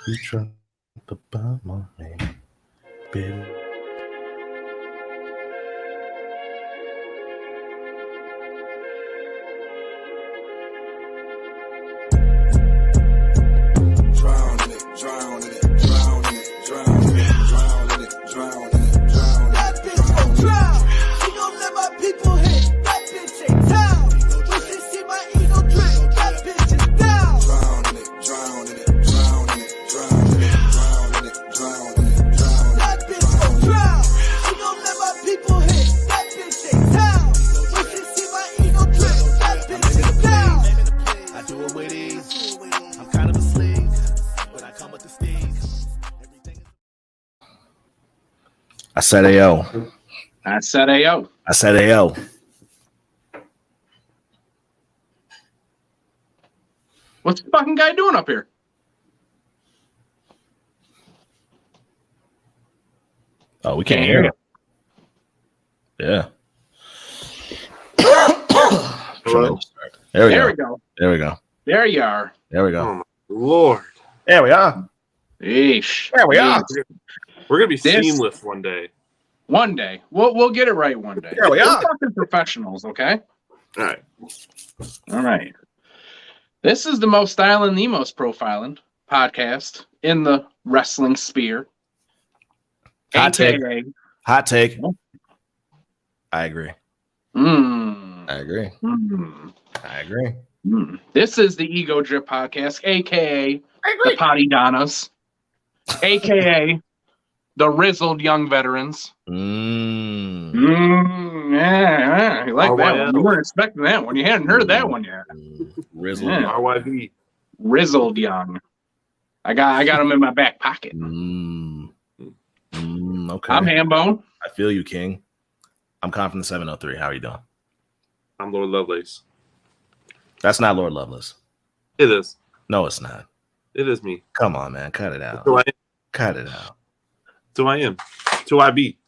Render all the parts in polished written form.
You try to buy my name, baby. I said AO. I said AO. I said AO. What's the fucking guy doing up here? Oh, we can't hear him. Yeah. Hello? There we There go. we go. There we go. There you are. There we go. Oh my Lord. There we are. Eesh. There we are. We're gonna be This- seamless one day. One day. We'll get it right one day. There we We're are. fucking professionals, okay? All right. All right. This is the most styling, the most profiling podcast in the wrestling sphere. Hot take. AKA. Hot take. I agree. Mm, I agree. mm, I agree. mm. This is the Ego Drip Podcast, aka the Potty Donnas, aka the Rizzled Young Veterans. Mm. Yeah, you like that one. You weren't expecting that one. You hadn't heard that one yet. Rizzle. Yeah. RYV. Rizzled Young. I got them in my back pocket. Okay. I'm Hambone. I feel you, King. I'm Confident 703. How are you doing? I'm Lord Lovelace. That's not Lord Lovelace. It is. No, it's not. It is me. Come on, man. Cut it out. That's who I am. Cut it out. That's who I am. That's who I be.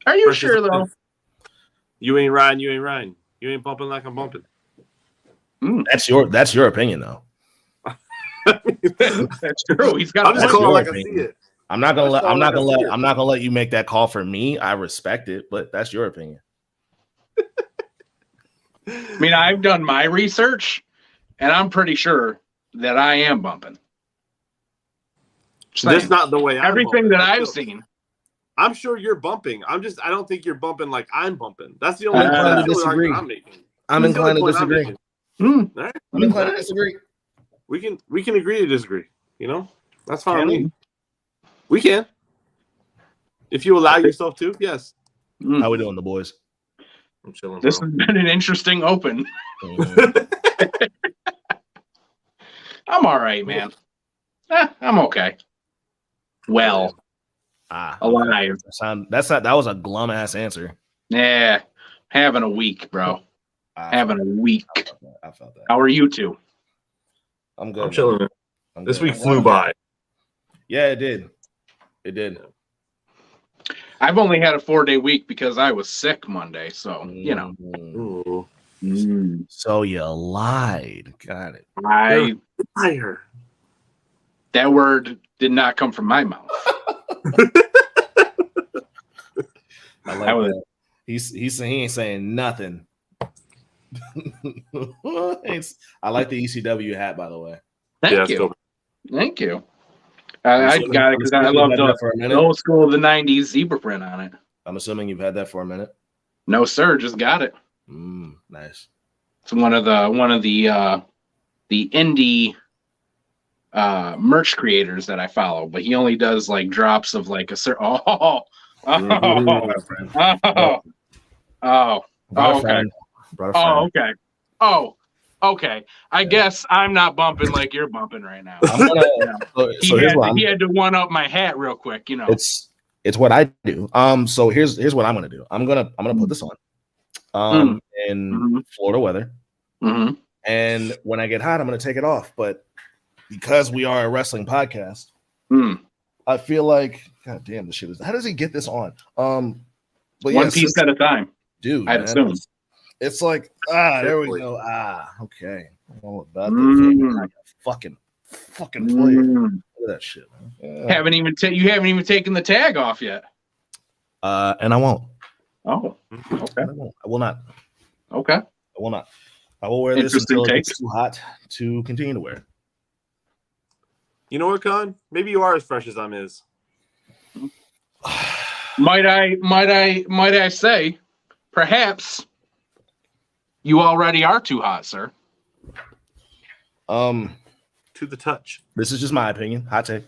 Are you Precious sure, though? You ain't riding. You ain't riding. You ain't bumping like I'm bumping. That's your opinion, though. That's true. He's got. I'm just That's calling your like I opinion. see it. I'm not gonna That's all I can see it. I'm not gonna let you make that call for me. I respect it, but that's your opinion. I mean, I've done my research, and I'm pretty sure that I am bumping. Just That's saying. not the way I'm Everything bumping. that I I've feel- seen. I'm sure you're bumping. I don't think you're bumping like I'm bumping. That's the only I'm inclined to that's the only disagree. argument I'm making. I'm That's the inclined to only point I'm disagree. making. Mm. All right? I'm inclined to disagree. We can agree to disagree. You know, that's fine. Can with we? me. We can. If you allow yourself to, yes. Mm. How we doing, the boys? I'm chilling. This bro. has been an interesting open. I'm all right, man. I'm okay. Well, alive. That was a glum ass answer. Yeah, having a week, bro. Having a week. I felt that. How are you two? I'm good. I'm chilling. man. I'm This good. week flew by. Yeah, it did. It did. I've only had a 4-day week because I was sick Monday, so you know. Ooh. So you lied. Got it. Fire. That word did not come from my mouth. I like that. He ain't saying nothing. I like the ECW hat, by the way. Thank you. Thank you. I got it because I love the old school of the 90s zebra print on it. I'm assuming you've had that for a minute. No, sir, just got it. Nice. It's one of the indie merch creators that I follow, but he only does like drops of like a certain. Okay. I guess I'm not bumping like you're bumping right now. He had to one up my hat real quick, you know. It's what I do. So here's what I'm gonna do. I'm gonna put this on. In Florida weather. And when I get hot, I'm gonna take it off. But because we are a wrestling podcast, I feel like, God damn, this shit is. How does he get this on? But one piece at a time, dude. I'd assume. It's like there we go. Okay. All about that. Fucking play. Look at that shit. Yeah. You haven't even taken the tag off yet. And I won't. Oh, okay. I will not. Okay. I will not. I will wear this until it's too hot to continue to wear. You know what, Con? Maybe you are as fresh as I'm is. Might I say, perhaps you already are too hot, sir. To the touch. This is just my opinion. Hot take.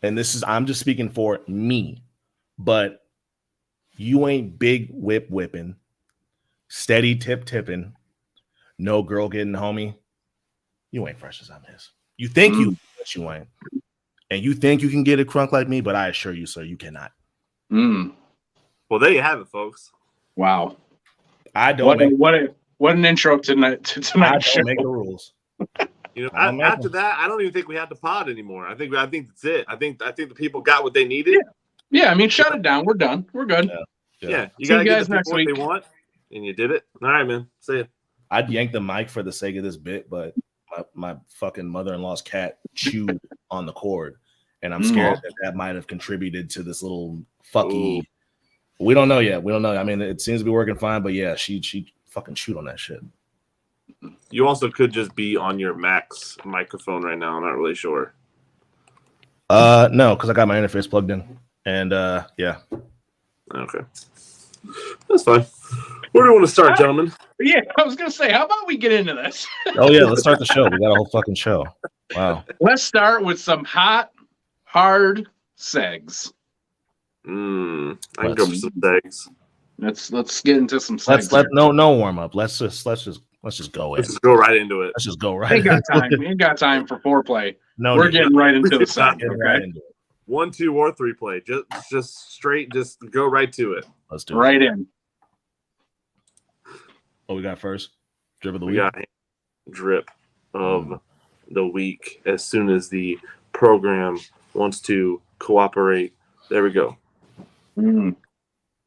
And this is, I'm just speaking for me, but you ain't big whipping, steady tipping, no girl getting homie. You ain't fresh as I'm is. You think you, but you ain't. And you think you can get a crunk like me, but I assure you, sir, you cannot. Well, there you have it, folks. Wow. I don't what an intro to tonight's show. I don't make the rules. You know, after that, I don't even think we had to pod anymore. I think that's it. I think the people got what they needed. Yeah. I mean, shut it down. We're done. We're good. Yeah. You gotta give the people what they want, and you did it. All right, man. Say it. I'd yank the mic for the sake of this bit, but my fucking mother-in-law's cat chewed on the cord, and I'm scared that might have contributed to this little fucky. Ooh. We don't know yet. I mean, it seems to be working fine, but yeah, she fucking chewed on that shit. You also could just be on your Max microphone right now. I'm not really sure. No, because I got my interface plugged in, and yeah. Okay, that's fine. Where do you want to start, gentlemen? Yeah, I was gonna say, how about we get into this? Oh yeah, let's start the show. We got a whole fucking show. Wow. Let's start with some hot, hard segs. I can go for some segs. Let's get into some segs. No warm up. Let's just go in. Let's just go right into it. Let's just go right. Ain't got time. Ain't got time for foreplay. No, we're getting right into the segs. Okay. Right into it. 1, 2, or 3 play. Just straight. Just go right to it. Let's do it. Right in. What we got first? Drip of the week. We got drip of the week. As soon as the program wants to cooperate, there we go.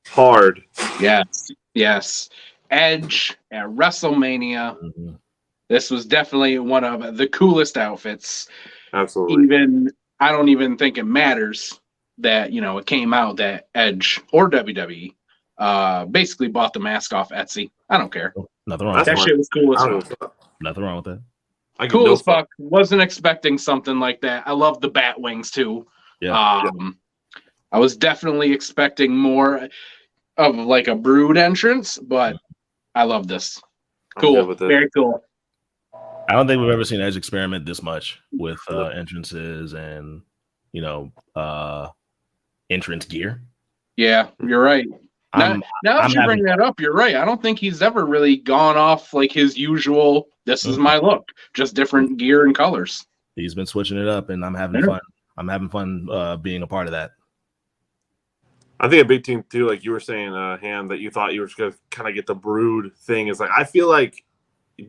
Hard. Yes. Edge at WrestleMania. This was definitely one of the coolest outfits. Absolutely. I don't even think it matters that, it came out that Edge or WWE basically bought the mask off Etsy. I don't care. Nothing wrong with that. That shit was cool as fuck. Nothing wrong with that. Cool as fuck. Wasn't expecting something like that. I love the bat wings too. Yeah. I was definitely expecting more of like a Brood entrance, but I love this. Cool. Very cool. I don't think we've ever seen Edge experiment this much with entrances and entrance gear. Yeah, you're right. Now that you bring that up, you're right. I don't think he's ever really gone off like his usual, this is my look, just different gear and colors. He's been switching it up, and I'm having fun. I'm having fun being a part of that. I think a big thing too, like you were saying, Ham, that you thought you were just gonna kind of get the Brood thing. Is like I feel like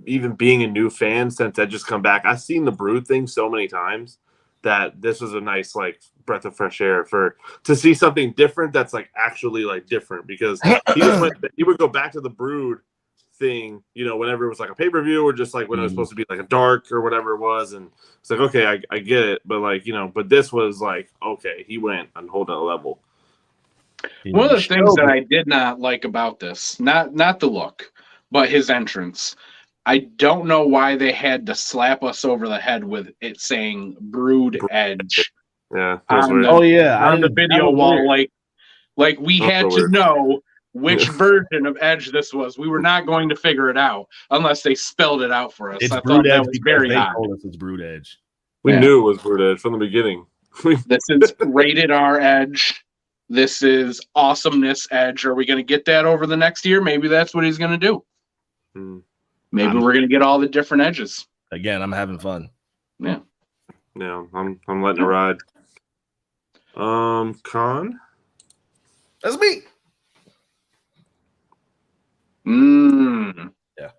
even being a new fan since Edge just come back, I've seen the Brood thing so many times that this was a nice like breath of fresh air to see something different that's like actually like different, because he would go back to the Brood thing, whenever it was like a pay-per-view or just like when it was supposed to be like a dark or whatever it was, and it's like, okay, I get it, but like but this was like, okay, he went on a whole nother level. One of the things that I did not like about this, not the look, but his entrance. I don't know why they had to slap us over the head with it saying Brood Edge. Yeah. On the video wall, like we had to know which version of Edge this was. We were not going to figure it out unless they spelled it out for us. It's I Brood thought that Edge was very odd. They told us it's Brood Edge. We knew it was Brood Edge from the beginning. This is rated R Edge. This is awesomeness Edge. Are we going to get that over the next year? Maybe that's what he's going to do. Maybe we're going to get all the different edges. Again, I'm having fun. Yeah. No, I'm letting it ride. Con? That's me. Yeah.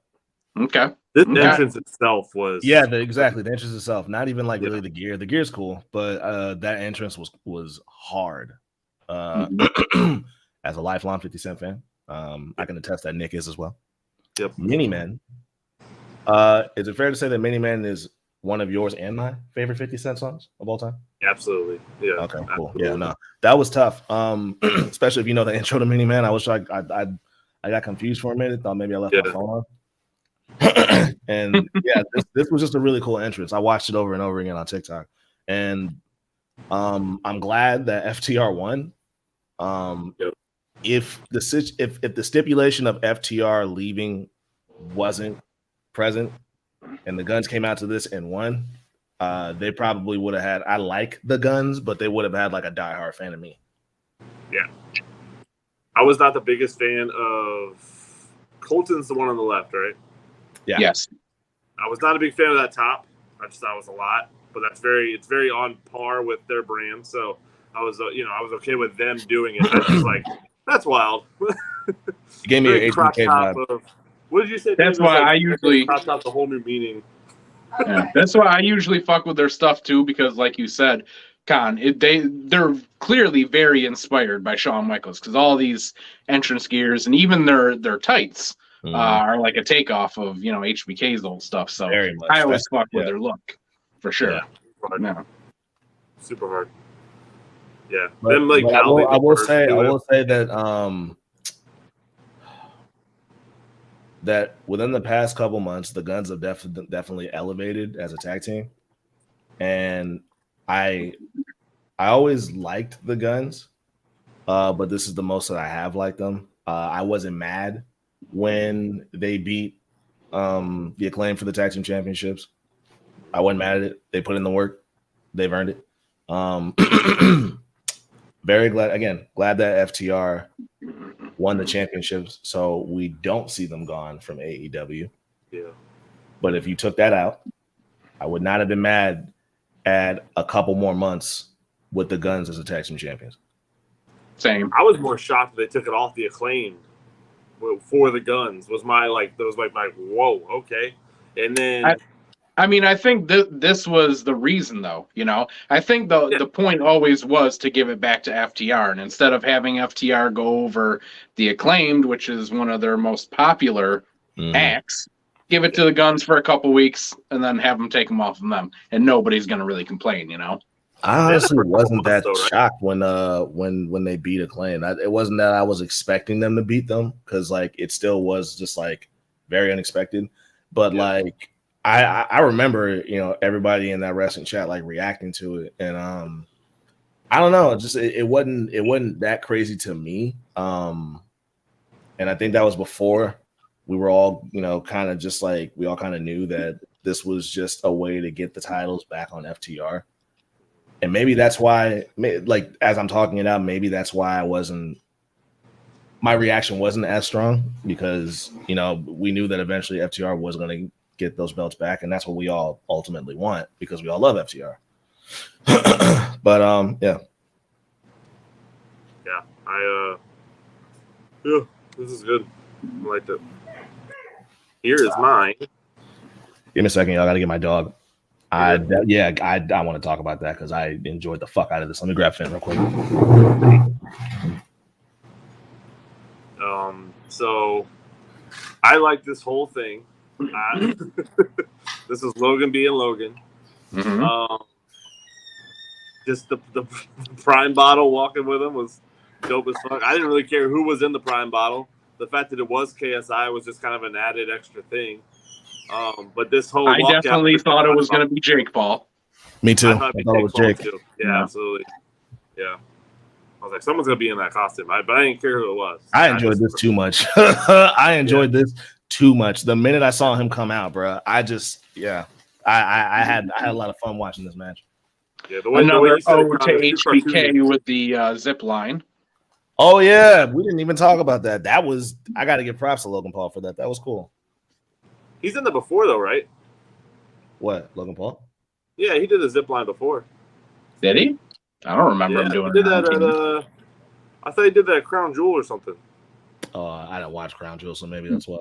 Okay. This entrance itself was... Yeah, exactly. The entrance itself. Not even like really the gear. The gear's cool, but that entrance was hard. As a lifelong 50 Cent fan, I can attest that Nick is as well. Yep. Mini Men Is it fair to say that Mini Man is one of yours and my favorite 50 Cent songs of all time? Absolutely. Yeah. Okay, cool. Absolutely. Yeah, no, that was tough. Especially if you know the intro to Mini Man. I was like, I got confused for a minute. Thought maybe I left my phone on. And yeah, this was just a really cool entrance. I watched it over and over again on TikTok, and I'm glad that FTR won. If the stipulation of FTR leaving wasn't present, and the Guns came out to this and won, they probably would have had. I like the Guns, but they would have had like a diehard fan of me. Yeah, I was not the biggest fan of Colton's the one on the left, right? Yeah. Yes. I was not a big fan of that top. I just thought it was a lot, but it's very on par with their brand. So I was, I was okay with them doing it. I was just like, that's wild. You gave me an HBK vibe. What did you say? That's why I usually cropped out the whole new meaning. Yeah, that's why I usually fuck with their stuff too, because like you said, Con, they're clearly very inspired by Shawn Michaels, because all these entrance gears and even their tights are like a takeoff of HBK's old stuff. So I always fuck with their look for sure. Yeah. Super hard. Yeah, but, them like I will say that that within the past couple months, the Guns have definitely elevated as a tag team, and I always liked the Guns, but this is the most that I have liked them. I wasn't mad when they beat the Acclaim for the tag team championships. I wasn't mad at it. They put in the work. They've earned it. Very glad that FTR won the championships, so we don't see them gone from AEW. Yeah. But if you took that out, I would not have been mad at a couple more months with the Guns as a tag team champions. Same. I was more shocked that they took it off the Acclaim for the Guns. Was my whoa, okay. And then I think this was the reason, though. I think the point always was to give it back to FTR, and instead of having FTR go over the Acclaimed, which is one of their most popular acts, give it to the Guns for a couple weeks, and then have them take them off of them, and nobody's gonna really complain. I honestly wasn't that shocked when they beat Acclaim. It wasn't that I was expecting them to beat them, because like it still was just like very unexpected, but like. I remember, everybody in that wrestling chat like reacting to it, and I don't know, just it wasn't that crazy to me, and I think that was before we were all kind of just like we all kind of knew that this was just a way to get the titles back on FTR, and maybe that's why, like as I'm talking it out, maybe that's why my reaction wasn't as strong, because we knew that eventually FTR was going to get those belts back, and that's what we all ultimately want, because we all love FTR. But this is good. I liked it. Here is mine. Give me a second, y'all. I gotta get my dog. I want to talk about that because I enjoyed the fuck out of this. Let me grab Finn real quick. So I like this whole thing. This is Logan being Logan. Just the Prime bottle walking with him was dope as fuck. I didn't really care who was in the Prime bottle. The fact that it was KSI was just kind of an added extra thing. But this whole I definitely thought it was going to be Jake Paul. Me too. I thought it was Jake. Too. Yeah, absolutely. Yeah. I was like, someone's going to be in that costume. But I didn't care who it was. I enjoyed this too much. I enjoyed this too much. The minute I saw him come out, bro, I had a lot of fun watching this match. Yeah, another ode to HBK with the zip line. Oh yeah, we didn't even talk about that. I got to give props to Logan Paul for that. That was cool. He's done that before though, right? What, Logan Paul? Yeah, he did a zip line before. Did he? I don't remember him doing that. I thought he did that at Crown Jewel or something. I didn't watch Crown Jewel, so maybe that's why.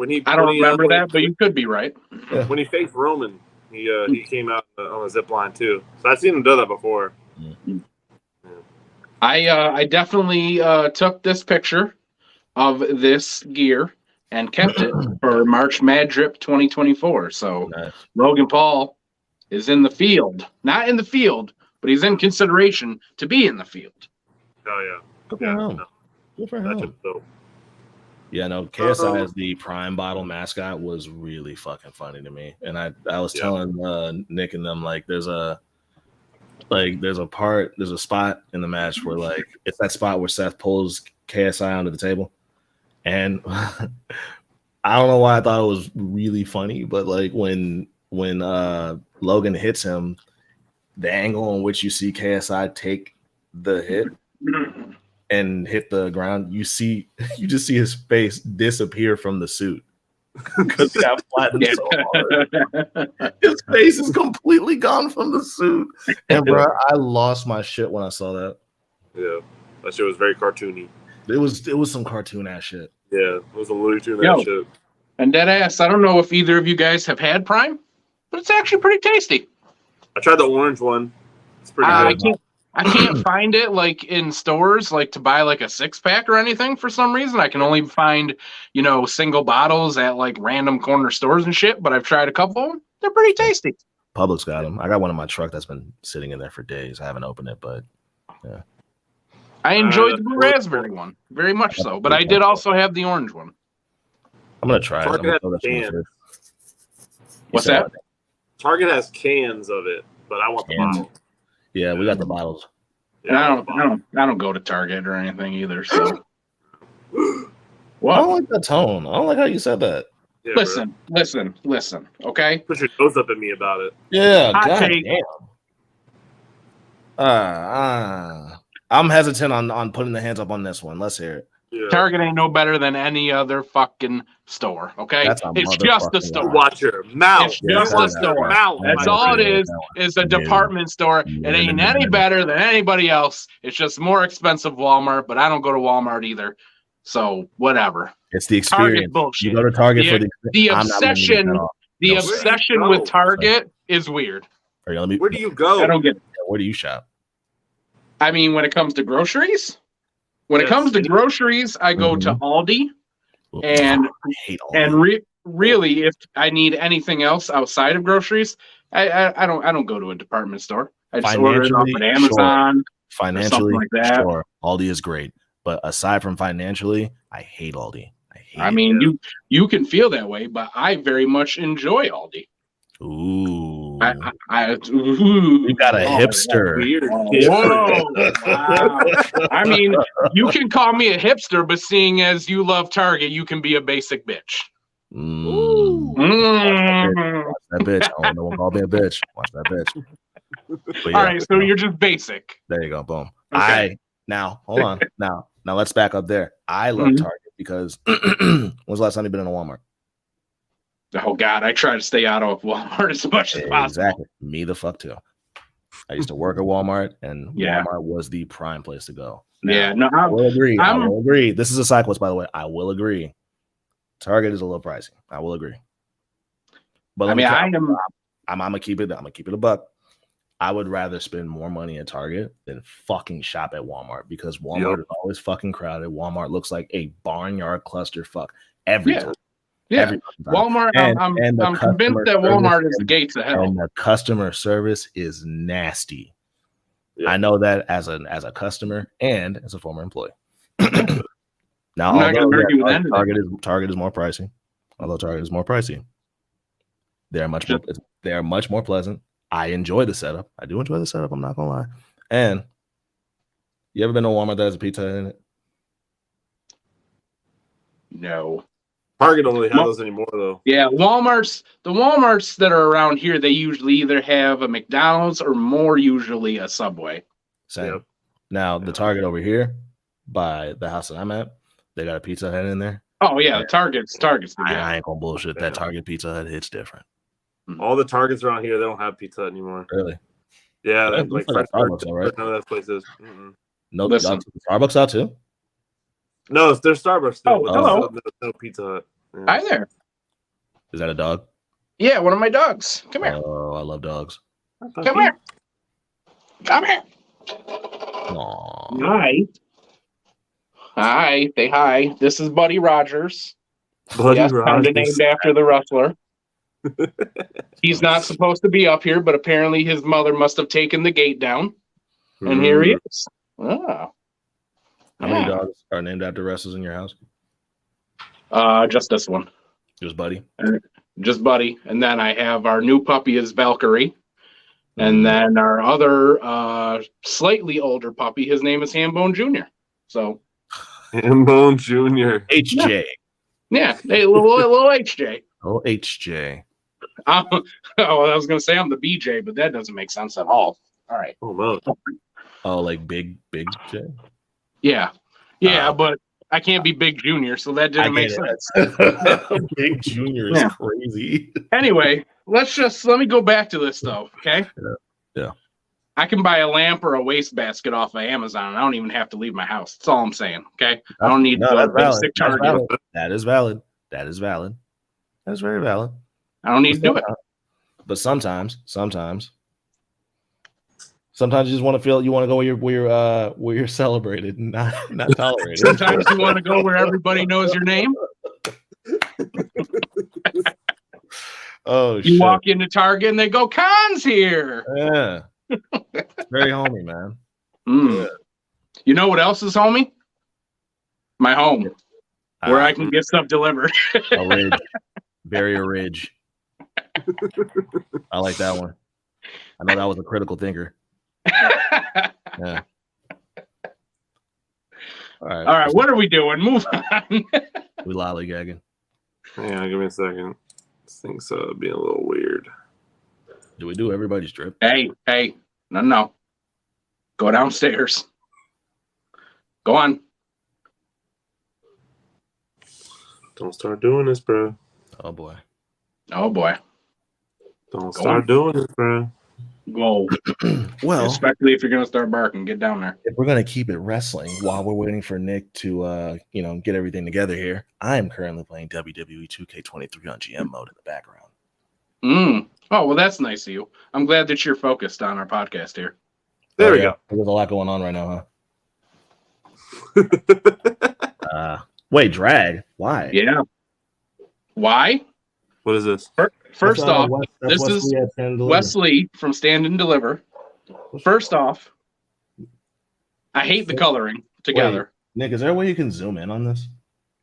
I don't remember that, but you could be right. Yeah. When he faced Roman, he came out on a zip line too. So I've seen him do that before. Mm-hmm. I definitely took this picture of this gear and kept it for March Madrip 2024. So Nice. Logan Paul is in the field, not in the field, but he's in consideration to be in the field. Oh, yeah. Good for him. Good for him. Yeah, no, KSI as the Prime Bottle mascot was really fucking funny to me. And I was telling Nick and them, like, there's a spot in the match where, like, it's that spot where Seth pulls KSI onto the table. And I don't know why I thought it was really funny, but like when Logan hits him, the angle in which you see KSI take the hit and hit the ground, you just see his face disappear from the suit because he got flattened so hard. His face is completely gone from the suit, and bro, I lost my shit when I saw that. Yeah, that shit was very cartoony. It was some cartoon ass shit. Yeah, it was a Looney Tune ass shit. And dead ass, I don't know if either of you guys have had Prime, but it's actually pretty tasty. I tried the orange one. It's pretty good. I can't find it like in stores, like to buy like a 6-pack or anything for some reason. I can only find, single bottles at like random corner stores and shit. But I've tried a couple of them. They're pretty tasty. Publix got them. I got one in my truck that's been sitting in there for days. I haven't opened it, but yeah. I enjoyed the blue raspberry one very much so, but I did also have the orange one. I'm gonna try it. What's that? Target has cans of it, but I want the bottle. Yeah, we got the bottles. Yeah, I don't go to Target or anything either. So, what? I don't like that tone. I don't like how you said that. Yeah, listen. Okay, put your nose up at me about it. Yeah, damn. I'm hesitant on putting the hands up on this one. Let's hear it. Yeah. Target ain't no better than any other fucking store. Okay, it's just a store. Watch your mouth. It's just a store. That's all it is a department store. It ain't any better than anybody else. It's just more expensive Walmart, but I don't go to Walmart either. So whatever. It's the experience. You go to Target for the obsession. The obsession with Target is weird. Where do you go? I don't get it. Where do you shop? I mean, when it comes to groceries. When it comes to groceries, I go to Aldi, and really, if I need anything else outside of groceries, I don't go to a department store. I just order it off of Amazon. Financially, like that. Sure, Aldi is great, but aside from financially, I hate Aldi. I mean, you can feel that way, but I very much enjoy Aldi. Ooh. You got a hipster. Whoa. Wow. I mean, you can call me a hipster, but seeing as you love Target, you can be a basic bitch. Watch that bitch. I don't know what call me a bitch. Watch that bitch. But all right, so you're just basic. There you go. Boom. Okay. Now, hold on. Now let's back up there. I love Target because when's the last time you've been in a Walmart? Oh God, I try to stay out of Walmart as much as possible. Exactly. Me the fuck too. I used to work at Walmart, and Walmart was the prime place to go. Now, I will agree. I will agree. This is a cyclist, by the way. I will agree. Target is a little pricey. I will agree. But I'm gonna keep it. I'm gonna keep it a buck. I would rather spend more money at Target than fucking shop at Walmart because Walmart is always fucking crowded. Walmart looks like a barnyard clusterfuck every time. Yeah, Walmart. I'm convinced that Walmart is the gates of hell. And the customer service is nasty. Yeah. I know that as a customer and as a former employee. Now, Target is more pricey. Although Target is more pricey, they are much more pleasant. I enjoy the setup. I do enjoy the setup. I'm not gonna lie. And you ever been to Walmart that has a pizza in it? No. Target don't really have those anymore, though. Yeah, the Walmarts that are around here, they usually either have a McDonald's or more usually a Subway. Same. Yep. Now, the Target over here by the house that I'm at, they got a Pizza Hut in there. Oh, yeah, Target's. I ain't gonna bullshit. That Target Pizza Hut hits different. All the Targets around here, they don't have Pizza Hut anymore. Really? Yeah, that's like Starbucks, right? None of that places. No, Starbucks out too? No, there's Starbucks still. Hello. No Pizza Hut. Yeah. Hi there. Is that a dog? Yeah, one of my dogs. Come here. Oh, I love dogs. Come here. Aww. Hi. Say hi. This is Buddy Rogers. Yes, kind of named after the wrestler. He's not supposed to be up here, but apparently his mother must have taken the gate down. And here he is. Oh. How many dogs are named after wrestlers in your house? Just this one. Just Buddy? Just Buddy. And then I have our new puppy is Valkyrie. And then our other slightly older puppy, his name is Hambone Jr. So Hambone Jr. HJ. Yeah, hey, little HJ. Oh, HJ. I was going to say I'm the BJ, but that doesn't make sense at all. All right. Oh, no. Oh, like big J? Yeah. Yeah, but I can't be Big Junior, so that didn't make sense. Big Junior is crazy. Anyway, let me go back to this, though, okay? Yeah. I can buy a lamp or a wastebasket off of Amazon, and I don't even have to leave my house. That's all I'm saying, okay? I don't need a basic charger. That is valid. That is valid. That is very valid. I don't need to do it. But sometimes you just want to feel you want to go where you're celebrated, not tolerated. Sometimes you want to go where everybody knows your name. Oh, you walk into Target and they go, "Khan's here." Yeah, very homey, man. Yeah. You know what else is homey? My home, where I can get stuff delivered. A ridge, very a ridge. I like that one. I know that was a critical thinker. Yeah. All right. What are we doing? Move on. We lollygagging. Hang on, give me a second. This thing's being a little weird. Do we do everybody's drip? Hey, no. Go downstairs. Go on. Don't start doing this, bro. Oh boy. Don't start doing this, bro. Go. Well, especially if you're gonna start barking, get down there. If we're gonna keep it wrestling while we're waiting for Nick to get everything together here, I am currently playing WWE 2K23 on GM mode in the background. Oh well, that's nice of you. I'm glad that you're focused on our podcast here. There we go. There's a lot going on right now, huh? Wait, drag? Why? Yeah. Why? What is this? First off, this is Wesley from Stand and Deliver. First off, I hate the coloring together. Wait, Nick, is there a way you can zoom in on this?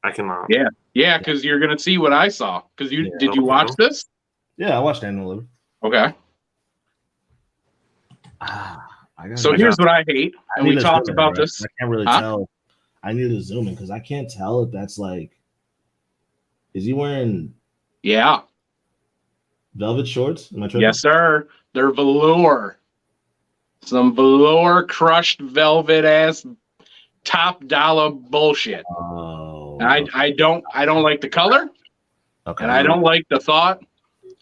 I cannot. Yeah, because you're gonna see what I saw. Because did you watch this? Yeah, I watched Stand and Deliver. Okay. So here's what I hate, and we talked about this. I can't really tell. I need to zoom in because I can't tell if that's like. Is he wearing? Yeah. Velvet shorts? Am I tripping? Yes, sir. They're velour. Some velour crushed velvet ass top dollar bullshit. Oh. I don't like the color. Okay. And I don't like the thought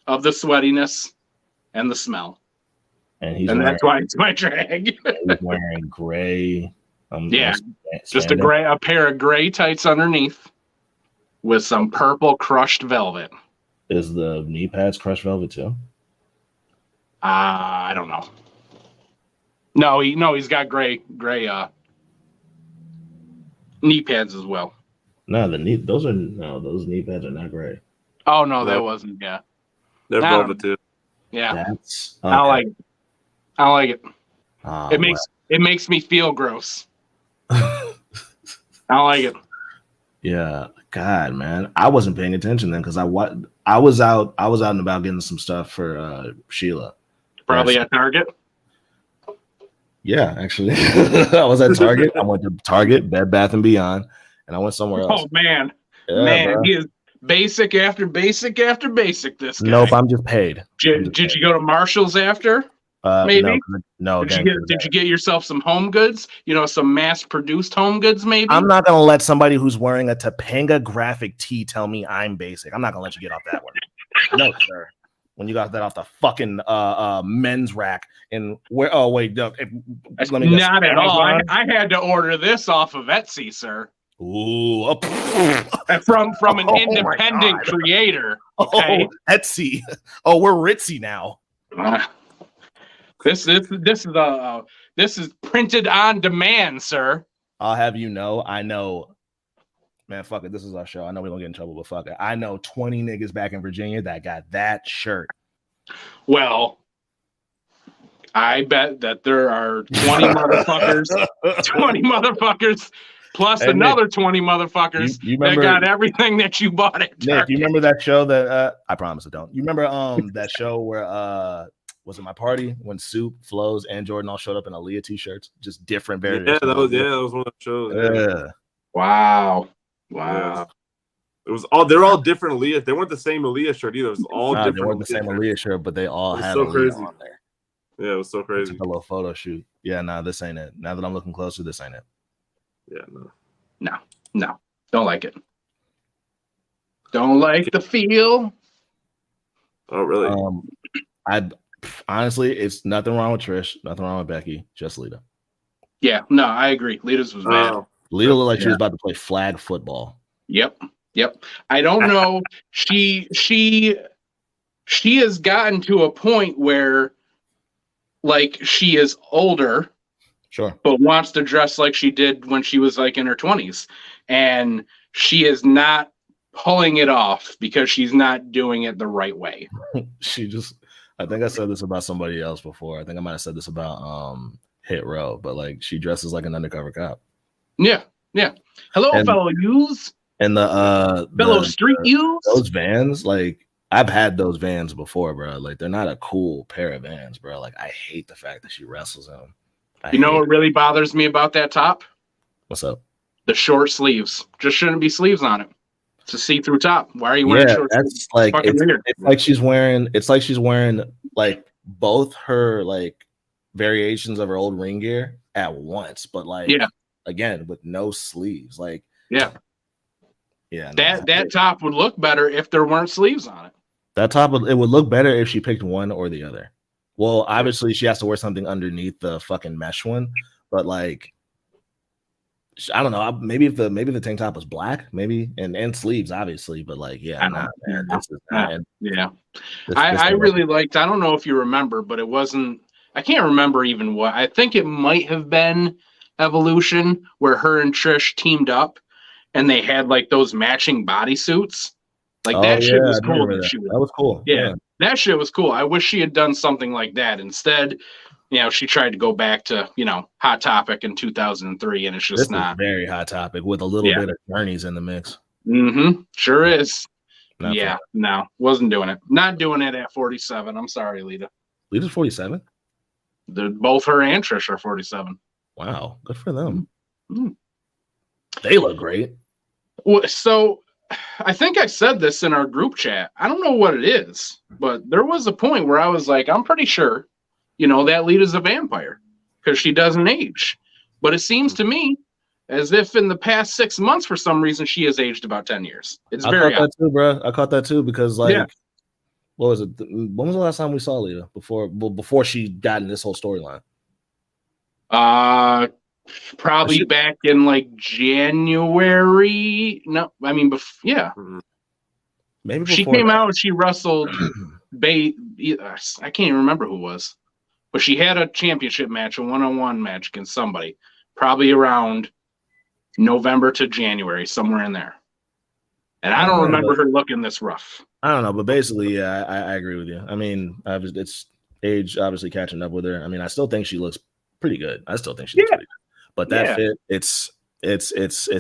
of the sweatiness and the smell. And that's why it's my drag. He's wearing gray. Just a pair of gray tights underneath with some purple crushed velvet. Is the knee pads crushed velvet too? I don't know. No, he's got gray knee pads as well. No, those knee pads are not gray. Oh no, that wasn't. Yeah, they're velvet too. Yeah, that's okay. I like it. It makes me feel gross. I like it. Yeah, God, man, I wasn't paying attention then because I was out and about getting some stuff for Sheila. Probably at Target. Yeah, actually, I was at Target. I went to Target, Bed Bath and Beyond, and I went somewhere else. Oh man, he is basic after basic after basic. This guy. Nope, I'm just paid. Did you go to Marshall's after? Maybe. No. Did you get yourself some home goods? Some mass-produced home goods, maybe? I'm not gonna let somebody who's wearing a Topanga graphic tee tell me I'm basic. I'm not gonna let you get off that one. No, sir. When you got that off the fucking men's rack and where? Oh wait, let me guess. Not at all. I had to order this off of Etsy, sir. Ooh, from an independent creator. Okay? Oh, Etsy. Oh, we're ritzy now. This is printed on demand, sir. I'll have you know, I know Man, fuck it. This is our show. I know we're gonna get in trouble, but fuck it. I know 20 niggas back in Virginia that got that shirt. Well, I bet that there are 20 motherfuckers, 20 motherfuckers, plus another Nick, 20 motherfuckers you remember, that got everything that you bought at Target. Nick, you remember that show that I promise I don't. You remember that show where was it My Party when Soup, Flows, and Jordan all showed up in Aaliyah t-shirts, just different variations. That was one of the shows. Yeah. Wow. It was all they're all different Aaliyah. They weren't the same Aaliyah shirt either. It was all different. They weren't the same Aaliyah shirt, but they all had so Aaliyah crazy on there. Yeah, it was so crazy. Took a little photo shoot. Yeah, no, this ain't it. Now that I'm looking closer, this ain't it. Yeah, no. Don't like it. Don't like the feel. Oh, really? I honestly, it's nothing wrong with Trish, nothing wrong with Becky, just Lita. Yeah, no, I agree. Lita's was bad. Lita looked like she was about to play flag football. Yep. I don't know. She has gotten to a point where, like, she is older, sure, but wants to dress like she did when she was like in her 20s, and she is not pulling it off because she's not doing it the right way. I think I said this about somebody else before. I think I might have said this about Hit Row, but like she dresses like an undercover cop. Yeah. Hello, fellow youths. And fellow street youths. Those Vans, like I've had those Vans before, bro. Like they're not a cool pair of Vans, bro. Like I hate the fact that she wrestles in them. You know what really bothers me about that top? What's up? The short sleeves. Just shouldn't be sleeves on it. It's a see-through top. Why are you wearing short sleeves? Like it's like she's wearing like both her like variations of her old ring gear at once, but like again with no sleeves. Like that top would look better if there weren't sleeves on it. That top it would look better if she picked one or the other. Well, obviously she has to wear something underneath the fucking mesh one, but like I don't know. Maybe if the tank top was black, maybe and sleeves, obviously. But like, I really liked. I don't know if you remember, but it wasn't. I can't remember even what. I think it might have been Evolution where her and Trish teamed up, and they had like those matching bodysuits. Like that shit was cool. That was cool. Yeah, that shit was cool. I wish she had done something like that instead. She tried to go back to, Hot Topic in 2003, and it's just not very Hot Topic with a little bit of Journeys in the mix. Mm-hmm. Sure is. No, wasn't doing it. Not doing it at 47. I'm sorry, Lita. Lita's 47? Both her and Trish are 47. Wow, good for them. Mm-hmm. They look great. Well, so I think I said this in our group chat. I don't know what it is, but there was a point where I was like, I'm pretty sure that Lita's a vampire because she doesn't age. But it seems to me as if in the past 6 months, for some reason, she has aged about 10 years. It's very odd. That too, bro. I caught that too because, like, what was it? When was the last time we saw Lita before she got in this whole storyline? Probably back in like January. No, I mean, maybe she came out and she wrestled. I can't even remember who it was. But she had a championship match, a one-on-one match against somebody, probably around November to January, somewhere in there. And I don't remember her looking this rough. I don't know, but basically, I agree with you. I mean, it's age obviously catching up with her. I mean, I still think she looks pretty good. Looks pretty good. But that fit, it's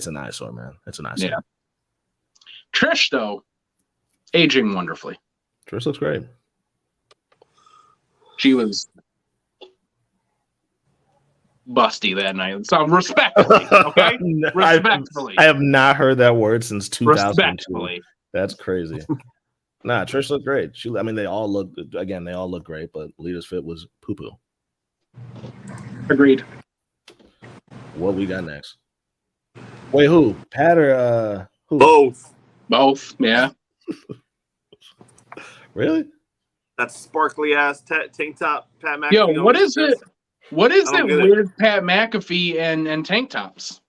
an eyesore, man. It's an eyesore. Yeah. Trish, though, aging wonderfully. Trish looks great. She was busty that night. So respectfully, okay? Respectfully. I have not heard that word since 2002. Respectfully. That's crazy. Nah, Trish looked great. They all look great, but Lita's fit was poo-poo. Agreed. What we got next? Wait, who? Pat or who? Both, yeah. Really? That sparkly ass tank top, Pat McAfee. Yo, what is it? What is it with Pat McAfee and tank tops?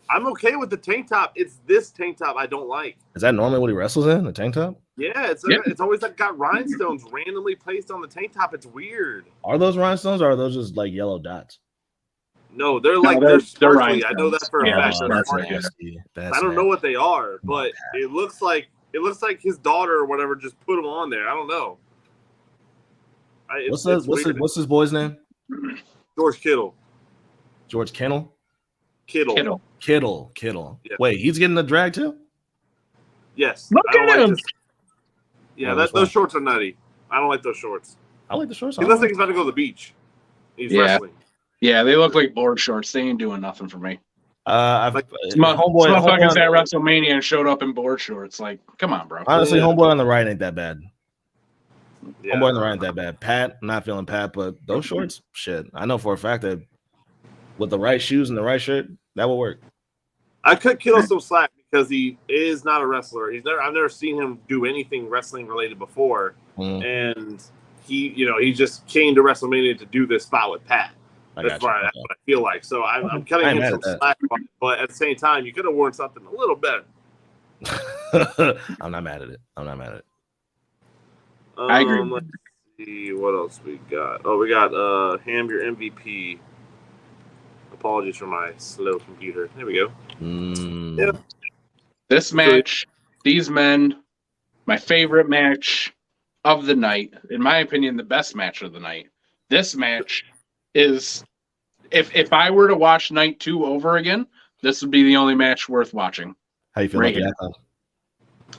I'm okay with the tank top. It's this tank top I don't like. Is that normally what he wrestles in? The tank top? Yeah, it's always like got rhinestones randomly placed on the tank top. It's weird. Are those rhinestones or are those just like yellow dots? No, they're sparkly. I know that for a fact. That's nasty. I don't know what they are, but it looks like his daughter or whatever just put them on there. I don't know. What's his boy's name? George Kittle. George Kittle. Kittle. Yeah. Wait, he's getting the drag too? Yes. Look at him. Those shorts are nutty. I don't like those shorts. I like the shorts. He looks like he's about to go to the beach. He's wrestling. Yeah, they look like board shorts. They ain't doing nothing for me. Some motherfuckers at WrestleMania and showed up in board shorts. Like, come on, bro. Honestly, homeboy on the right ain't that bad. Yeah. Homeboy on the right ain't that bad. Pat, I'm not feeling Pat, but those shorts, shit. I know for a fact that with the right shoes and the right shirt, that will work. I cut Kittle some slack because he is not a wrestler. I've never seen him do anything wrestling related before, and he just came to WrestleMania to do this spot with Pat. That's what I feel like. So I'm cutting him some slack, but at the same time, you could have worn something a little better. I'm not mad at it. I agree. Let's see what else we got. Oh, we got Ham, your MVP. Apologies for my slow computer. There we go. Yeah. This match, these men, my favorite match of the night. In my opinion, the best match of the night. This match is, if I were to watch night 2 over again, this would be the only match worth watching. How you feel right about that?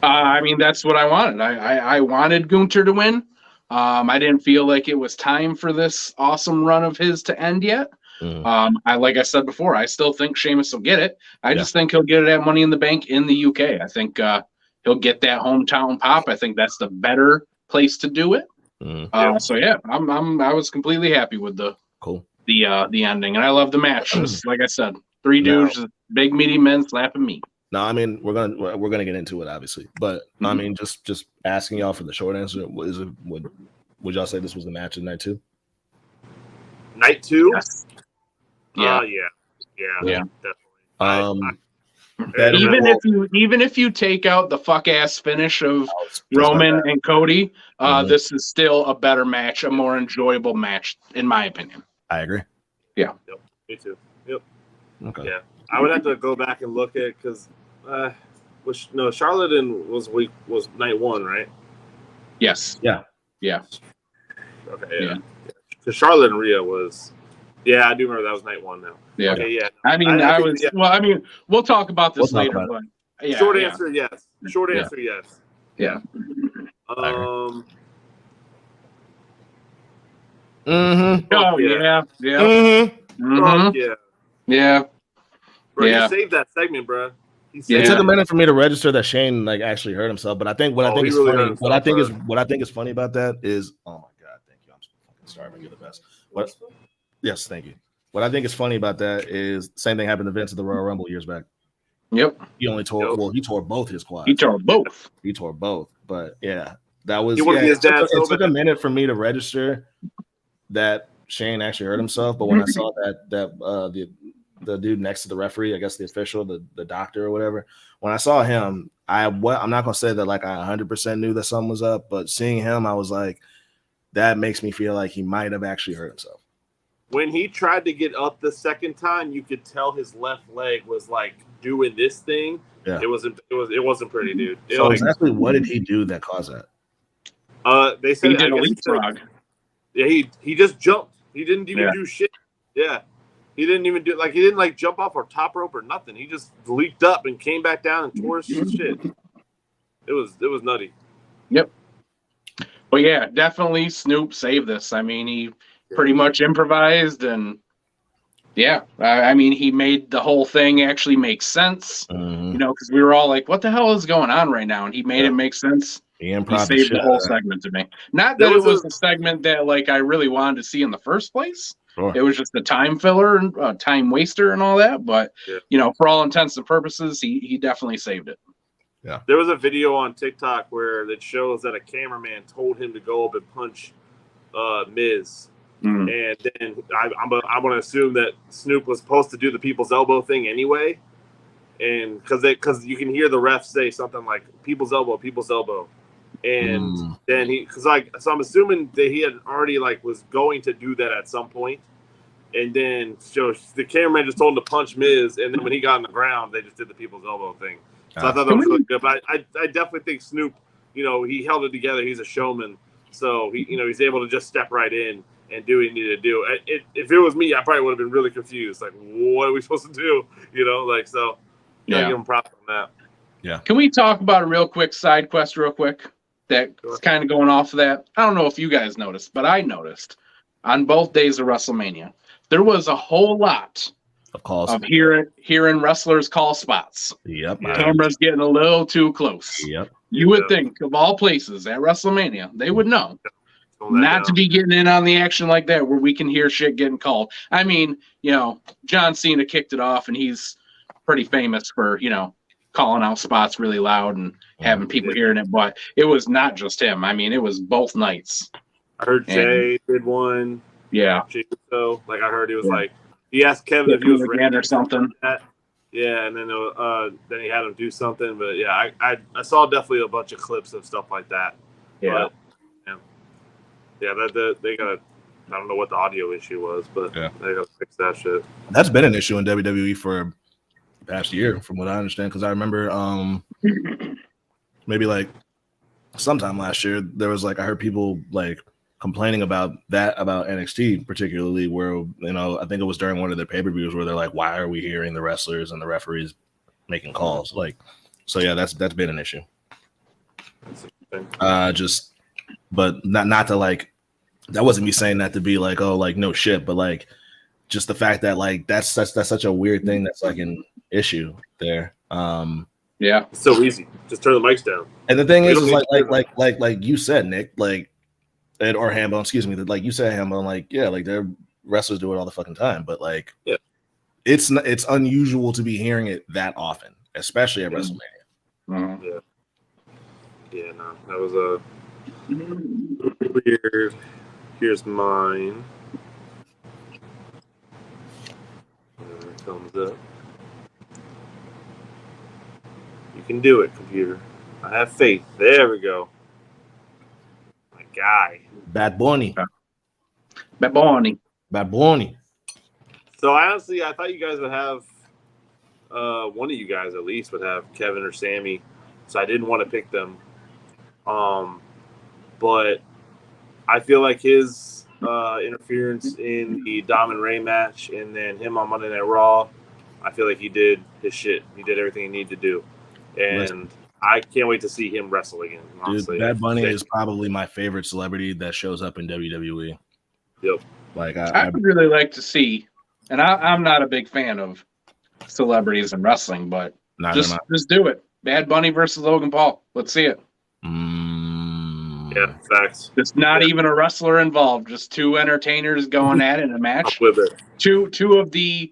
I mean, that's what I wanted. I wanted Gunther to win. I didn't feel like it was time for this awesome run of his to end yet. Like I said before, I still think Sheamus will get it. I just think he'll get it at Money in the Bank in the UK. I think he'll get that hometown pop. I think that's the better place to do it. So yeah, I was completely happy with the ending, and I love the match. Just like I said, 3 dudes, big meaty men slapping meat. No, I mean we're gonna get into it obviously, but I mean just asking y'all for the short answer. Would y'all say this was the match of night 2? Night 2? Yes. Yeah, definitely. Even if you take out the fuck ass finish of Roman and Cody, this is still a better match, a more enjoyable match, in my opinion. I agree. Yeah. Yep. Me too. Yep. Okay. Yeah. I would have to go back and look at it because Charlotte was night 1, right? Yes. Yeah. Okay. Yeah. Because Charlotte and Rhea was. Yeah, I do remember that was night 1 now. Yeah. Okay, yeah. I mean, Well, I mean, we'll talk about this later. About but short answer, yes. Short answer, yes. Yeah. Oh yeah. Yeah. Bro, you saved that segment, bro. It took a minute for me to register that Shane actually hurt himself, but I think what I think is funny about that is, oh my god, thank you. I'm fucking starving. You're the best. Yes, thank you. What I think is funny about that is the same thing happened to Vince at the Royal Rumble years back. Yep. He only tore he tore both his quads. He tore both. But yeah, that was it took a minute for me to register that Shane actually hurt himself. But when I saw that the dude next to the referee, I guess the official, the doctor or whatever, when I saw him, I'm not gonna say that like I 100% knew that something was up, but seeing him, I was like, that makes me feel like he might have actually hurt himself. When he tried to get up the second time, you could tell his left leg was like doing this thing. Yeah. It wasn't pretty, dude. So exactly what did he do that caused that? They said he did a leapfrog. Yeah, he just jumped. He didn't even do shit. Yeah. He didn't even do he didn't jump off our top rope or nothing. He just leaped up and came back down and tore his shit. It was nutty. Yep. But yeah, definitely Snoop saved this. I mean, he pretty much improvised, and I mean, he made the whole thing actually make sense. Because we were all like, "What the hell is going on right now?" And he made it make sense. He saved the whole segment to me. Not that it was a segment that I really wanted to see in the first place. Sure. It was just a time filler and time waster and all that. But for all intents and purposes, he definitely saved it. Yeah. There was a video on TikTok where it shows that a cameraman told him to go up and punch Miz. And then I'm going to assume that Snoop was supposed to do the people's elbow thing anyway. And because you can hear the ref say something like people's elbow. And then so I'm assuming that he had already was going to do that at some point. And then the cameraman just told him to punch Miz, and then when he got on the ground, they just did the people's elbow thing. So I thought that was really good. But I definitely think Snoop, he held it together. He's a showman, so he's able to just step right in and do what he needed to do. If it was me, I probably would have been really confused. Like, what are we supposed to do? So gotta give him props on that. Yeah. Can we talk about a real quick side quest real quick? That's kind of going off of that. I don't know if you guys noticed, but I noticed on both days of WrestleMania, there was a whole lot of calls of hearing wrestlers call spots. Yep. Camera's getting a little too close. Yep. You would think of all places at WrestleMania, they would know not to be getting in on the action like that where we can hear shit getting called. I mean, John Cena kicked it off and he's pretty famous for, calling out spots really loud and having people hearing it, but it was not just him. I mean, it was both nights. I heard Jay did one. Yeah. So, I heard he was like, he asked Kevin if he was ready or something. Yeah, and then he had him do something. But yeah, I saw definitely a bunch of clips of stuff like that. Yeah. But, they got. I don't know what the audio issue was, but they got to fix that shit. That's been an issue in WWE for the past year, from what I understand. Because I remember, maybe sometime last year, there was I heard people complaining about NXT particularly, where I think it was during one of their pay-per-views where they're like, why are we hearing the wrestlers and the referees making calls? So yeah, that's been an issue. But not to that wasn't me saying that to be no shit, but just the fact that that's such a weird thing that's an issue there. Yeah, it's so easy. Just turn the mics down. And the thing is like you said, Nick, or Hambone, excuse me, that you said, Hambone, their wrestlers do it all the fucking time, but it's unusual to be hearing it that often, especially at WrestleMania. Mm-hmm. Yeah, no, that was a weird. Here's mine. Thumbs up. You can do it, computer. I have faith. There we go. My guy. Bad Bunny. So I thought you guys would have one of you guys at least would have Kevin or Sammy. So I didn't want to pick them. But I feel like his interference in the Dom and Ray match and then him on Monday Night Raw, I feel like he did his shit. He did everything he needed to do. And I can't wait to see him wrestle again. Honestly. Dude, Bad Bunny is probably my favorite celebrity that shows up in WWE. Yep. I would really like to see, and I'm not a big fan of celebrities in wrestling, but just do it. Bad Bunny versus Logan Paul. Let's see it. Yeah, facts. It's not even a wrestler involved. Just two entertainers going at it in a match. With it. Two of the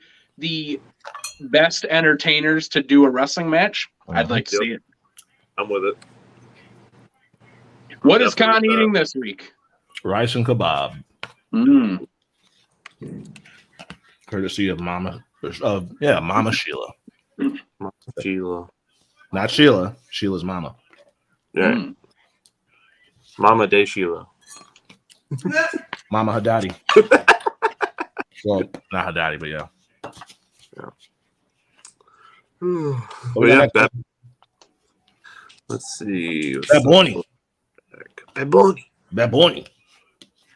best entertainers to do a wrestling match. I'd like to see it. I'm with it. What is Khan eating this week? Rice and kebab. Courtesy of Mama Sheila. Sheila. Not Sheila. Sheila's mama. Yeah. Mama De Sheila. Mama Haddadi. Well, not Haddadi, but yeah. Let's see. Bad Bunny.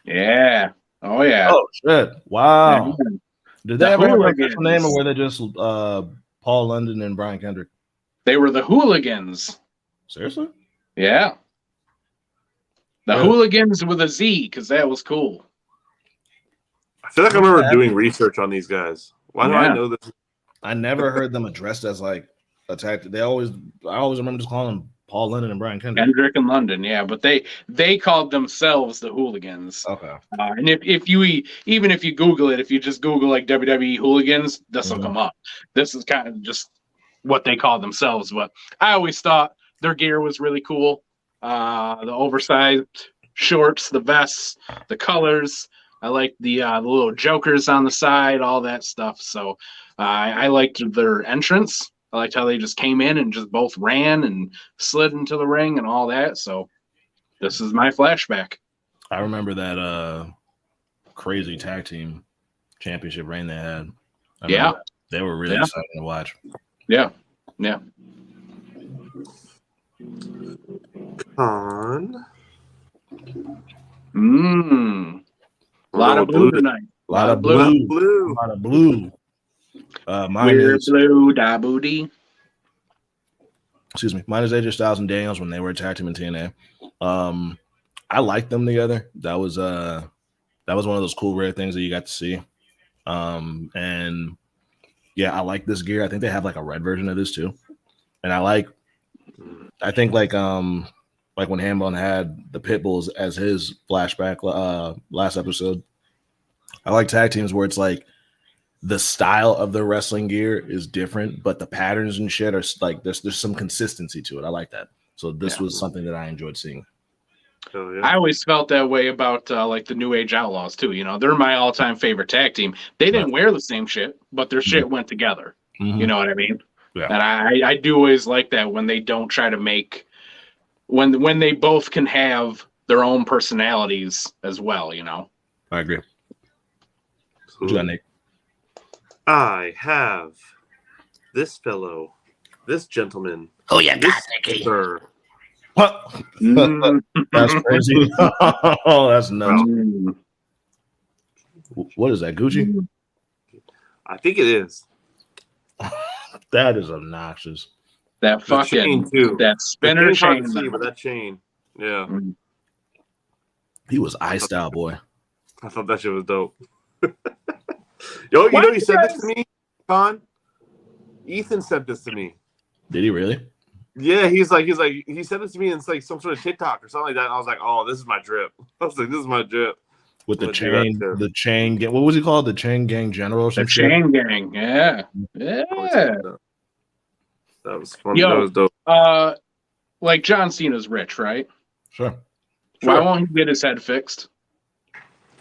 Yeah. Oh yeah. Oh shit! Wow. Did they ever have a official name, or were they just Paul London and Brian Kendrick? They were the Hooligans. Seriously? Yeah. The Hooligans with a Z, because that was cool. I feel like I remember doing research on these guys. Why do I know this? I never heard them addressed as attacked. I always remember just calling them Paul London and Brian Kendrick. Kendrick and London, yeah, but they called themselves the Hooligans. Okay. And if you Google it, if you just Google WWE Hooligans, this will come up. This is kind of just what they call themselves. But I always thought their gear was really cool. The oversized shorts, the vests, the colors. I liked the little jokers on the side, all that stuff. So I liked their entrance. I liked how they just came in and just both ran and slid into the ring and all that. So this is my flashback. I remember that crazy tag team championship reign they had. Yeah. They were really exciting to watch. Yeah. Yeah. Con. A lot of blue tonight. A lot of blue. Blue. A lot of blue. Mine We're is blue da booty. Excuse me. Mine is AJ Styles and Daniels when they were a tag team in TNA. I liked them together. That was one of those cool rare things that you got to see. And yeah, I like this gear. I think they have like a red version of this too. And I think like when Hambone had the Pitbulls as his flashback last episode. I like tag teams where it's like the style of the wrestling gear is different, but the patterns and shit are like there's some consistency to it. I like that. So this was something that I enjoyed seeing. Oh, yeah. I always felt that way about like the New Age Outlaws too. You know, they're my all-time favorite tag team. They didn't wear the same shit, but their shit went together. You know what I mean? Yeah. And I do always like that when they don't try to make when they both can have their own personalities as well. You know. I agree. What you got, Nick? I have this fellow, this gentleman. Oh yeah, this sir. What? That's crazy. Oh, that's nuts. What is that, Gucci? I think it is. That is obnoxious. That fucking that spinner chain. But that chain, yeah. He was I-Style boy. I thought that shit was dope. Yo, you know he said this to me, Con? Ethan sent this to me. Did he really? Yeah, he said this to me in like some sort of TikTok or something like that. And I was like, oh, this is my drip. I was like, this is my drip. With the chain gang. What was he called? The chain gang general? The chain gang, yeah. That was fun. Yo, that was dope. Like John Cena's rich, right? Sure. Why won't he get his head fixed?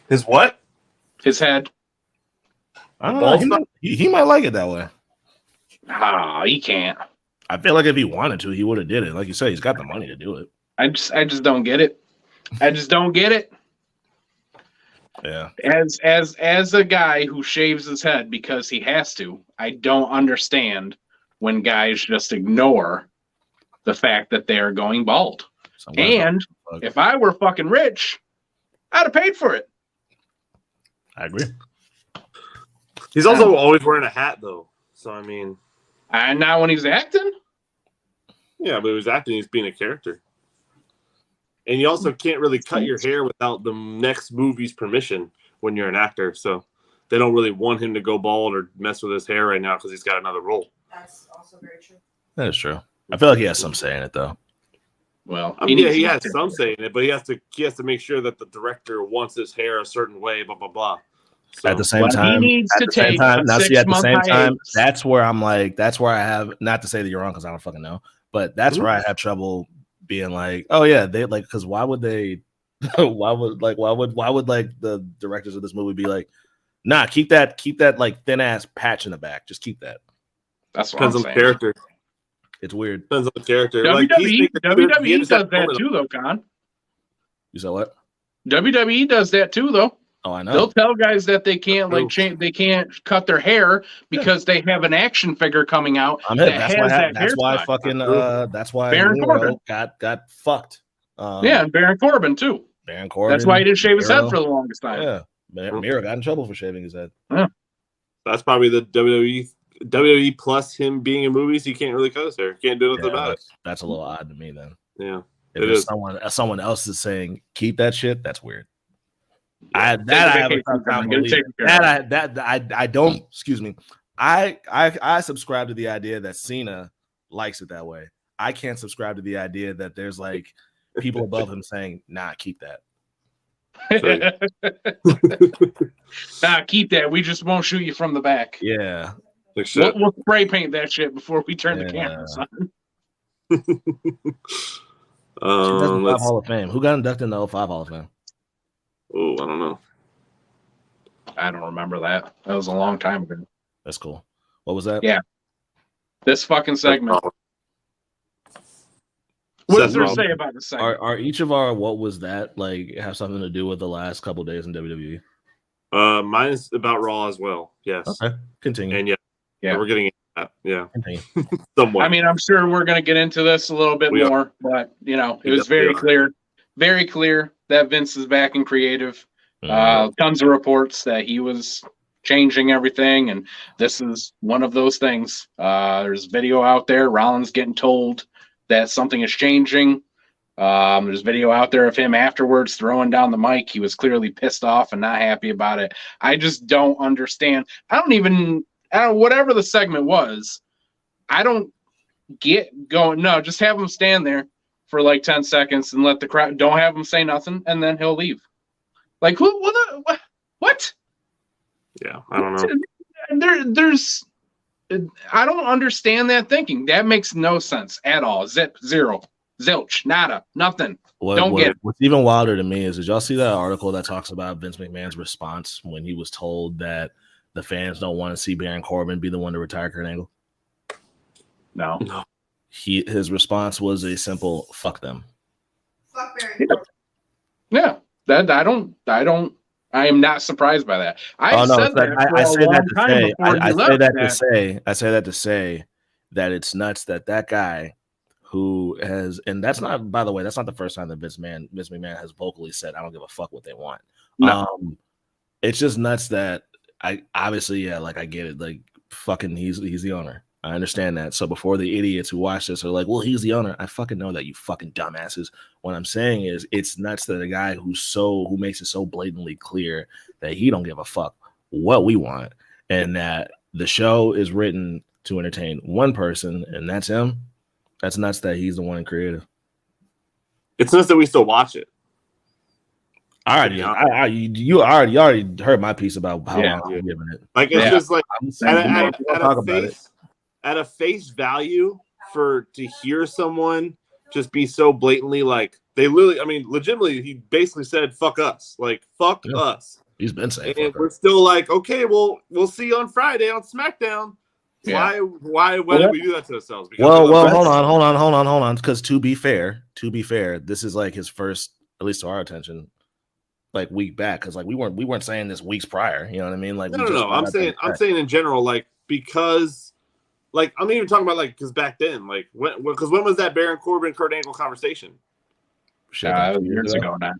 His what? His head. I don't know. He might like it that way. Ah, he can't. I feel like if he wanted to, he would have did it. Like you said, he's got the money to do it. I just don't get it. I just don't get it. Yeah. As a guy who shaves his head because he has to, I don't understand when guys just ignore the fact that they are going bald. And if I were fucking rich, I'd have paid for it. I agree. He's also always wearing a hat, though. So, I mean... And now when he's acting? Yeah, but he was acting, he's being a character. And you also can't really cut your hair without the next movie's permission when you're an actor. So they don't really want him to go bald or mess with his hair right now because he's got another role. That's also very true. That is true. I feel like he has some say in it, though. Well, he has some say in it, but he has to make sure that the director wants his hair a certain way, blah, blah, blah. So, at the same time, that's where I'm like, that's where I have, not to say that you're wrong because I don't fucking know, but that's where I have trouble being like, oh yeah, they like, because why would they, why would like the directors of this movie be like, nah, keep that like thin ass patch in the back, just keep that. That's what depends on the character. It's weird. Depends on the character. WWE does that too, though, Con. You said what? WWE does that too, though. Oh, I know. They'll tell guys that they can't they can't cut their hair because they have an action figure coming out. That's why Baron Corbin got fucked. And Baron Corbin too. Baron Corbin. That's why he didn't shave his head for the longest time. Yeah, Miro got in trouble for shaving his head. Yeah. That's probably the WWE plus him being in movies. He can't really cut his hair. Can't do nothing about it. That's a little odd to me then. Yeah, if someone else is saying keep that shit, that's weird. I don't. Excuse me. I subscribe to the idea that Cena likes it that way. I can't subscribe to the idea that there's like people above him saying, "Nah, keep that." Nah, keep that. We just won't shoot you from the back. Yeah, we'll spray paint that shit before we turn the cameras on. Hall of Fame. Who got inducted in the 05 Hall of Fame? Oh, I don't know. I don't remember that. That was a long time ago. That's cool. What was that? Yeah. This fucking segment. What does there say about this segment? Are each of our what was that like have something to do with the last couple days in WWE? Mine is about Raw as well. Yes. Okay. Continue. And yeah, we're getting into that. Yeah. Continue. Somewhat. I mean, I'm sure we're going to get into this a little bit more, but it was very clear that Vince is back in creative. Tons of reports that he was changing everything, and this is one of those things. There's video out there. Rollins getting told that something is changing. There's video out there of him afterwards throwing down the mic. He was clearly pissed off and not happy about it. I just don't understand. Whatever the segment was, I don't get going. No, just have him stand there for like 10 seconds and let the crowd. Don't have him say nothing, and then he'll leave. Like what? Yeah, I don't know. There's I don't understand that thinking. That makes no sense at all. Zero. Zilch. Nada. Nothing. What's even wilder to me is, did y'all see that article that talks about Vince McMahon's response when he was told that the fans don't want to see Baron Corbin be the one to retire Kurt Angle? No. His response was a simple "fuck them." Fuck Baron. Yeah. That I am not surprised by that. I say that to say that it's nuts that guy who has, and that's not, by the way, that's not the first time that Vince McMahon has vocally said, "I don't give a fuck what they want." No. It's just nuts that I get it. Like, fucking, he's the owner. I understand that. So before the idiots who watch this are like, well, he's the owner, I fucking know that, you fucking dumbasses. What I'm saying is, it's nuts that a guy who makes it so blatantly clear that he don't give a fuck what we want, and that the show is written to entertain one person, and that's him. That's nuts that he's the one in creative. It's nuts that we still watch it. You already heard my piece about how long I'm giving it. Like, it's just like at a face value, to hear someone just be so blatantly like, they literally, I mean, legitimately, he basically said, "Fuck us," like, "Fuck us." He's been saying, and we're still like, okay, well, we'll see you on Friday on SmackDown. Yeah. Why did we do that to ourselves? Well, hold on. Because to be fair, this is like his first, at least to our attention, like, week back. Because like we weren't saying this weeks prior. You know what I mean? Like, no. I'm saying in general, like, because, like, I'm even talking about, like, because back then, like, when was that Baron Corbin Kurt Angle conversation? Years ago now.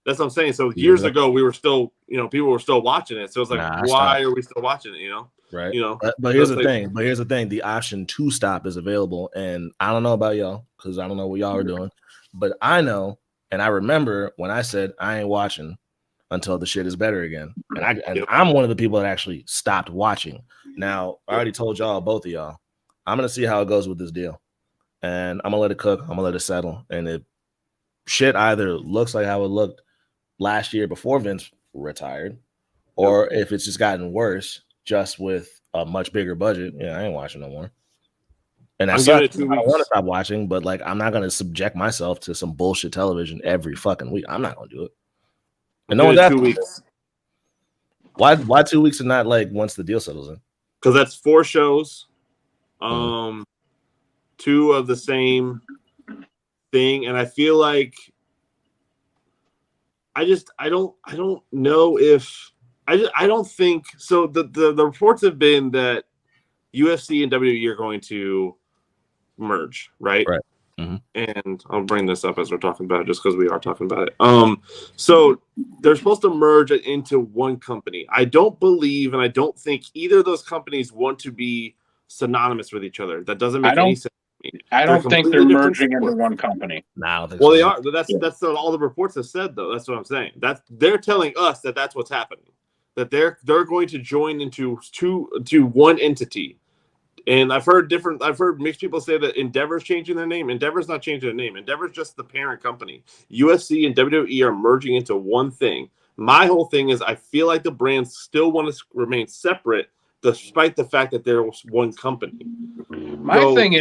That's what I'm saying. So years ago, we were still, people were still watching it. So it's like, why are we still watching it? Right. But here's the thing. The option to stop is available. And I don't know about y'all, because I don't know what y'all are doing. But I know, and I remember when I said I ain't watching until the shit is better again. And I'm one of the people that actually stopped watching. Now, I already told y'all, both of y'all, I'm going to see how it goes with this deal. And I'm going to let it cook. I'm going to let it settle. And if shit either looks like how it looked last year before Vince retired, or if it's just gotten worse, just with a much bigger budget, I ain't watching no more. And I don't want to stop watching, but like, I'm not going to subject myself to some bullshit television every fucking week. I'm not going to do it. And no one's asking 2 weeks. Why 2 weeks and not like once the deal settles in? Because that's 4 shows, 2 of the same thing, and I feel like I don't know if I don't think so. The reports have been that UFC and WWE are going to merge, right? Right. Mm-hmm. And I'll bring this up as we're talking about it, just because we are talking about it. So they're supposed to merge it into one company. I don't believe, and I don't think either of those companies want to be synonymous with each other. That doesn't make any sense. I don't think they're merging into one company. No, they are. That's what all the reports have said, though. That's what I'm saying. They're telling us that that's what's happening. That they're going to join into one entity. And I've heard mixed people say that Endeavor's changing their name. Endeavor's not changing their name. Endeavor's just the parent company. UFC and WWE are merging into one thing. My whole thing is, I feel like the brands still want to remain separate, despite the fact that they're one company. My thing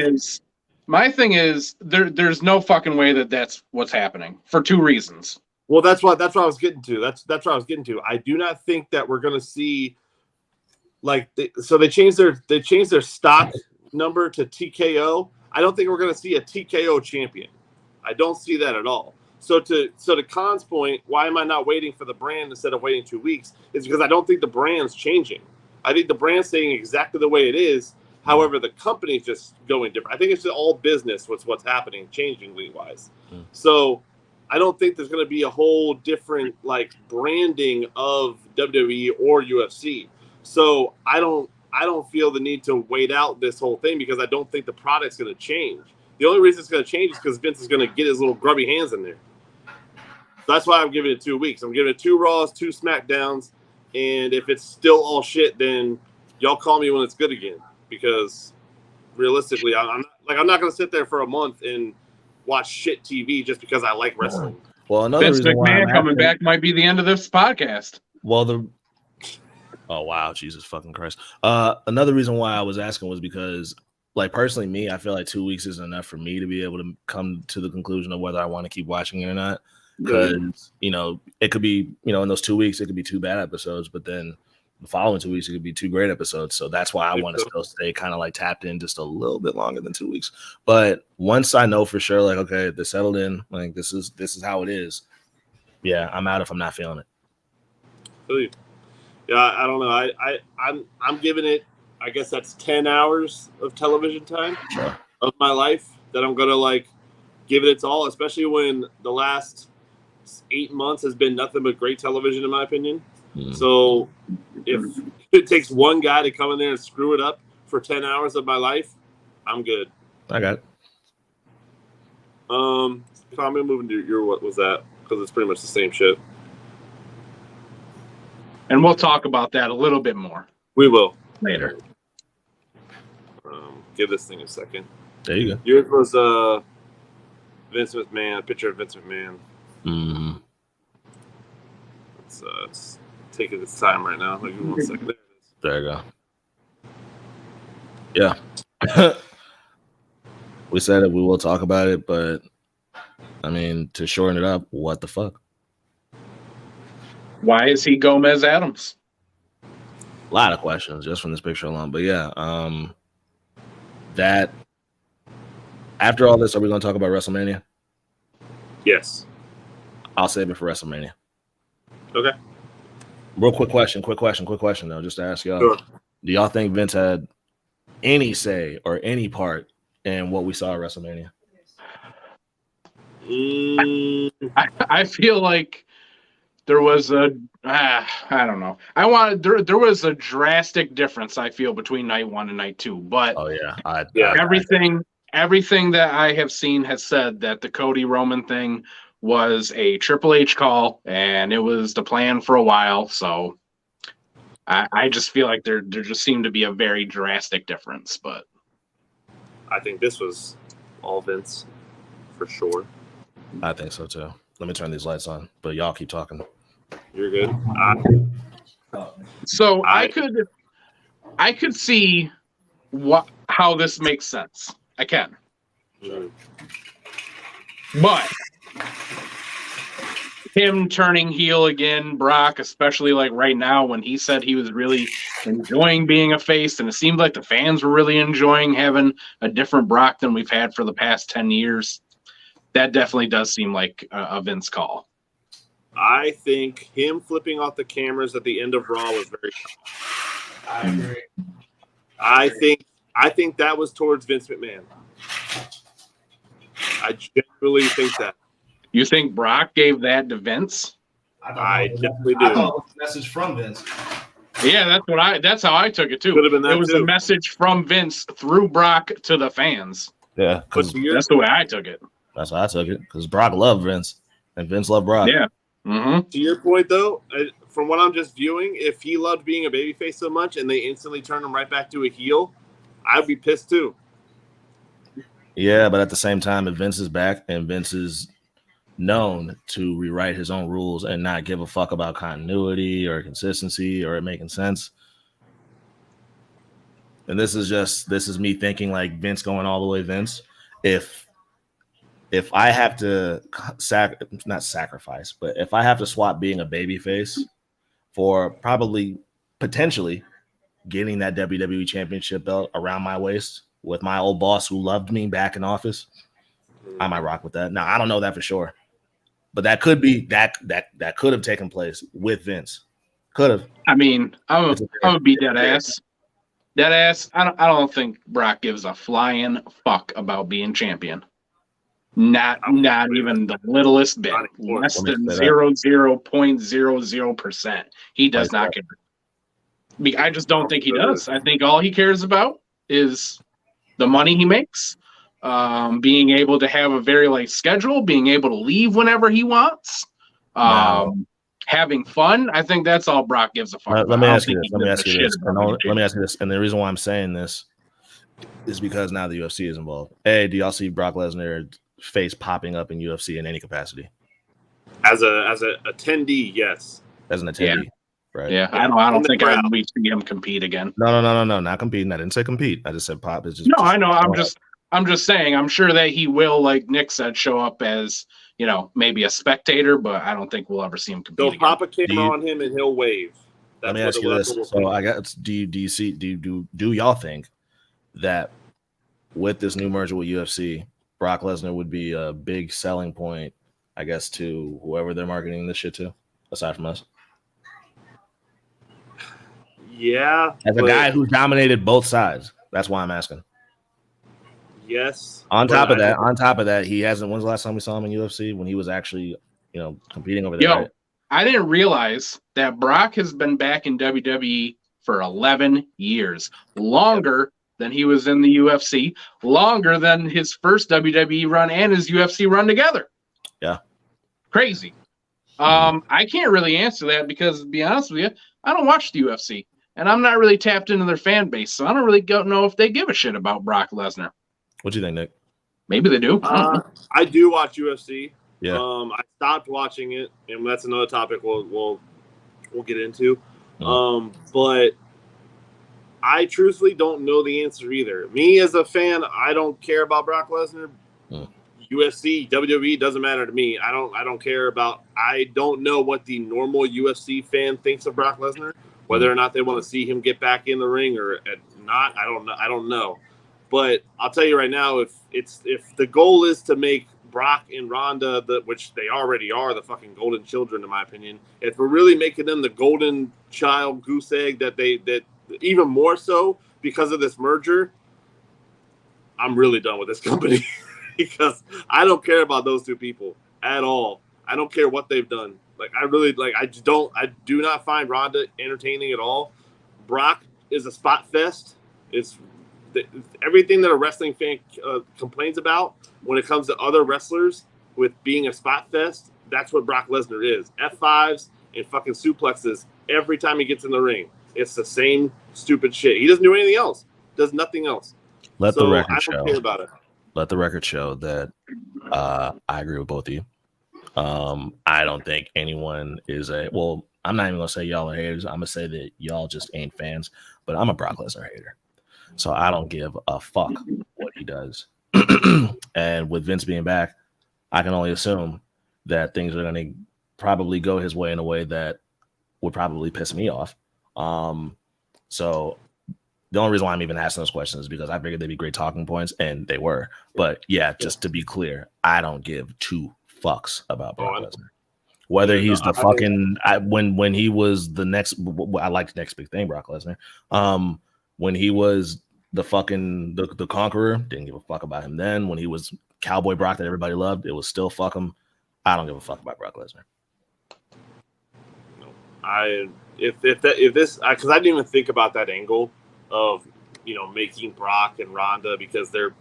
is there's no fucking way that's what's happening, for 2 reasons. Well, that's what I was getting to. That's what I was getting to. I do not think that we're going to see, like, they changed their stock number to TKO. I don't think we're going to see a TKO champion. I don't see that at all. So to Khan's point, why am I not waiting for the brand instead of waiting 2 weeks? Is because I don't think the brand's changing. I think the brand's staying exactly the way it is. However, the company's just going different. I think it's just all business what's happening, changingly wise. So I don't think there's going to be a whole different like branding of WWE or UFC. So I don't feel the need to wait out this whole thing because I don't think the product's going to change. The only reason it's going to change is because Vince is going to get his little grubby hands in there. So that's why I'm giving it 2 weeks. I'm giving it 2 Raws, 2 SmackDowns, and if it's still all shit, then y'all call me when it's good again. Because realistically, I'm not going to sit there for a month and watch shit TV just because I like wrestling. Well, another Vince reason why McMahon coming back might be the end of this podcast. Well, oh wow, Jesus fucking Christ! Another reason why I was asking was because, like, personally, me, I feel like 2 weeks isn't enough for me to be able to come to the conclusion of whether I want to keep watching it or not. Because it could be, in those 2 weeks, it could be 2 bad episodes, but then the following 2 weeks, it could be 2 great episodes. So that's why I want to still stay kind of like tapped in just a little bit longer than 2 weeks. But once I know for sure, like, okay, they're settled in, like this is how it is. Yeah, I'm out if I'm not feeling it. Yeah, I don't know. I'm giving it, I guess that's 10 hours of television time of my life that I'm gonna like give it its all, especially when the last 8 months has been nothing but great television in my opinion. So if it takes one guy to come in there and screw it up for 10 hours of my life, I'm good. I got it. I'm gonna move into your what was that? Because it's pretty much the same shit. And we'll talk about that a little bit more. We will later. Give this thing a second. There you go. Yours was Vince McMahon, a picture of Vince McMahon. It's taking its time right now. Give me 1 second. There you go. Yeah. We said it. We will talk about it, but I mean, to shorten it up, what the fuck? Why is he Gomez Adams? A lot of questions just from this picture alone. But yeah, that after all this, are we going to talk about WrestleMania? Yes. I'll save it for WrestleMania. Okay. Real quick question though, just to ask y'all. Sure. Do y'all think Vince had any say or any part in what we saw at WrestleMania? I feel like there was I don't know. There was a drastic difference, I feel, between night 1 and night 2. But oh yeah, everything that I have seen has said that the Cody Roman thing was a Triple H call, and it was the plan for a while. So I just feel like there just seemed to be a very drastic difference. But I think this was all Vince for sure. I think so too. Let me turn these lights on, but y'all keep talking. You're good. So I could see how this makes sense. I can. But him turning heel again, Brock, especially like right now when he said he was really enjoying being a face, and it seemed like the fans were really enjoying having a different Brock than we've had for the past 10 years. That definitely does seem like a Vince call. I think him flipping off the cameras at the end of Raw was very I agree. I think that was towards Vince McMahon. I genuinely think that. You think Brock gave that to Vince? I definitely do. I thought it was a message from Vince. Yeah, that's how I took it too. Could have been that it was too. a message from Vince through Brock to the fans. Yeah, because that's the way I took it. That's how I took it. Because Brock loved Vince, and Vince loved Brock. Yeah. Mm-hmm. To your point, though, from what I'm just viewing, if he loved being a babyface so much and they instantly turned him right back to a heel, I'd be pissed too. Yeah, but at the same time, if Vince is back and Vince is known to rewrite his own rules and not give a fuck about continuity or consistency or it making sense. And this is me thinking like Vince going all the way Vince. If I have to not sacrifice, but if I have to swap being a babyface for probably potentially getting that WWE Championship belt around my waist with my old boss who loved me back in office, I might rock with that. Now, I don't know that for sure. But that could be that could have taken place with Vince. Could have. I mean, I'm gonna be dead ass. Dead ass. I don't think Brock gives a flying fuck about being champion. Not even the littlest bit. Less than 0.00%. He does not care. I just don't think he does. I think all he cares about is the money he makes, being able to have a very light schedule, being able to leave whenever he wants, having fun. I think that's all Brock gives a fuck about. Let me ask you this. And the reason why I'm saying this is because now the UFC is involved. Hey, do y'all see Brock Lesnar face popping up in UFC in any capacity? As a attendee, yes. As an attendee. Yeah. Right. Yeah, I don't think we see him compete again. No, not competing. I didn't say compete. I just said pop. It's just I know. I'm just saying. I'm sure that he will, like Nick said, show up as maybe a spectator, but I don't think we'll ever see him compete. They'll pop a camera on him and he'll wave. Let me ask you this. So I guess do y'all think that with this new merger with UFC, Brock Lesnar would be a big selling point, I guess, to whoever they're marketing this shit to, aside from us? Yeah. As a guy who's dominated both sides. That's why I'm asking. Yes. On top of that, he hasn't. When's the last time we saw him in UFC? When he was actually, competing over there. Right? I didn't realize that Brock has been back in WWE for 11 years. Longer than he was in the UFC. Longer than his first WWE run and his UFC run together. Yeah. Crazy. I can't really answer that because, to be honest with you, I don't watch the UFC. And I'm not really tapped into their fan base, so I don't really know if they give a shit about Brock Lesnar. What do you think, Nick? Maybe they do. I do watch UFC. Yeah. I stopped watching it, and that's another topic we'll get into. But I truthfully don't know the answer either. Me as a fan, I don't care about Brock Lesnar. UFC, WWE doesn't matter to me. I don't care about. I don't know what the normal UFC fan thinks of Brock Lesnar. Whether or not they want to see him get back in the ring or not, I don't know. But I'll tell you right now, if the goal is to make Brock and Ronda, which they already are, the fucking golden children, in my opinion, if we're really making them the golden child goose egg that even more so because of this merger, I'm really done with this company because I don't care about those two people at all. I don't care what they've done. I do not find Ronda entertaining at all. Brock is a spot fest. It's everything that a wrestling fan complains about when it comes to other wrestlers with being a spot fest. That's what Brock Lesnar is. F5s and fucking suplexes every time he gets in the ring. It's the same stupid shit. He doesn't do anything else. Does nothing else. Let the record show that I agree with both of you. I don't think anyone is I'm not even gonna say y'all are haters. I'm gonna say that y'all just ain't fans, but I'm a Brock Lesnar hater. So I don't give a fuck what he does. And with Vince being back, I can only assume that things are gonna probably go his way in a way that would probably piss me off. So the only reason why I'm even asking those questions is because I figured they'd be great talking points, and they were. But yeah, just to be clear, I don't give two fucks about Brock Lesnar. Whether he's the fucking when he was the next, I like the next big thing, Brock Lesnar. When he was the fucking the conqueror, didn't give a fuck about him then. When he was Cowboy Brock that everybody loved, it was still fuck him. I don't give a fuck about Brock Lesnar. No, if this because I didn't even think about that angle of making Brock and Ronda because they're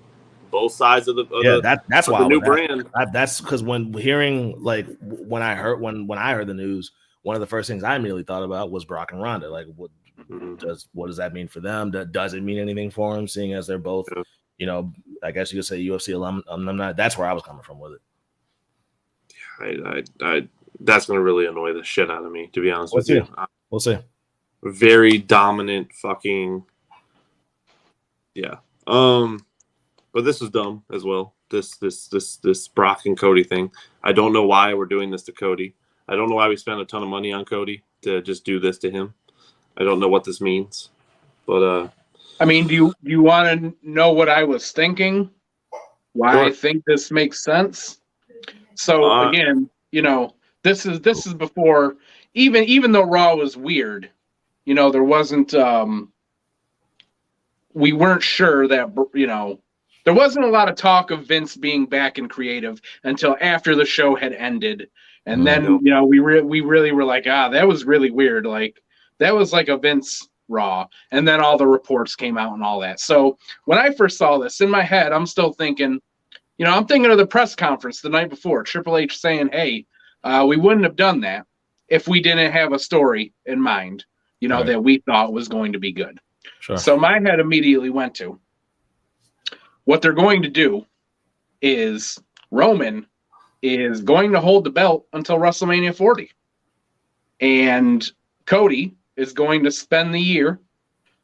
both sides of that's why the new brand. That's because when when I heard the news, one of the first things I immediately thought about was Brock and Ronda. Like, what does that mean for them? Does it mean anything for them, seeing as they're both, I guess you could say UFC alumni? That's where I was coming from with it. I that's going to really annoy the shit out of me, to be honest with you. We'll see. Very dominant fucking. Yeah. But this is dumb as well. This Brock and Cody thing. I don't know why we're doing this to Cody. I don't know why we spent a ton of money on Cody to just do this to him. I don't know what this means. But I mean, do you want to know what I was thinking? Why I think this makes sense? So again, this is before even though Raw was weird, there wasn't we weren't sure that there wasn't a lot of talk of Vince being back in creative until after the show had ended. And then, we really were like, that was really weird. Like, that was like a Vince Raw. And then all the reports came out and all that. So when I first saw this, in my head, I'm still thinking, I'm thinking of the press conference the night before, Triple H saying, hey, we wouldn't have done that if we didn't have a story in mind, that we thought was going to be good. Sure. So my head immediately went to what they're going to do is Roman is going to hold the belt until WrestleMania 40. And Cody is going to spend the year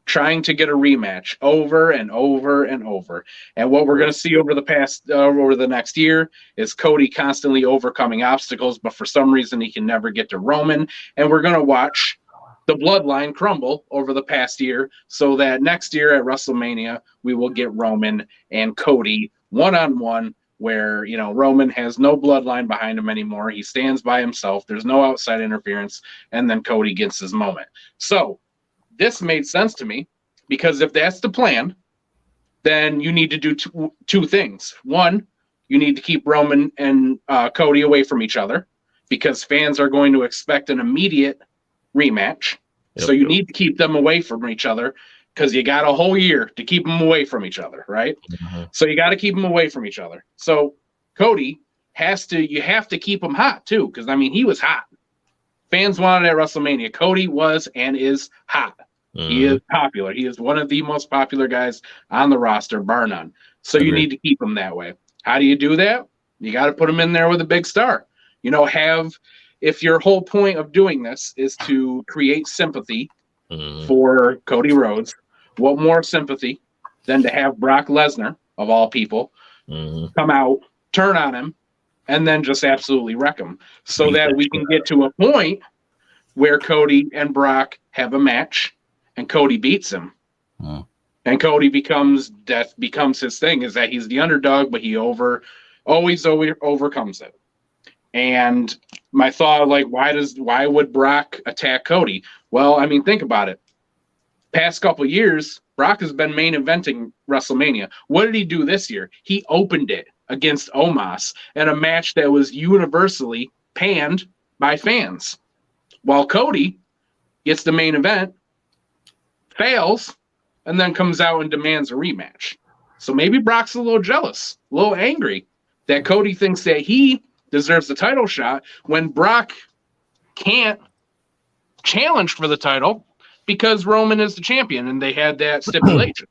trying to get a rematch over and over and over. And what we're going to see over the next year is Cody constantly overcoming obstacles, but for some reason he can never get to Roman. And we're going to watch the bloodline crumble over the past year so that next year at WrestleMania, we will get Roman and Cody one-on-one where, Roman has no bloodline behind him anymore. He stands by himself. There's no outside interference. And then Cody gets his moment. So this made sense to me because if that's the plan, then you need to do two things. One, you need to keep Roman and Cody away from each other because fans are going to expect an immediate rematch. Yep. So you need to keep them away from each other because you got a whole year to keep them away from each other, right? Mm-hmm. So you got to keep them away from each other. So Cody you have to keep him hot too, because he was hot. Fans wanted at WrestleMania. Cody was and is hot. Mm-hmm. He is popular. He is one of the most popular guys on the roster, bar none. So you need to keep him that way. How do you do that? You got to put him in there with a big star. If your whole point of doing this is to create sympathy for Cody Rhodes, what more sympathy than to have Brock Lesnar, of all people, come out, turn on him, and then just absolutely wreck him so that we can get to a point where Cody and Brock have a match and Cody beats him. And Cody becomes his thing, is that he's the underdog, but he always overcomes it. And my thought, why would Brock attack Cody? Well, think about it. Past couple of years, Brock has been main eventing WrestleMania. What did he do this year? He opened it against Omos in a match that was universally panned by fans. While Cody gets the main event, fails, and then comes out and demands a rematch. So maybe Brock's a little jealous, a little angry that Cody thinks that he deserves the title shot when Brock can't challenge for the title because Roman is the champion and they had that stipulation.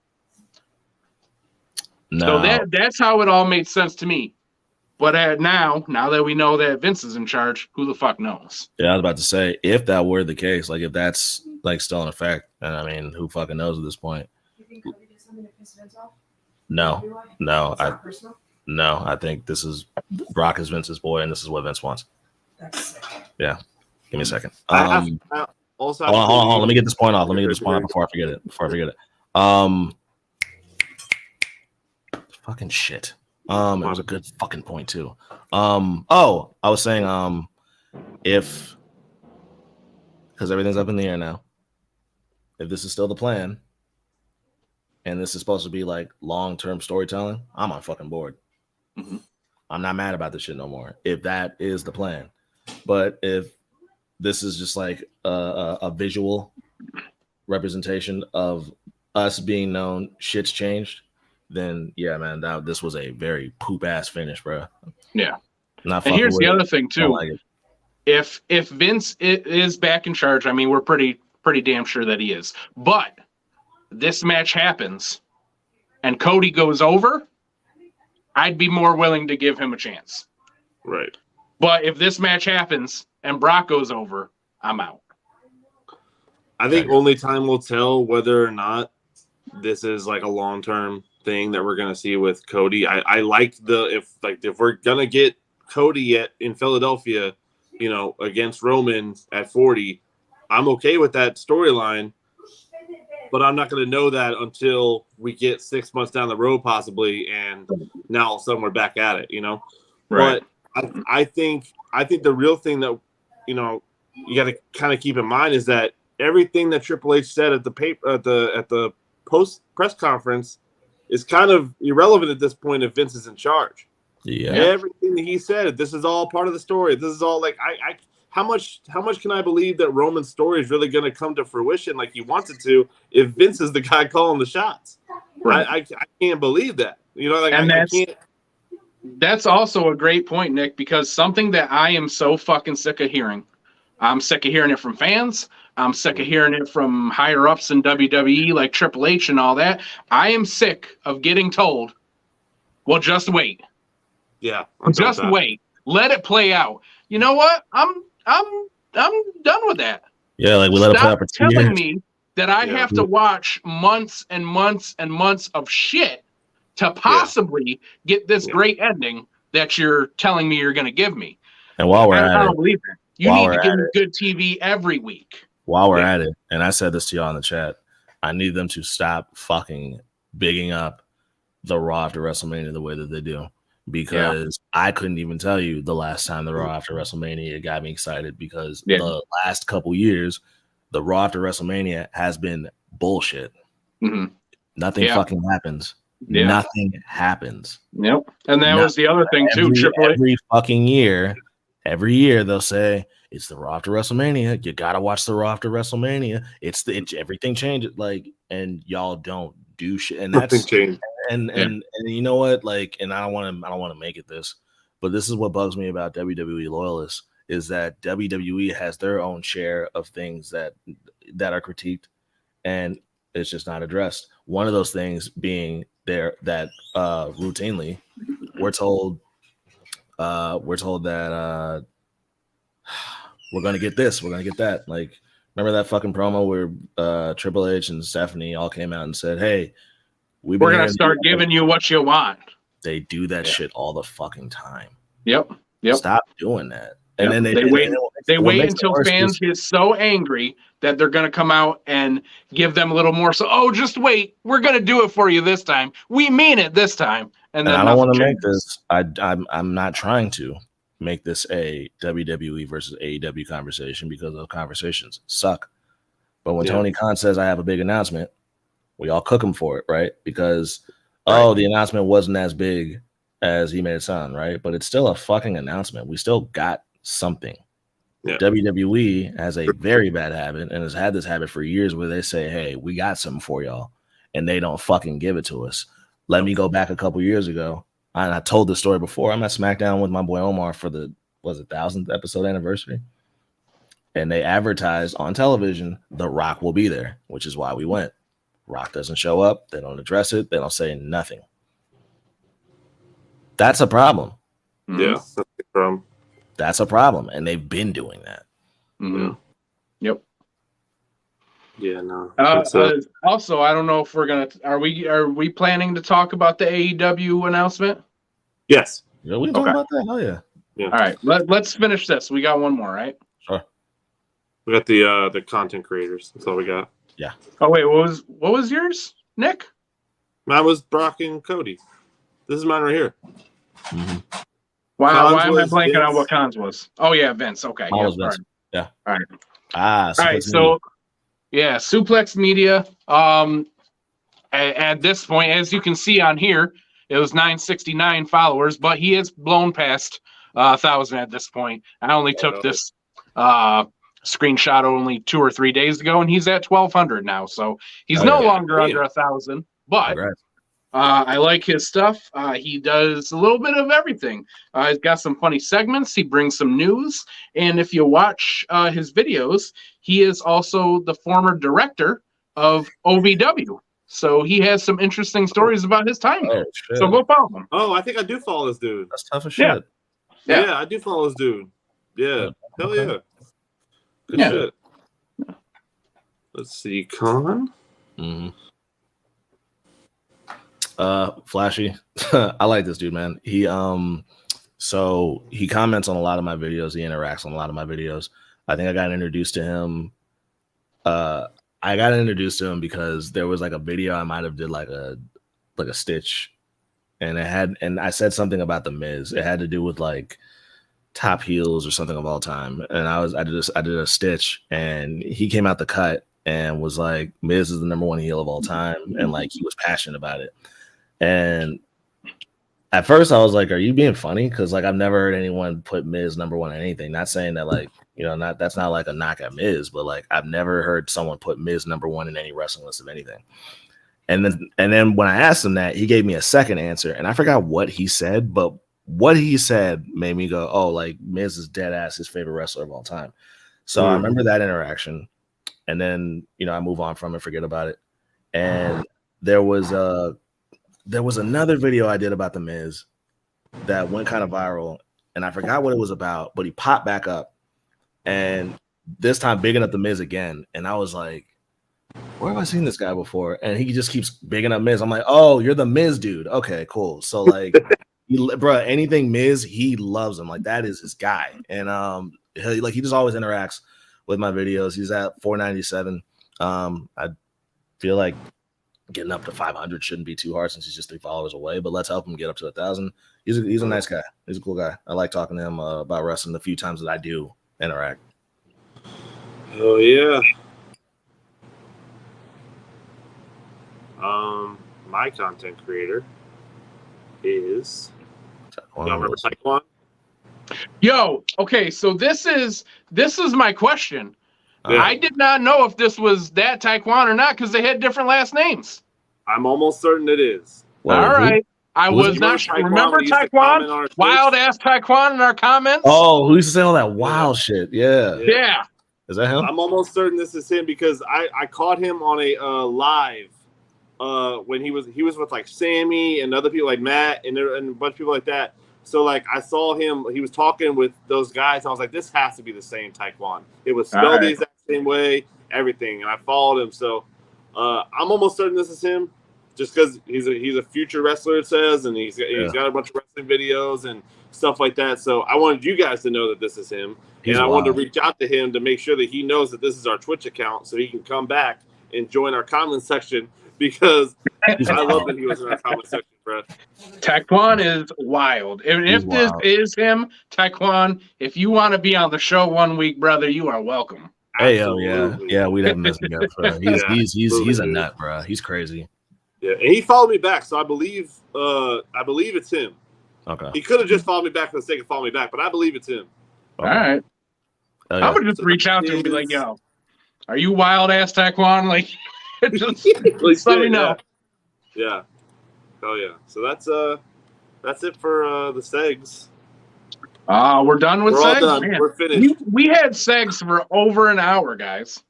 No. So that's how it all made sense to me. But now that we know that Vince is in charge, who the fuck knows? Yeah, I was about to say, if that were the case, if that's still in effect, then who fucking knows at this point? You think Cody did something to piss Vince off? No, I think this is Brock is Vince's boy, and this is what Vince wants. That's sick. Yeah, give me a second. Hold on. Let me get this point off. Before I forget it. Fucking shit. It was a good fucking point too. I was saying, because everything's up in the air now. If this is still the plan, and this is supposed to be long-term storytelling, I'm on fucking board. Mm-hmm. I'm not mad about this shit no more. If that is the plan, but if this is just a visual representation of us being known, shit's changed, then yeah, man, this was a very poop ass finish, bro. Yeah. And here's the other thing too. If Vince is back in charge, we're pretty damn sure that he is. But this match happens and Cody goes over, I'd be more willing to give him a chance. Right. But if this match happens and Brock goes over, I'm out. I think only time will tell whether or not this is a long-term thing that we're going to see with Cody. I like if we're going to get Cody in Philadelphia, against Roman at 40, I'm okay with that storyline. But I'm not going to know that until we get 6 months down the road, possibly, and now all of a sudden we're back at it, Right. But I think the real thing that you got to kind of keep in mind is that everything that Triple H said at the post press conference is kind of irrelevant at this point if Vince is in charge. Yeah, everything that he said, this is all part of the story. This is all like how much can I believe that Roman's story is really going to come to fruition like he wants it to if Vince is the guy calling the shots? Right. I can't believe that. I can't. That's also a great point, Nick, because something that I am so fucking sick of hearing. I'm sick of hearing it from fans. I'm sick of hearing it from higher ups in WWE like Triple H and all that. I am sick of getting told, well, just wait. Yeah. Just wait. Let it play out. You know what? I'm done with that. Yeah, like we let it play out for 2 years. Telling me that I have to watch months and months and months of shit to possibly get this great ending that you're telling me you're going to give me. And while we're at I don't it, believe it. You need to give me good TV every week. While we're at it, and I said this to y'all in the chat, I need them to stop fucking bigging up the Raw after WrestleMania the way that they do. Because I couldn't even tell you the last time the Raw after WrestleMania got me excited because the last couple years, the Raw after WrestleMania has been bullshit. Mm-hmm. Nothing fucking happens. Yeah. Nothing happens. Yep. And that was the other thing too. Every fucking year, every year they'll say it's the Raw after WrestleMania. You gotta watch the Raw after WrestleMania. Everything changes. And y'all don't do shit. And that's and you know what? And I don't want to make it this, but this is what bugs me about WWE loyalists is that WWE has their own share of things that are critiqued, and it's just not addressed. One of those things being that routinely we're told that we're gonna get this, we're gonna get that. Like, remember that fucking promo where Triple H and Stephanie all came out and said, "Hey, we're gonna start giving you what you want." They do that shit all the fucking time. Yep. Stop doing that. And then they wait until fans get so angry that they're going to come out and give them a little more. So, just wait. We're going to do it for you this time. We mean it this time. And then I don't want to make this. I'm not trying to make this a WWE versus AEW conversation because those conversations suck. But when Tony Khan says I have a big announcement, we all cook him for it, right? Because the announcement wasn't as big as he made it sound, right? But it's still a fucking announcement. We still got something. Yeah. WWE has a very bad habit and has had this habit for years where they say, "Hey, we got something for y'all," and they don't fucking give it to us. Let me go back a couple years ago, and I told this story before. I'm at SmackDown with my boy Omar for the 1000th episode anniversary, and they advertised on television, "The Rock will be there," which is why we went. Rock doesn't show up. They don't address it. They don't say nothing. That's a problem. Yeah, that's a problem. That's a problem, and they've been doing that. Mm-hmm. Yep. Yeah, no. Also, I don't know if we're gonna. Are we planning to talk about the AEW announcement? Yes. Yeah, we talking about that. Oh yeah. All right. Let's finish this. We got one more, right? Sure. We got the content creators. That's all we got. Yeah. Oh wait, what was yours, Nick? Mine was Brock and Cody. This is mine right here. Mm-hmm. Why am I blanking on what Khan's was? Oh yeah, Vince. Okay. Yeah. Vince. Yeah. All right. All right. So Suplex Media. At this point, as you can see on here, it was 969 followers, but he has blown past 1,000 at this point. I only took this screenshot only 2 or 3 days ago, and he's at 1,200 now. So he's no longer under 1,000. But I like his stuff. He does a little bit of everything. He's got some funny segments. He brings some news. And if you watch his videos, he is also the former director of OVW. So he has some interesting stories about his time there. So go follow him. Oh, I think I do follow this dude. That's tough as shit. Yeah, I do follow this dude. Yeah. Hell yeah. Good shit. Let's see, Khan. Mm-hmm. Flashy. I like this dude, man. He so he comments on a lot of my videos. He interacts on a lot of my videos. I think I got introduced to him. I got introduced to him because there was like a video I might have did like a Stitch, and I said something about the Miz. It had to do with like top heels or something of all time, and I did a stitch, and he came out the cut and was like, Miz is the #1 heel of all time, and like he was passionate about it. And at first I was like, are you being funny? Because like I've never heard anyone put Miz #1 anything. Not saying that like, you know, that's not like a knock at Miz, but like I've never heard someone put Miz #1 in any wrestling list of anything. And then when I asked him that, he gave me a second answer, and I forgot what he said, but what he said made me go, oh, like Miz is dead ass his favorite wrestler of all time. So I remember that interaction, and then, you know, I move on from it, forget about it. And there was another video I did about the Miz that went kind of viral, and I forgot what it was about, but he popped back up, and this time bigging up the Miz again, and I was like, where have I seen this guy before? And he just keeps bigging up Miz. I'm like, oh, you're the Miz dude. Okay, cool. So like, bro, anything Miz, he loves him. Like that is his guy. And he just always interacts with my videos. He's at 497. I feel like getting up to 500 shouldn't be too hard since he's just 3 followers away. But let's help him get up to 1,000. He's a nice guy. He's a cool guy. I like talking to him about wrestling the few times that I do interact. Oh yeah. My content creator is. Y'all remember Taekwon? Yo, okay, so this is my question. I did not know if this was that Taekwon or not because they had different last names. I'm almost certain it is. Well, all right. I was not sure. Remember Taekwon? Wild ass Taekwon in our comments? Oh, who used to say all that wild shit? Yeah. Is that him? I'm almost certain this is him because I caught him on a live when he was with like Sammy and other people like Matt and a bunch of people like that. So like I saw him, he was talking with those guys. And I was like, this has to be the same Taekwon. It was spelled the exact same way, everything. And I followed him. So I'm almost certain this is him, just because he's a future wrestler, it says, and he's got a bunch of wrestling videos and stuff like that. So I wanted you guys to know that this is him. And I wanted to reach out to him to make sure that he knows that this is our Twitch account so he can come back and join our comment section because I love that he was in our comment section, bro. Taekwon is wild. And if this is him, Taekwon, if you want to be on the show one week, brother, you are welcome. Hey, yeah, we'd have missed him, bro. He's a nut, bro. He's crazy. Yeah, and he followed me back, so I believe it's him. Okay. He could have just followed me back for the sake of following me back, but I believe it's him. Okay. All right. I'm gonna just reach out to him and be like, "Yo, are you wild ass Taekwon?" Like, just let me know. Yeah. Oh yeah. So that's it for the segs. We're done with segs. All done. Man, we're finished. We had segs for over an hour, guys.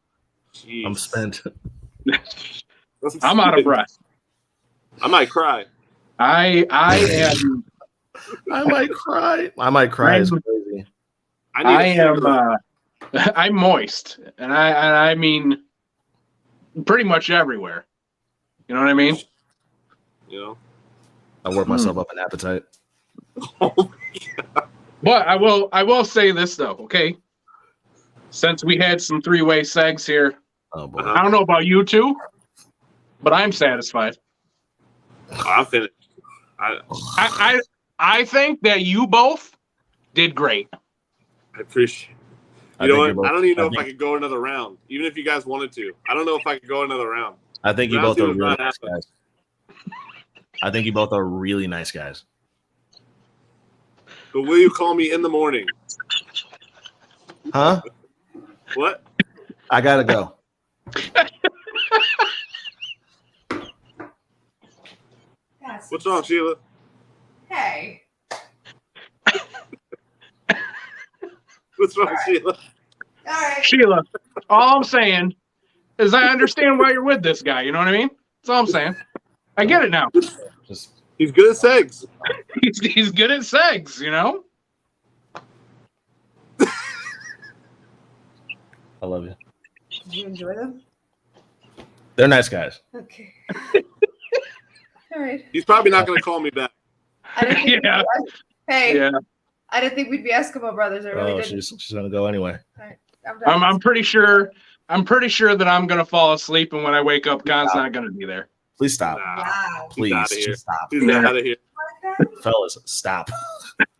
Jeez. I'm spent. I'm out of breath. I might cry. I am. I might cry. I might cry. It's crazy. I'm moist, and I mean, pretty much everywhere. You know what I mean? You know, I work myself up an appetite. Oh my God. But I will say this though, okay? Since we had some 3-way segs here, Oh boy. I don't know about you two, but I'm satisfied. I'm finished. I think that you both did great. I appreciate it. You know what? I don't even know if I could go another round, even if you guys wanted to. I don't know if I could go another round. I think you both are really nice guys. I think you both are really nice guys. But will you call me in the morning? Huh? What? I gotta go. What's wrong, Sheila? Hey. What's wrong, Sheila? All right. Sheila, all I'm saying is I understand why you're with this guy. You know what I mean? That's all I'm saying. I get it now. He's good at segs. He's good at segs, you know? I love you. Did you enjoy them? They're nice guys. Okay. All right. He's probably not going to call me back. I didn't think Hey. Yeah. I didn't think we'd be Eskimo brothers. I really didn't. She's gonna go anyway. All right. I'm pretty sure that I'm gonna fall asleep, and when I wake up, Khan's not gonna be there. Please stop. Wow. Please He's stop. He's out of here. Fellas, stop.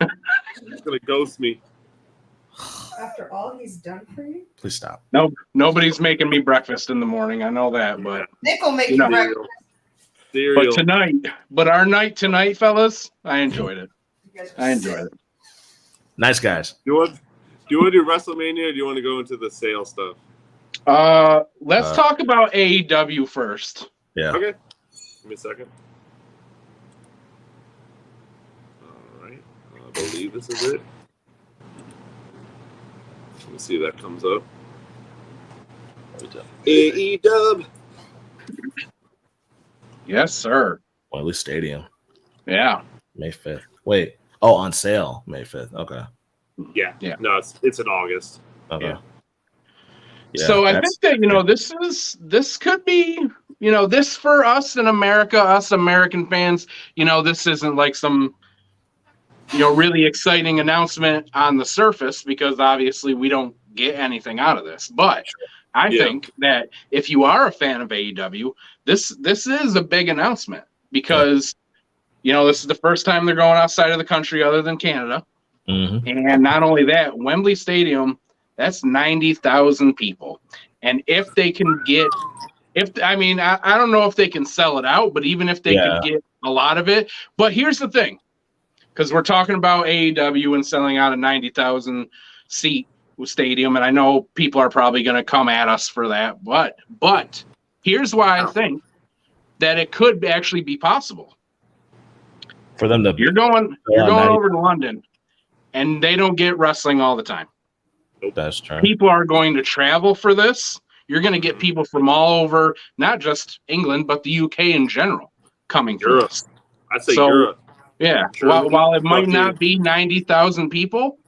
He's going to ghost me. After all he's done for you? Please stop. No, nobody's making me breakfast in the morning. I know that, but Nick will make you breakfast. Cereal. But our night tonight, fellas, I enjoyed it. I enjoyed it. Nice guys. Do you want to do WrestleMania, or do you want to go into the sale stuff? Let's talk about AEW first. Yeah. Okay. Give me a second. All right. I believe this is it. Let me see if that comes up. AEW. Yes, sir. Wembley Stadium. Yeah. May 5th. Wait. Oh, on sale May 5th. Okay. Yeah. No, it's in August. Okay. Yeah, so I think that, this could be, this for us in America, us American fans, this isn't like some, really exciting announcement on the surface, because obviously we don't get anything out of this. But I think that if you are a fan of AEW, this is a big announcement, because, this is the first time they're going outside of the country other than Canada. Mm-hmm. And not only that, Wembley Stadium, that's 90,000 people. And if they can get, I don't know if they can sell it out, but even if they could get a lot of it. But here's the thing, because we're talking about AEW and selling out a 90,000 seat stadium, and I know people are probably going to come at us for that. But here's why I think that it could actually be possible. For them to you're going over to London, and they don't get wrestling all the time. That's true. People are going to travel for this. You're going to get people from all over, not just England, but the UK in general, coming through this. I'd say Europe. Yeah. While it might not be 90,000 people,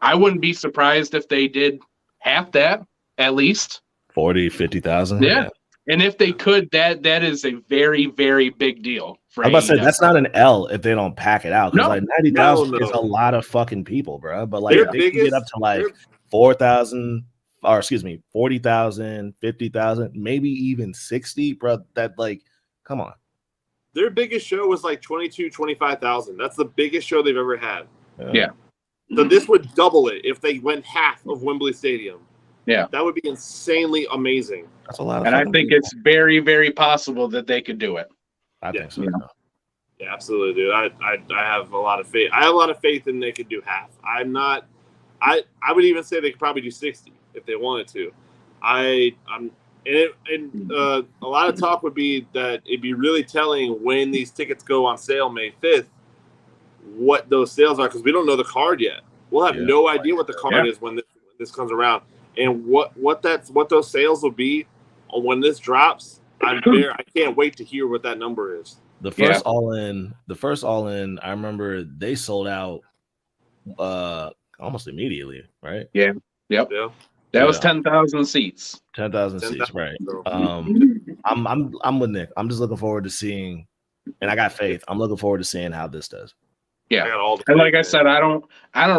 I wouldn't be surprised if they did half that, at least. 40, 50,000. Yeah. And if they could, that is a very, very big deal. I'm about to say, that's not an L if they don't pack it out. Because 90,000 is a lot of fucking people, bro. But if they can get up to 4,000, or 40,000, 50,000, maybe even 60, bro. That come on. Their biggest show was 22, 25,000. That's the biggest show they've ever had. Yeah. So this would double it if they went half of Wembley Stadium. Yeah. That would be insanely amazing. That's a lot. And I think it's very, very possible that they could do it. I think so. Yeah, absolutely, dude. I have a lot of faith. I have a lot of faith in they could do half. I'm not. I would even say they could probably do 60 if they wanted to. A lot of talk would be that it'd be really telling when these tickets go on sale May 5th, what those sales are, because we don't know the card yet. We'll have no idea what the card is when this comes around, and what those sales will be when this drops. I can't wait to hear what that number is. The first all in, I remember they sold out almost immediately, right? Yeah. Yep. Yeah. That was 10,000 seats. 10,000 seats, right? I'm with Nick. I'm just looking forward to seeing, and I got faith. I'm looking forward to seeing how this does. Yeah, and like I said, I don't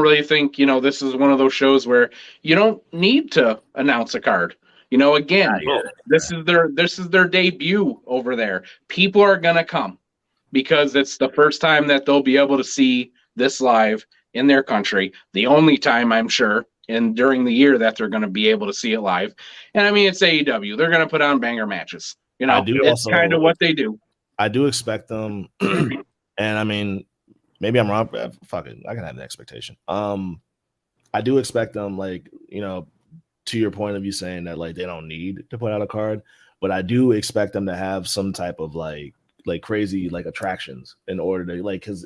really think this is one of those shows where you don't need to announce a card. Again, this is their debut over there. People are gonna come because it's the first time that they'll be able to see this live in their country. The only time, I'm sure, and during the year that they're gonna be able to see it live. And it's AEW. They're gonna put on banger matches. It's kind of what they do. I do expect them, and maybe I'm wrong. Fuck it, I can have an expectation. I do expect them, to your point of you saying that they don't need to put out a card, but I do expect them to have some type of crazy attractions in order to because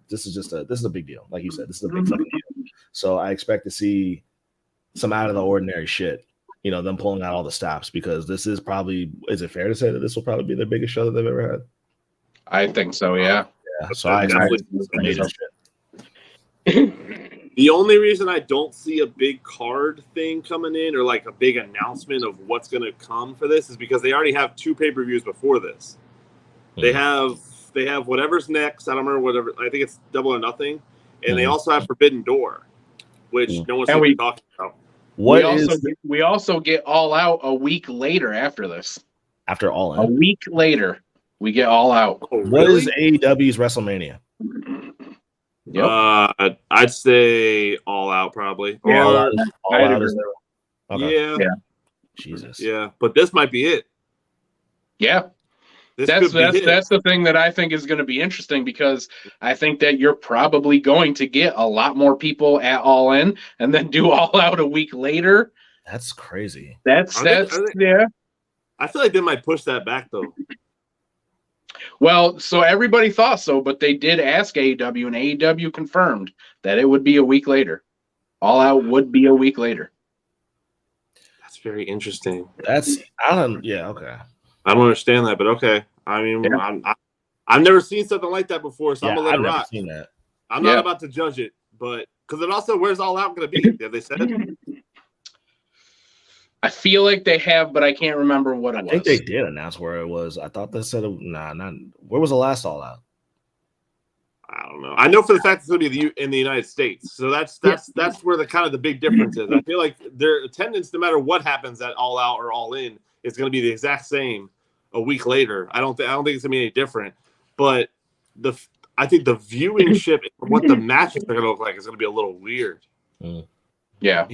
this is a big deal. Like you said, this is a big fucking deal. So I expect to see some out of the ordinary shit. Them pulling out all the stops, because this is probably. Is it fair to say that this will probably be their biggest show that they've ever had? I think so. Yeah. Yeah, so I major shit. The only reason I don't see a big card thing coming in, or a big announcement of what's going to come for this, is because they already have 2 pay-per-views before this. They have whatever's next. I don't remember whatever. I think it's Double or Nothing, and they also have Forbidden Door, which no one's talking about. We also get All Out a week later after this. After All In, a week later. We get All Out. Oh, really? What is AEW's WrestleMania? Yep. I'd say All Out probably. Yeah, Or, All Out is there. Okay. Yeah. Jesus. Yeah, but this might be it. Yeah. That's the thing that I think is going to be interesting, because I think that you're probably going to get a lot more people at All In and then do All Out a week later. That's crazy. That's yeah. I feel like they might push that back though. Well, so everybody thought so, but they did ask AEW, and AEW confirmed that it would be a week later. All Out would be a week later. That's very interesting. Okay. I don't understand that, but okay. I mean, yeah. I've never seen something like that before, so I'm gonna let it rock. I've seen that. I'm not about to judge it, but because it also, where's All Out gonna be? Have they said? I feel like they have, but I can't remember what it was. I think they did announce where it was. I thought they said not. Where was the last All Out? I don't know. I know for the fact it's going to be in the United States, so that's where the kind of the big difference is. I feel like their attendance, no matter what happens at All Out or All In, is going to be the exact same a week later. I don't think it's going to be any different. But I think the viewingship, what the matches are going to look like, is going to be a little weird. Yeah.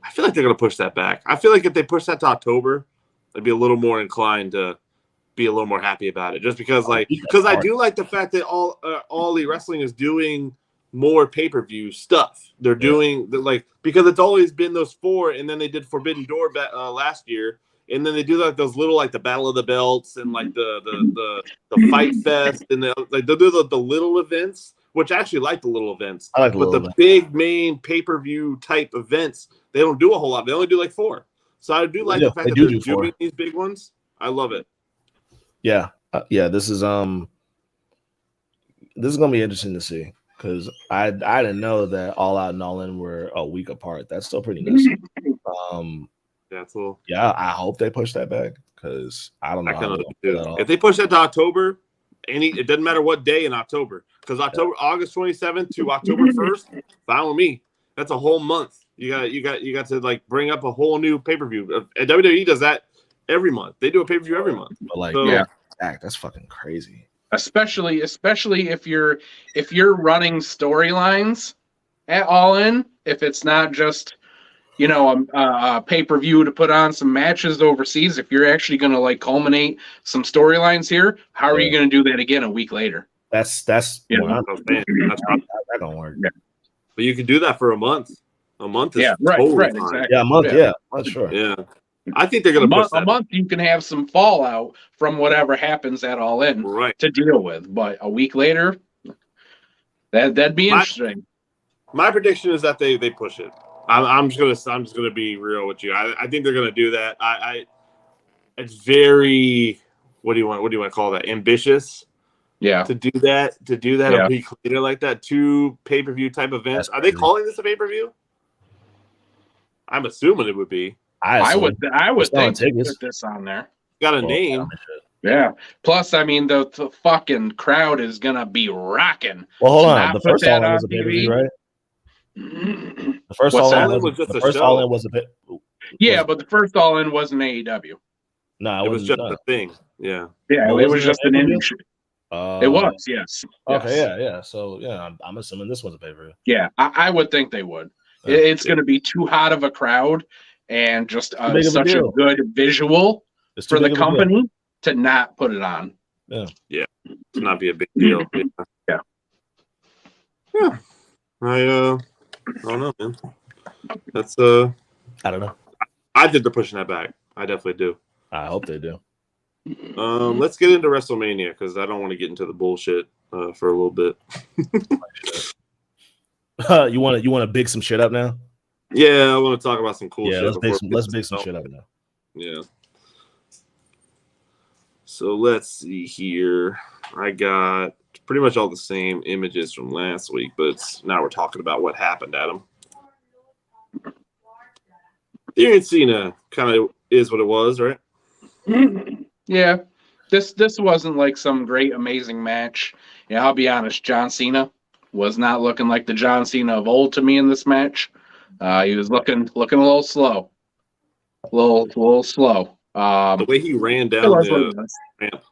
I feel like they're going to push that back. I feel like if they push that to October, I'd be a little more inclined to be a little more happy about it. Just because, I do like the fact that All Elite Wrestling is doing more pay-per-view stuff. They're doing because it's always been those 4, and then they did Forbidden Door last year, and then they do those little the Battle of the Belts and the Fight Fest, and they'll do the little events. Which I actually like the little events. I like the big main pay-per-view type events, they don't do a whole lot. They only do 4. So I do like the fact that they're doing these big ones. I love it. Yeah. This is gonna be interesting to see, because I didn't know that All Out and All In were a week apart. That's still pretty nice. That's cool. Yeah, I hope they push that back, because I don't know. If they push that to October, it doesn't matter what day in October, because August 27th to October 1st, fine with me. That's a whole month. You got to bring up a whole new pay-per-view. And WWE does that every month. They do a pay-per-view every month. But that's fucking crazy. Especially if you're running storylines at All In, if it's not just a pay-per-view to put on some matches overseas. If you're actually going to culminate some storylines here, how are you going to do that again a week later? That's what I'm saying. That don't work. Yeah. But you can do that for a month. A month is right, exactly. Yeah, a month. Yeah, sure. Yeah, I think they're going to push that. A month you can have some fallout from whatever happens at All In to deal with, but a week later, that'd be interesting. My prediction is that they push it. I'm just gonna be real with you. I think they're gonna do that. It's very what do you want to call that? Ambitious. Yeah. To do that a week later like that, 2 pay-per-view type events. Are they calling this a pay-per-view? I'm assuming it would be. I would think put this on there. Got a name. Yeah. Plus, I mean, the fucking crowd is gonna be rocking. Well, hold on. The first All In was a pay-per-view, right? The first All In was a bit. Yeah, but the first All In wasn't AEW. No, it was just a thing. Yeah. Yeah, it was just an indie shit. It was, yes. Okay, yeah. So I'm assuming this was a pay-per-view. Yeah, I would think they would. It's going to be too hot of a crowd and just such a good visual for the company to not put it on. Yeah, to not be a big deal. Yeah. I don't know, man. That's I don't know. I think they're pushing that back. I definitely do. I hope they do. Let's get into WrestleMania, because I don't want to get into the bullshit for a little bit. You want to big some shit up now? Yeah, I want to talk about some cool shit. Let's big some shit up now. Yeah. So let's see here. I got pretty much all the same images from last week, but now we're talking about what happened, Adam. Theory and Cena kind of is what it was, right? Yeah. This wasn't some great, amazing match. Yeah, I'll be honest. John Cena was not looking like the John Cena of old to me in this match. He was looking a little slow. A little slow. The way he ran down the ramp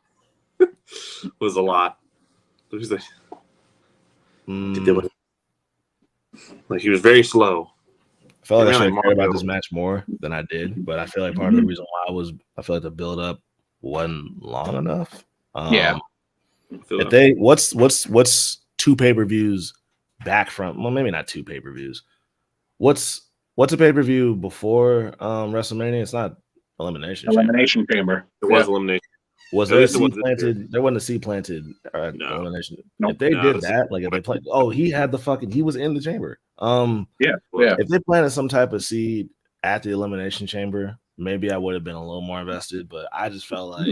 was a lot. Like he was very slow. I felt like I should have cared about this match more than I did, but I feel like part of the reason why I feel like the build up wasn't long enough. If they what's 2 pay-per-views back from, well, maybe not 2 pay-per-views. What's a pay-per-view before WrestleMania? It's not Elimination Chamber. It was Elimination. Was there a seed planted? There wasn't a seed planted. No. Elimination. Nope. If they did that, like if they played, he was in the chamber. If they planted some type of seed at the Elimination Chamber, maybe I would have been a little more invested. But I just felt like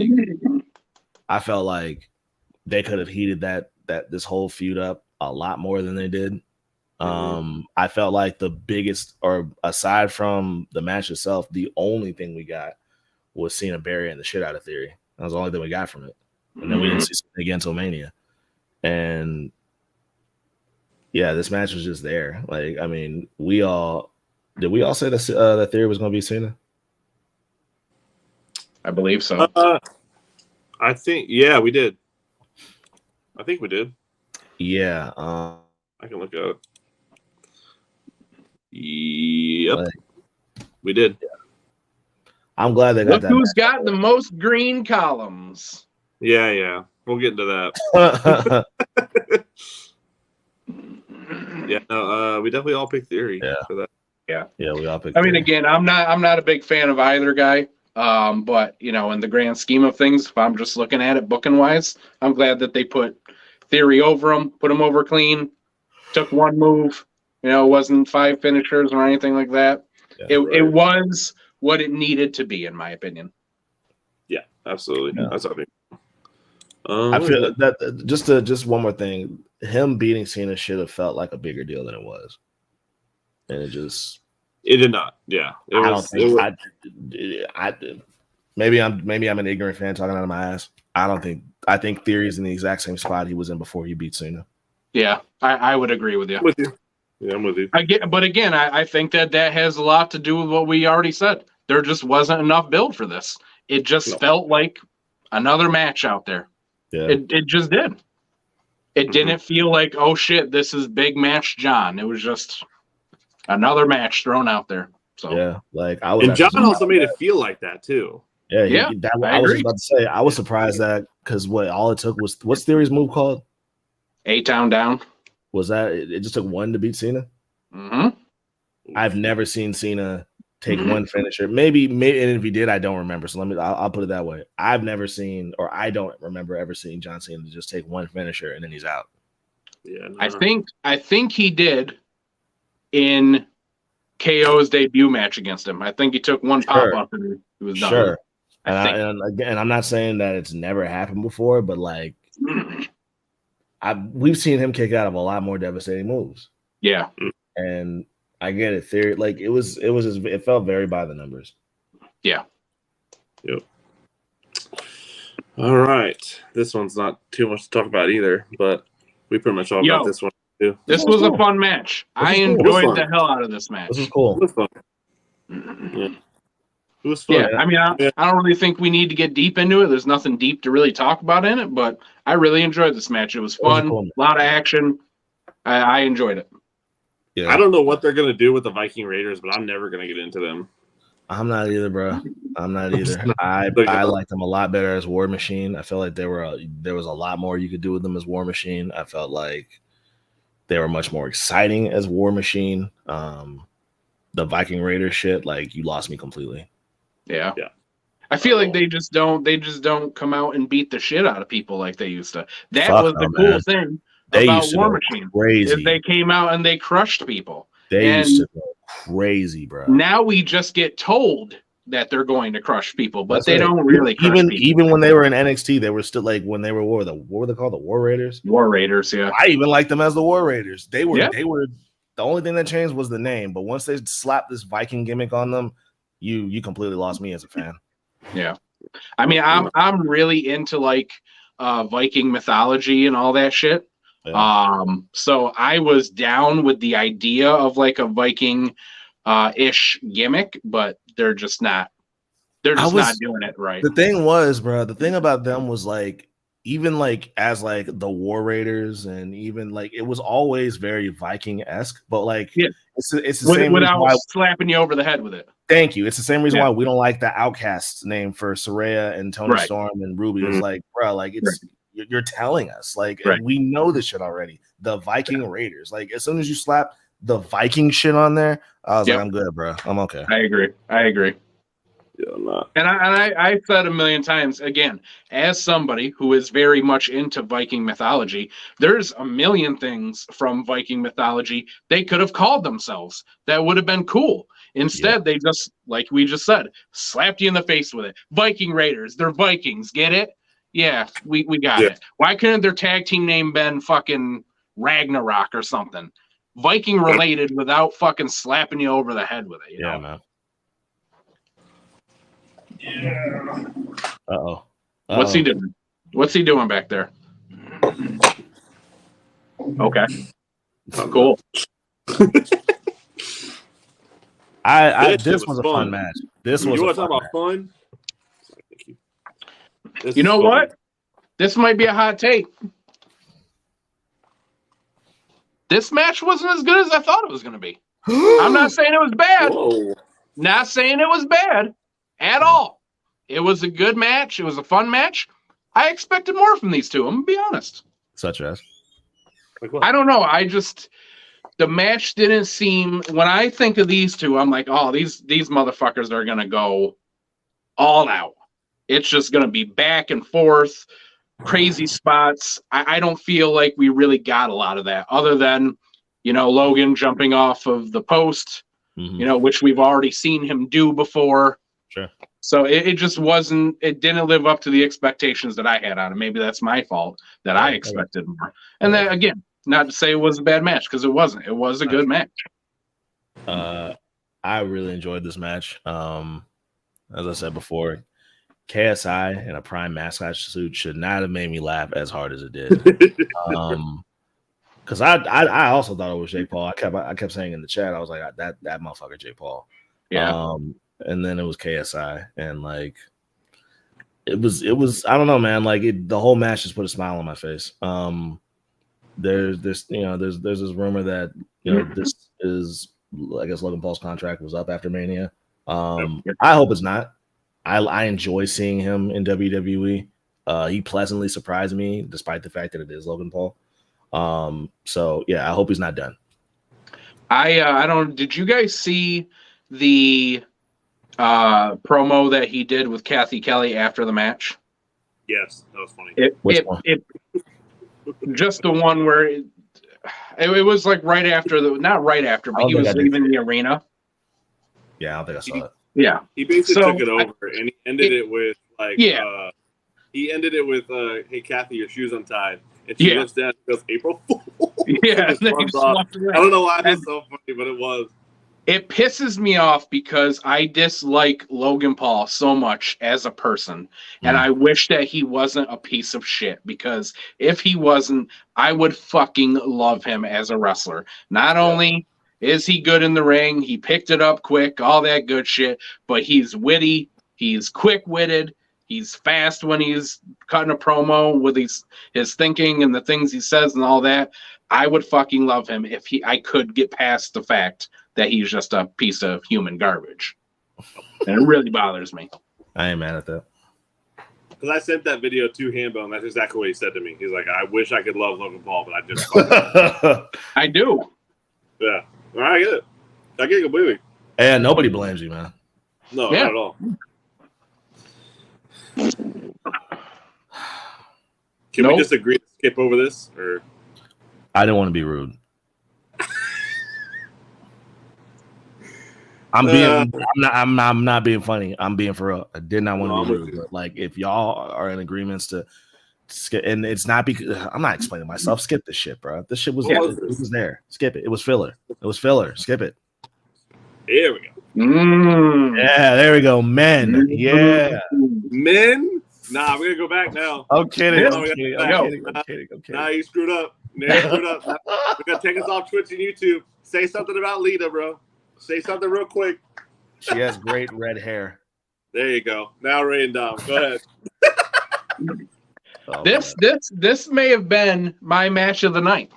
they could have heated this whole feud up a lot more than they did. I felt like the biggest, or aside from the match itself, the only thing we got was Cena burying the shit out of Theory. That was the only thing we got from it. And then we didn't see Cena again until Mania. And yeah, this match was just there. Like, I mean, did we all say that Theory was going to be Cena? I believe so. I think, yeah, we did. I think we did. Yeah. I can look at it. Yep. We did. Yeah. I'm glad they got that. Who's got the most green columns? Yeah. We'll get into that. Yeah, no, we definitely all picked Theory for that. Yeah, we all picked. I mean, again, I'm not a big fan of either guy. But in the grand scheme of things, if I'm just looking at it booking wise, I'm glad that they put Theory over him, put him over clean, took one move. It wasn't 5 finishers or anything like that. Yeah, it was what it needed to be, in my opinion. Yeah, absolutely. Yeah. That's what I mean. I feel that just one more thing. Him beating Cena should have felt like a bigger deal than it was, and it did not. Yeah, maybe I'm an ignorant fan talking out of my ass. I think Theory's in the exact same spot he was in before he beat Cena. Yeah, I would agree with you. Yeah, I'm with you. I think that has a lot to do with what we already said. There just wasn't enough build for this. It just felt like another match out there. Yeah. It just did. It didn't feel like, oh shit, this is big match John. It was just another match thrown out there. So yeah, like and John also made it feel like that too. Yeah. I was just about to say, I was surprised that because all it took was, what's Theory's move called? A-Town Down. Was that it? Just took one to beat Cena. I've never seen Cena take one finisher. Maybe, and if he did, I don't remember. So I'll put it that way. I've never seen, or I don't remember ever seeing John Cena to just take one finisher and then he's out. Yeah, no. I think he did in KO's debut match against him. I think he took one pop up and he was done. Sure. And again, I'm not saying that it's never happened before, but like we've seen him kick out of a lot more devastating moves. Yeah. And I get it. Theory, like it felt very by the numbers. Yeah. Yep. All right. This one's not too much to talk about either, but we pretty much all got this one too. This was a fun match. I enjoyed the hell out of this match. This is cool. It was fun. Yeah. It was fun. Yeah, I mean, I don't really think we need to get deep into it. There's nothing deep to really talk about in it, but I really enjoyed this match. It was fun, a lot of action. I enjoyed it. Yeah. I don't know what they're going to do with the Viking Raiders, but I'm never going to get into them. I'm not either, bro. I'm not either. I liked them a lot better as War Machine. I felt like there was a lot more you could do with them as War Machine. I felt like they were much more exciting as War Machine. The Viking Raiders shit, like, you lost me completely. Yeah. I feel like they just don't come out and beat the shit out of people like they used to. That was the cool thing about War Machine. Crazy. They came out and they crushed people. They used to go crazy, bro. Now we just get told that they're going to crush people, but they don't really crush people. Even when they were in NXT, they were still like, when they were what were they called? The War Raiders? War Raiders, yeah. I even liked them as the War Raiders. They were the only thing that changed was the name, but once they slapped this Viking gimmick on them, you completely lost me as a fan. Yeah. I mean, I'm really into like Viking mythology and all that shit. Yeah. So I was down with the idea of like a Viking ish gimmick, but they're just not not doing it right. The thing was, bro, the thing about them was like even like as like the War Raiders, and even like it was always very Viking-esque, but like it's the same without why, slapping you over the head with it. Thank you. It's the same reason why we don't like the Outcasts name for Saraya and Tony Storm and Ruby. It's like, bro, like it's you're telling us, like we know this shit already. The Viking Raiders, like as soon as you slap the Viking shit on there, I was like, I'm good, bro. I'm okay. I agree. Yeah, I'm not. And I said a million times, again, as somebody who is very much into Viking mythology, there's a million things from Viking mythology they could have called themselves that would have been cool. Instead, they just, like we just said, slapped you in the face with it. Viking Raiders, they're Vikings, get it? Yeah, we got it. Why couldn't their tag team name been fucking Ragnarok or something? Viking related without fucking slapping you over the head with it. You know? Man. Yeah. Uh-oh. What's he doing? What's he doing back there? Okay. Oh, cool. This was a fun match. This was. You want to talk about fun? You know what? This might be a hot take. This match wasn't as good as I thought it was going to be. I'm not saying it was bad. Whoa. Not saying it was bad at all. It was a good match. It was a fun match. I expected more from these two. I'm going to be honest. Such as? I don't know. The match didn't seem, when I think of these two, I'm like, oh, these motherfuckers are going to go all out. It's just going to be back and forth, crazy spots. I don't feel like we really got a lot of that other than, Logan jumping off of the post, which we've already seen him do before. Sure. So it just wasn't, it didn't live up to the expectations that I had on it. Maybe that's my fault that I expected more. And then again, not to say it was a bad match, because it wasn't. It was a good match. I really enjoyed this match. As I said before, KSI in a prime mascot suit should not have made me laugh as hard as it did. Because I also thought it was Jake Paul. I kept saying in the chat, I was like, that motherfucker Jake Paul. Yeah. And then it was KSI, and like it was I don't know, man. Like the whole match just put a smile on my face. There's this rumor that this is, I guess, Logan Paul's contract was up after Mania. I hope it's not. I enjoy seeing him in WWE. He pleasantly surprised me, despite the fact that it is Logan Paul. So yeah, I hope he's not done. I don't. Did you guys see the promo that he did with Kathy Kelly after the match? Yes, that was funny. It just the one where it was like right after not right after, but he was leaving the arena. Yeah, I don't think I saw it. Yeah, he basically took it over, and he ended it with like, he ended it with, "Hey Kathy, your shoe's untied," and she looks down and goes, "April Fool." Yeah, I don't know why that's so funny, but it was. It pisses me off because I dislike Logan Paul so much as a person, and I wish that he wasn't a piece of shit, because if he wasn't, I would fucking love him as a wrestler. Not only is he good in the ring, he picked it up quick, all that good shit, but he's witty, he's quick-witted, he's fast when he's cutting a promo with his thinking and the things he says and all that. I would fucking love him if I could get past the fact that he's just a piece of human garbage. And it really bothers me. I ain't mad at that. Because I sent that video to Hambo, and that's exactly what he said to me. He's like, I wish I could love Logan Paul, but I just I do. Yeah. All right, I get it. I get it completely. And nobody blames you, man. No, not at all. Can we just agree to skip over this? Or I didn't want to be rude. I'm not being funny. I'm being for real. I did not want to be rude. But like, if y'all are in agreements to skip, and it's not because I'm not explaining myself. Skip this shit, bro. This shit was there. Skip it. It was filler. Skip it. Here we go. Yeah, there we go. Men. Yeah. Men? Nah, we're gonna go back now. I'm kidding. I'm kidding. Nah, you screwed up. We're gonna take us off Twitch and YouTube. Say something about Lita, bro. Say something real quick. She has great red hair. There you go. Now Ray and Dom. Go ahead. This may have been my match of the night.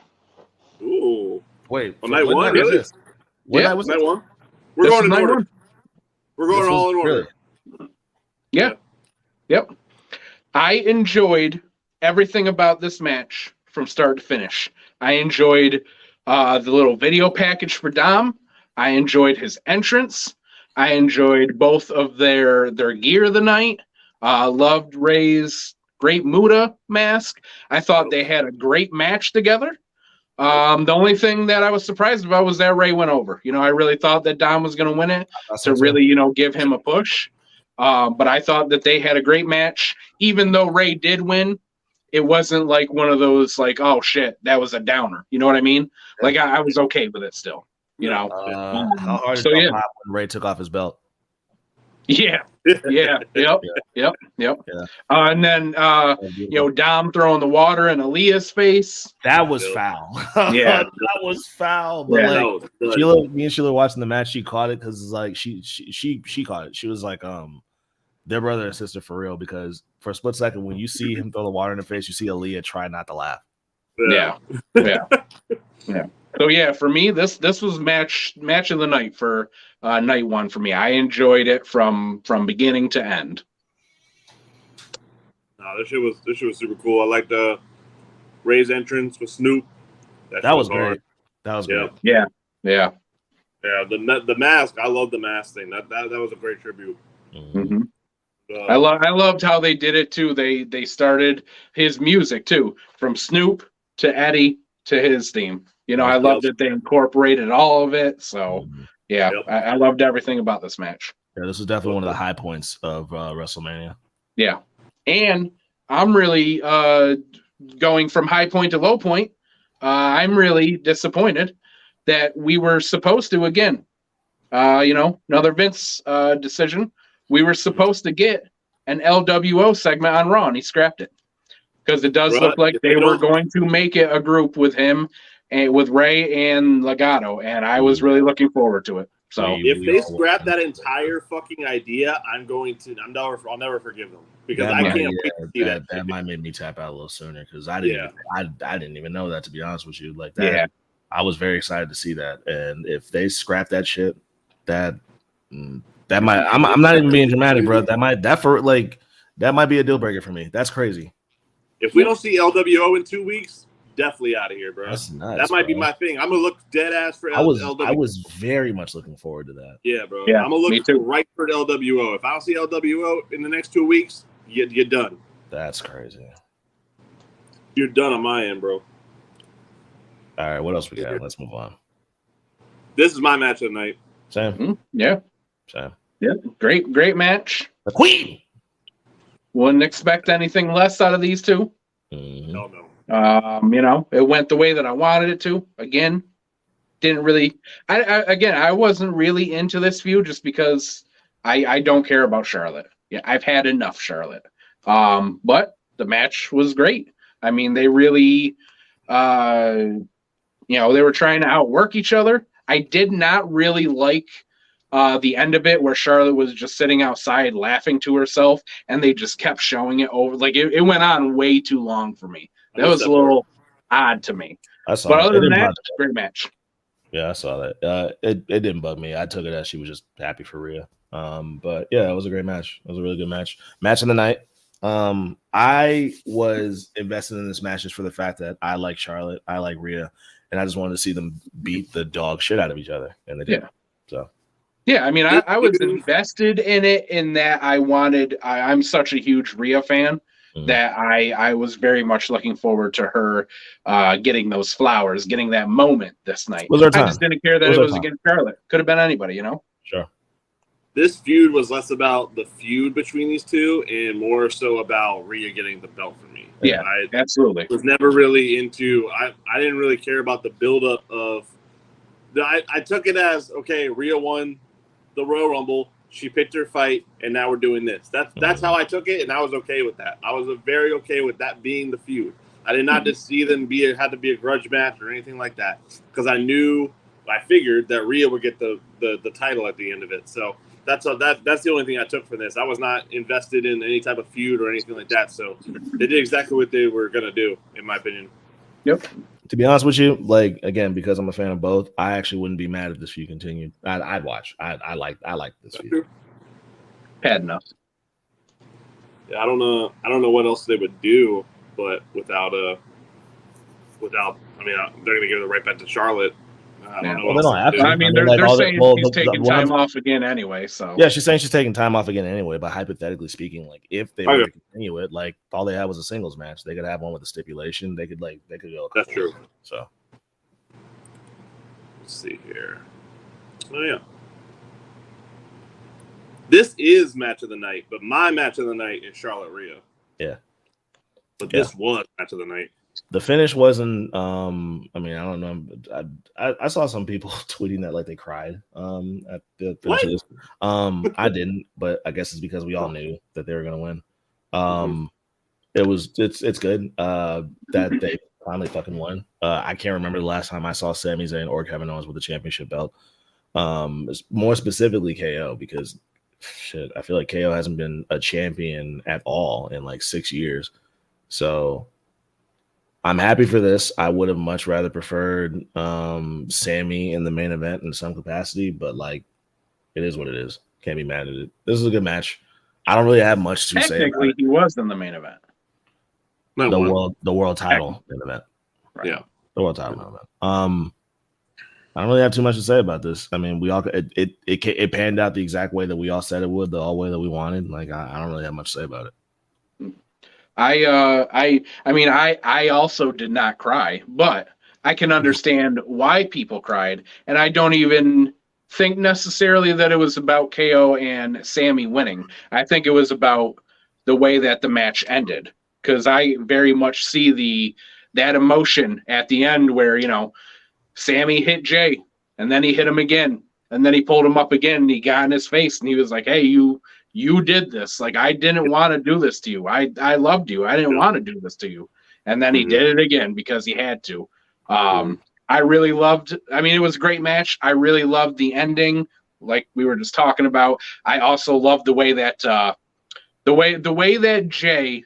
Ooh. Wait, on night one, really? What night was night it? one? We're going in order. One. We're going all in order. Really? Yeah. Yep. I enjoyed everything about this match from start to finish. I enjoyed the little video package for Dom. I enjoyed his entrance. I enjoyed both of their gear of the night. Loved Ray's great Muda mask. I thought they had a great match together. The only thing that I was surprised about was that Ray went over. I really thought that Dom was going to win it to really, give him a push. But I thought that they had a great match. Even though Ray did win, it wasn't like one of those like, oh shit, that was a downer. You know what I mean? Like I was okay with it still. How hard did it pop when Ray took off his belt? Yeah. Yep. And then Dom throwing the water in Aaliyah's face. That was foul. Yeah, that was foul. But me and Sheila watching the match, she caught it because it's like she caught it. She was like, their brother and sister for real, because for a split second when you see him throw the water in the face, you see Aaliyah try not to laugh. Yeah. So yeah, for me, this was match of the night for night one for me. I enjoyed it from beginning to end. This shit was super cool. I liked Ray's entrance with Snoop. That was great. That was great. Yeah. The mask. I love the mask thing. That was a great tribute. Mm-hmm. I loved how they did it too. They started his music too, from Snoop to Eddie to his theme. I loved that they incorporated all of it. So yeah, I loved everything about this match. Yeah, this was definitely one of the high points of WrestleMania. Yeah, and I'm really going from high point to low point. I'm really disappointed that we were supposed to again. Another Vince decision. We were supposed to get an LWO segment on Raw, and he scrapped it because it does look like they were going to make it a group with him and with Ray and Legato, and I was really looking forward to it. So if they scrap that entire fucking idea, I'll never forgive them because I can't wait to see that. That might make me tap out a little sooner because I didn't even know that, to be honest with you. Like that, I was very excited to see that, and if they scrap that shit, that might. I'm not even being dramatic, bro. That might be a deal breaker for me. That's crazy. If we don't see LWO in 2 weeks, definitely out of here, bro. That's nuts, that might be my thing. I'm gonna look dead ass for LWO. I was very much looking forward to that. Yeah, bro. Yeah, I'm gonna look right for LWO. If I don't see LWO in the next 2 weeks, you're done. That's crazy. You're done on my end, bro. All right, what else we got? Let's move on. This is my match of the night. Sam. Mm-hmm. Yeah. Sam. Yeah. Great match. The Queen. Wouldn't expect anything less out of these two. Mm-hmm. No. It went the way that I wanted it to. Again, didn't really. I wasn't really into this feud just because I don't care about Charlotte. Yeah, I've had enough Charlotte. But the match was great. I mean, they really, they were trying to outwork each other. I did not really like the end of it where Charlotte was just sitting outside laughing to herself, and they just kept showing it over. Like it went on way too long for me. That was a little odd to me. But other than that, great match. Yeah, I saw that. It didn't bug me. I took it as she was just happy for Rhea. But yeah, it was a great match. It was a really good match. Match of the night. I was invested in this match just for the fact that I like Charlotte, I like Rhea, and I just wanted to see them beat the dog shit out of each other, and they did. Yeah. So. Yeah, I mean, I was invested in it in that I'm such a huge Rhea fan that I was very much looking forward to her getting those flowers, getting that moment this night. I just didn't care that it was against Charlotte. Could have been anybody, Sure. This feud was less about the feud between these two and more so about Rhea getting the belt for me. Yeah, absolutely. Was never really into. I didn't really care about the buildup of. I took it as okay. Rhea won the Royal Rumble. She picked her fight, and now we're doing this. That's how I took it, and I was okay with that. I was very okay with that being the feud. I did not just see them had to be a grudge match or anything like that because I figured that Rhea would get the title at the end of it. So That's the only thing I took from this. I was not invested in any type of feud or anything like that. So they did exactly what they were gonna do, in my opinion. Yep. To be honest with you, like again, because I'm a fan of both, I actually wouldn't be mad if this feud continued. I'd watch. I like this feud. Had enough. Yeah, I don't know what else they would do, but without I mean, they're gonna give it right back to Charlotte. I don't know. Well, they don't have to. I mean, they're saying he's taking time off again anyway. So yeah, she's saying she's taking time off again anyway. But hypothetically speaking, like if they were to continue it, like all they had was a singles match, they could have one with a stipulation. They could go. That's true. So let's see here. Oh yeah, this is match of the night, but my match of the night is Charlotte Rhea. Yeah, but this was match of the night. The finish wasn't. I mean, I don't know. I saw some people tweeting that like they cried at the finish. I didn't, but I guess it's because we all knew that they were gonna win. It's good that they finally fucking won. I can't remember the last time I saw Sami Zayn or Kevin Owens with the championship belt. More specifically KO, because shit, I feel like KO hasn't been a champion at all in like 6 years. So I'm happy for this. I would have much rather preferred Sammy in the main event in some capacity, but like it is what it is. Can't be mad at it. This is a good match. I don't really have much to say. Technically, he was in the main event. The world title main event. Right. Yeah. The world title main event. I don't really have too much to say about this. I mean, we all it panned out the exact way that we all said it would, the all way that we wanted. Like I don't really have much to say about it. I mean, I also did not cry, but I can understand why people cried, and I don't even think necessarily that it was about KO and Sammy winning. I think it was about the way that the match ended, because I very much see that emotion at the end where, you know, Sammy hit Jay, and then he hit him again, and then he pulled him up again, and he got in his face, and he was like, "Hey, you did this. Like, I didn't want to do this to you. I loved you. I didn't want to do this to you." And then he did it again because he had to. I really loved, I mean, it was a great match. I really loved the ending, like we were just talking about. I also loved the way that the way that Jay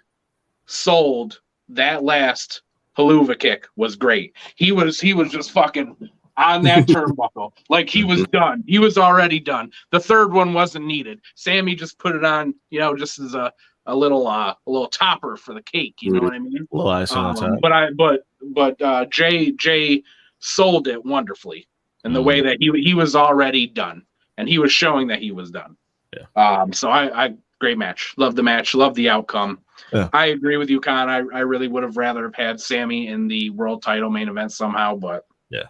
sold that last haluva kick was great. He was just fucking on that turnbuckle. Like, he was done. He was already done. The third one wasn't needed. Sammy just put it on, you know, just as a little topper for the cake. You know what I mean? A little icing on top. But Jay sold it wonderfully in the way that he was already done, and he was showing that he was done. Yeah. So I great match. Love the match. Love the outcome. Yeah. I agree with you, Con. I really would have rather have had Sammy in the world title main event somehow, but yeah.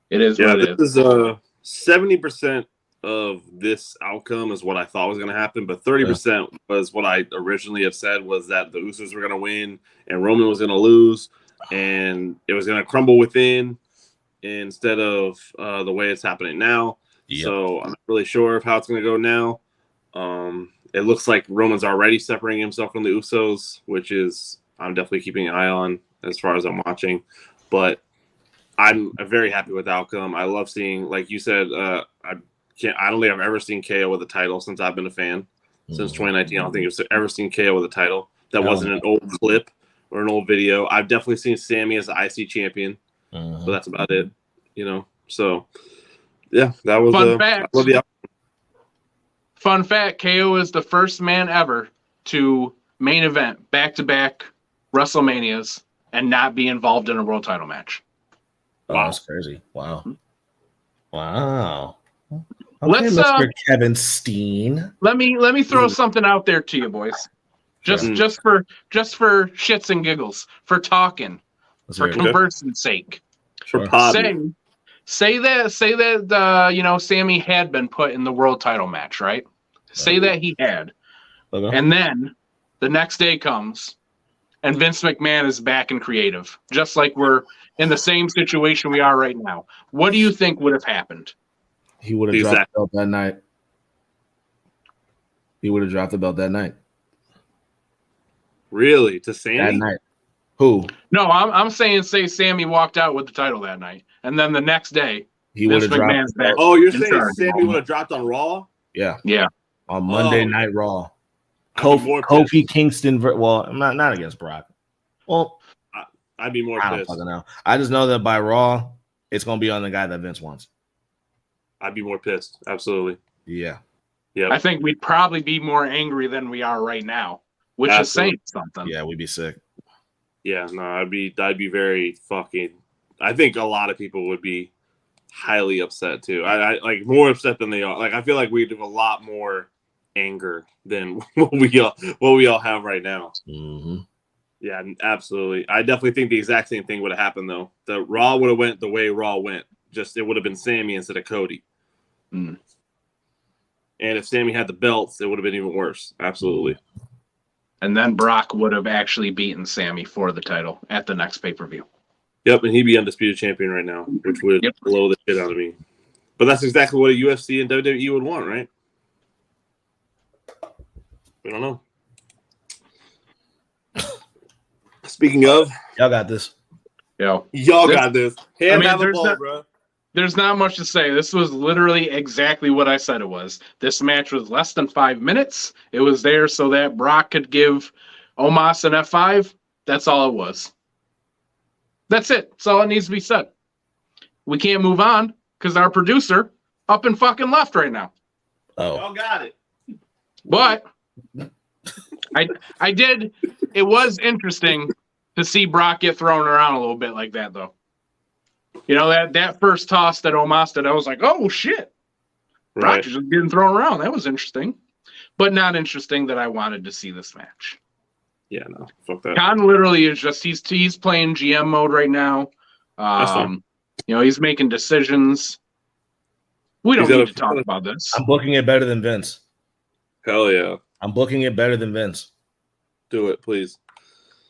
It is what it is. This is 70% of this outcome is what I thought was going to happen, but 30% was what I originally have said, was that the Usos were going to win and Roman was going to lose, and it was going to crumble within instead of the way it's happening now. Yep. So I'm not really sure of how it's going to go now. It looks like Roman's already separating himself from the Usos, which is I'm definitely keeping an eye on as far as I'm watching, but I'm very happy with the outcome. I love seeing, like you said, I don't think I've ever seen KO with a title since I've been a fan. Since 2019, I don't think I've ever seen KO with a title. That wasn't an old clip or an old video. I've definitely seen Sammy as the IC champion, but that's about it, you know. So, yeah, that was fun fact. Fun fact: KO is the first man ever to main event back-to-back WrestleManias and not be involved in a world title match. Oh, wow. That's crazy. Wow. Wow. Okay, Let's Mr. Kevin Steen. Let me throw something out there to you, boys. Just for shits and giggles, for talking, for conversing sake. Sure. Say that you know, Sammy had been put in the world title match, right? Say that he had. Okay. And then the next day comes and Vince McMahon is back in creative, just like we're in the same situation we are right now. What do you think would have happened? He would have dropped the belt that night. He would have dropped the belt that night. Really? To Sammy? That night. Who? No, I'm saying, say Sammy walked out with the title that night, and then the next day he would have dropped. Oh, you're saying Sammy would have dropped on Raw? Yeah. Yeah. On Monday Night Raw. Kofi pissed. Kingston. Well, not against Brock. Well, I'd be more I don't pissed. fucking know. I just know that by Raw, it's gonna be on the guy that Vince wants. I'd be more pissed. Absolutely. Yeah. Yeah. I think we'd probably be more angry than we are right now, which is saying something. Yeah, we'd be sick. Yeah, no, I'd be very fucking. I think a lot of people would be highly upset too. I like more upset than they are. Like I feel like we'd have a lot more anger than what we all have right now. Mm-hmm. Yeah, absolutely. I definitely think the exact same thing would have happened though. The Raw would have went the way Raw went. Just it would have been Sammy instead of Cody. Mm. And if Sammy had the belts, it would have been even worse. Absolutely. And then Brock would have actually beaten Sammy for the title at the next pay-per-view. Yep, and he'd be undisputed champion right now, which would blow the shit out of me. But that's exactly what a UFC and WWE would want, right? We don't know. Speaking of, y'all got this. Y'all got this. Hand out the ball, bro. There's not much to say. This was literally exactly what I said it was. This match was less than 5 minutes. It was there so that Brock could give Omos an F5. That's all it was. That's it. That's all it needs to be said. We can't move on because our producer up and fucking left right now. Oh. Y'all got it. But I did. It was interesting to see Brock get thrown around a little bit like that, though. You know, that first toss that Omos did, I was like, oh, shit. Brock is just getting thrown around. That was interesting. But not interesting that I wanted to see this match. Yeah, no. Fuck that. Khan literally is just, he's playing GM mode right now. That's fine. You know, he's making decisions. We don't need to talk about this. I'm booking it better than Vince. Hell yeah. I'm booking it better than Vince. Do it, please.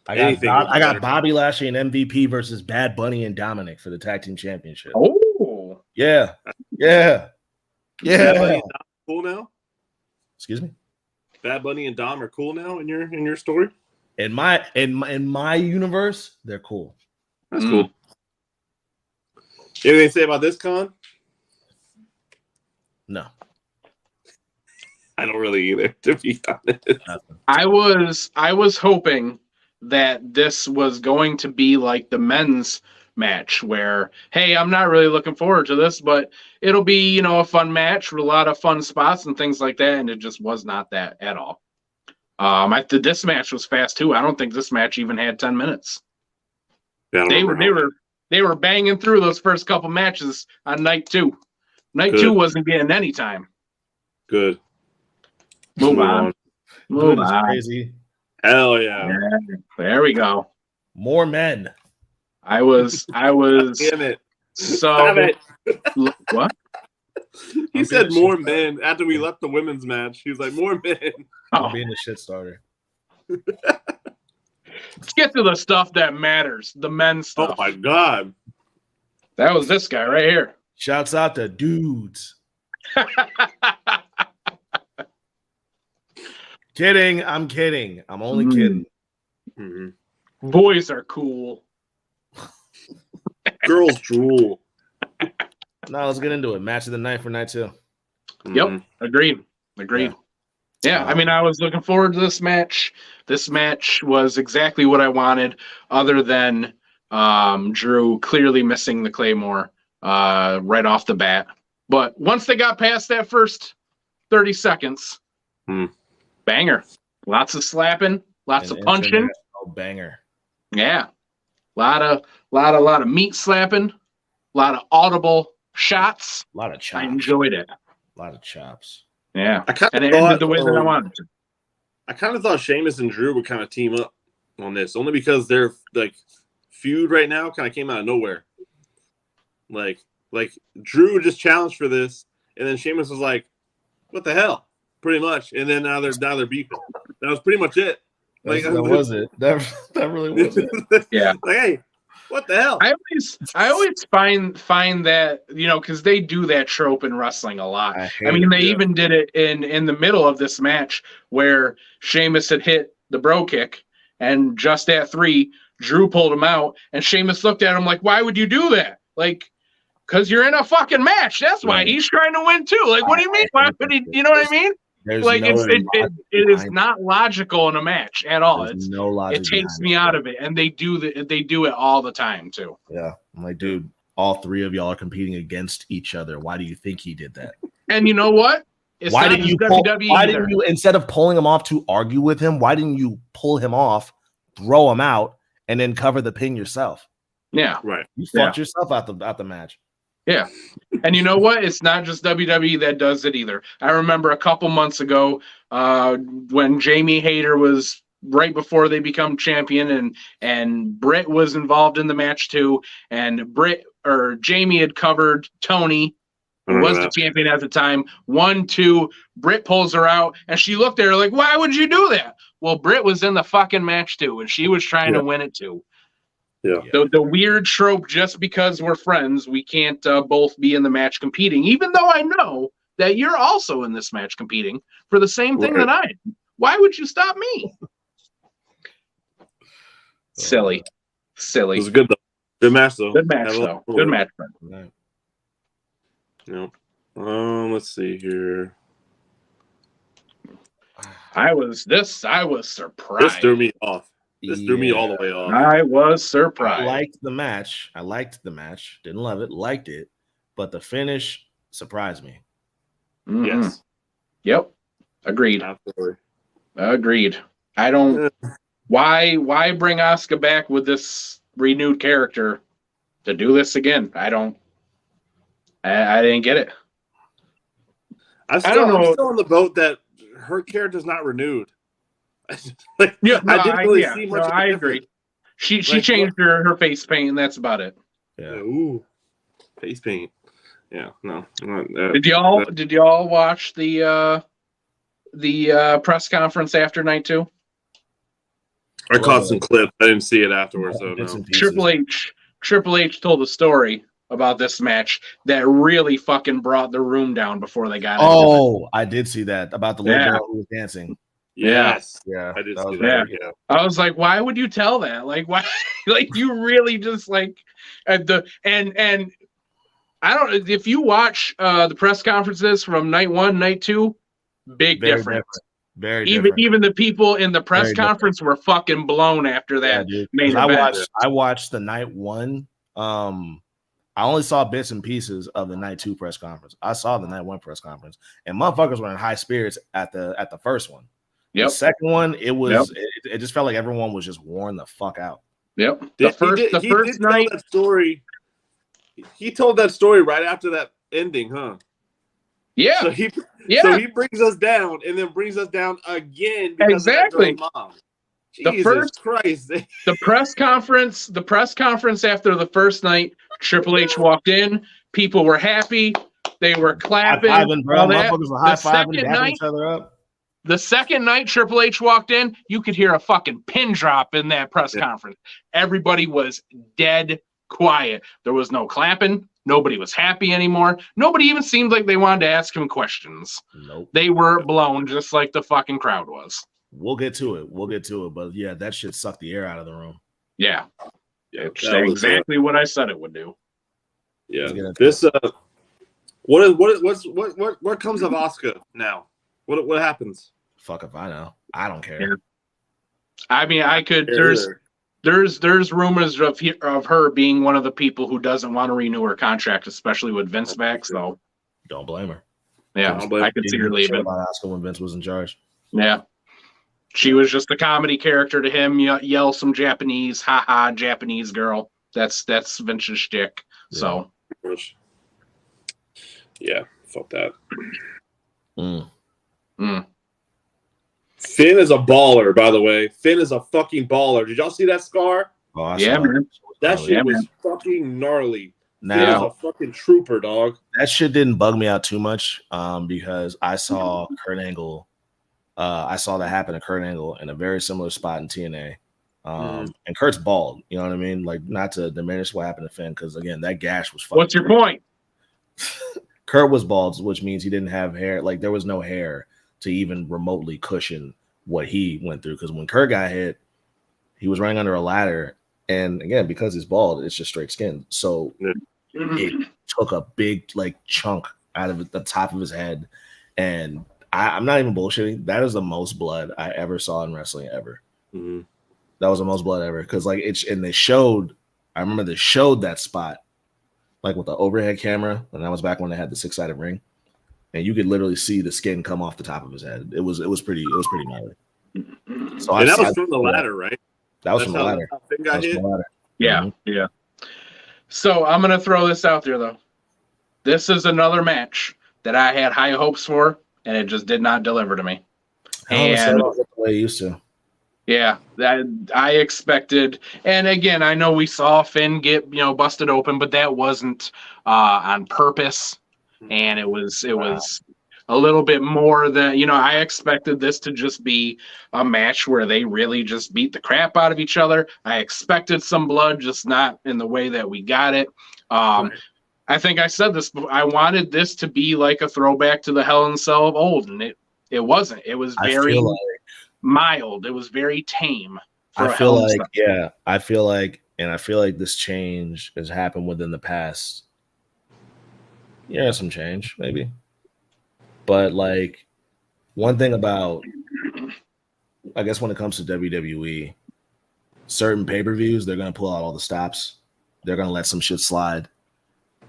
I got Bobby Lashley and MVP versus Bad Bunny and Dominic for the tag team championship. Oh. Yeah. Bad Bunny and Dom are cool now? Excuse me? Bad Bunny and Dom are cool now in your story? In my universe, they're cool. That's cool. You have anything to say about this, Con? No. I don't really either, to be honest. I was hoping that this was going to be like the men's match where, hey, I'm not really looking forward to this, but it'll be, you know, a fun match with a lot of fun spots and things like that, and it just was not that at all. This match was fast too. I don't think this match even had 10 minutes. Yeah, they were banging through those first couple matches on night 2. Night 2 wasn't getting any time. Good. Move on. Move on. Crazy. Hell yeah. There we go. More men. I was Damn it. So it. What? He said more men after we left the women's match. He was like, more men. Being a shit starter. Let's get to the stuff that matters. The men's stuff. Oh my God. That was this guy right here. Shouts out to dudes. Kidding. I'm kidding. I'm only kidding. Mm-hmm. Boys are cool. Girls drool. Now let's get into it. Match of the night for night 2. Mm-hmm. Yep. Agreed. Yeah, I mean, I was looking forward to this match. This match was exactly what I wanted, other than Drew clearly missing the Claymore right off the bat. But once they got past that first 30 seconds, banger. Lots of slapping, lots of punching. Banger. Yeah. Lot of meat slapping, a lot of audible shots. A lot of chops. I enjoyed it. A lot of chops. Yeah. And it ended the way that I wanted to. I kind of thought Sheamus and Drew would kind of team up on this, only because their like feud right now kind of came out of nowhere. Like Drew just challenged for this, and then Sheamus was like, "What the hell?" Pretty much, and then now they're beefing. That was pretty much it. Like, that was it. That really was it. Yeah. Like, hey, what the hell? I always find that, you know, because they do that trope in wrestling a lot. I mean, they even did it in the middle of this match where Sheamus had hit the bro kick, and just at 3, Drew pulled him out, and Sheamus looked at him like, "Why would you do that? Like, because you're in a fucking match. That's why he's trying to win too. Like, what do you mean? Why would he? You know what I mean? Like, it is not logical in a match at all. There's no logic. It takes me out of it, and they do it all the time too. Yeah, I'm like, dude, all three of y'all are competing against each other. Why do you think he did that? And you know what? Why didn't you instead of pulling him off to argue with him? Why didn't you pull him off, throw him out, and then cover the pin yourself? Yeah, right. You fucked yourself out the match. Yeah. And you know what? It's not just WWE that does it either. I remember a couple months ago when Jamie Hayter was right before they become champion and Britt was involved in the match too. And Jamie had covered Tony, who was the champion at the time. 1, 2, Britt pulls her out and she looked at her like, why would you do that? Well, Britt was in the fucking match too, and she was trying to win it too. Yeah. The weird trope, just because we're friends, we can't both be in the match competing, even though I know that you're also in this match competing for the same thing that I am. Why would you stop me? Silly. It was good though. Good match though. Good match though. Good match, friend. Yeah. Let's see here. I was surprised. This threw me off. This threw me all the way off. I was surprised. I liked the match. Didn't love it. Liked it. But the finish surprised me. Mm-hmm. Yes. Yep. Agreed. Absolutely. Agreed. I don't. Why bring Asuka back with this renewed character to do this again? I didn't get it. I'm still on the boat that her character's not renewed. I didn't really see much. I agree. She changed her face paint, and that's about it. Yeah. Ooh, face paint. Yeah. No. Did y'all watch the press conference after night 2? I caught some clips. I didn't see it afterwards, though. No. Triple H told a story about this match that really fucking brought the room down before they got into it. I did see that about the little girl who was dancing. Yes. Yeah. I did see that. Yeah. I was like, why would you tell that? Like, why? Like, you really just like and I don't. If you watch the press conferences from night 1, night 2, big difference. Very different. Even the people in the press conference were fucking blown after that main event. I watched the night 1. I only saw bits and pieces of the night 2 press conference. I saw the night 1 press conference, and motherfuckers were in high spirits at the first one. Yep. The second one, it was it just felt like everyone was just worn the fuck out. Yep. The first night that story. He told that story right after that ending, huh? Yeah. So he brings us down and then brings us down again because of that girl's mom. Jesus Christ. The press conference after the first night, Triple H walked in, people were happy, they were clapping, all that. The second night Triple H walked in, you could hear a fucking pin drop in that press conference. Everybody was dead quiet. There was no clapping. Nobody was happy anymore. Nobody even seemed like they wanted to ask him questions. Nope. They were blown just like the fucking crowd was. We'll get to it. But yeah, that shit sucked the air out of the room. Yeah. It's exactly what I said it would do. Yeah. This what comes of Asuka now? What happens? Fuck if I know. I don't care. Yeah. I mean, I could. There's rumors of her being one of the people who doesn't want to renew her contract, especially with Vince back. So don't blame her. Yeah, I could see her leaving. About Asuka when Vince was in charge. Yeah, she was just a comedy character to him. Yell some Japanese, haha, Japanese girl. That's Vince's shtick. Yeah. So yeah, fuck that. Finn is a baller, by the way. Finn is a fucking baller. Did y'all see that scar? Oh, yeah, man. That shit was fucking gnarly. Now, Finn is a fucking trooper, dog. That shit didn't bug me out too much because I saw Kurt Angle. I saw that happen to Kurt Angle in a very similar spot in TNA. And Kurt's bald. You know what I mean? Like, not to diminish what happened to Finn because, again, that gash was fucking. What's your point? Kurt was bald, which means he didn't have hair. Like, there was no hair to even remotely cushion what he went through. Because when Kurt got hit, he was running under a ladder. And again, because he's bald, it's just straight skin. So it took a big like chunk out of the top of his head, and I'm not even bullshitting. That is the most blood I ever saw in wrestling ever. Mm-hmm. That was the most blood ever because like they showed. I remember they showed that spot like with the overhead camera, and that was back when they had the 6-sided ring, and you could literally see the skin come off the top of his head. It was pretty gnarly. So and that was from the ladder, right? That was from the ladder. Finn got hit. Yeah, yeah. So I'm gonna throw this out there though. This is another match that I had high hopes for, and it just did not deliver to me. And the way it used to. Yeah, that I expected. And again, I know we saw Finn get busted open, but that wasn't on purpose, and it was a little bit more than I expected this to just be a match where they really just beat the crap out of each other. I expected some blood, just not in the way that we got it. Right. I think I said this, but I wanted this to be like a throwback to the Hell in a Cell of old, and it wasn't. It was very mild. It was very tame. I feel like this change has happened within the past. Yeah, some change maybe. But like one thing about, I guess when it comes to WWE, certain pay-per-views, they're going to pull out all the stops. They're going to let some shit slide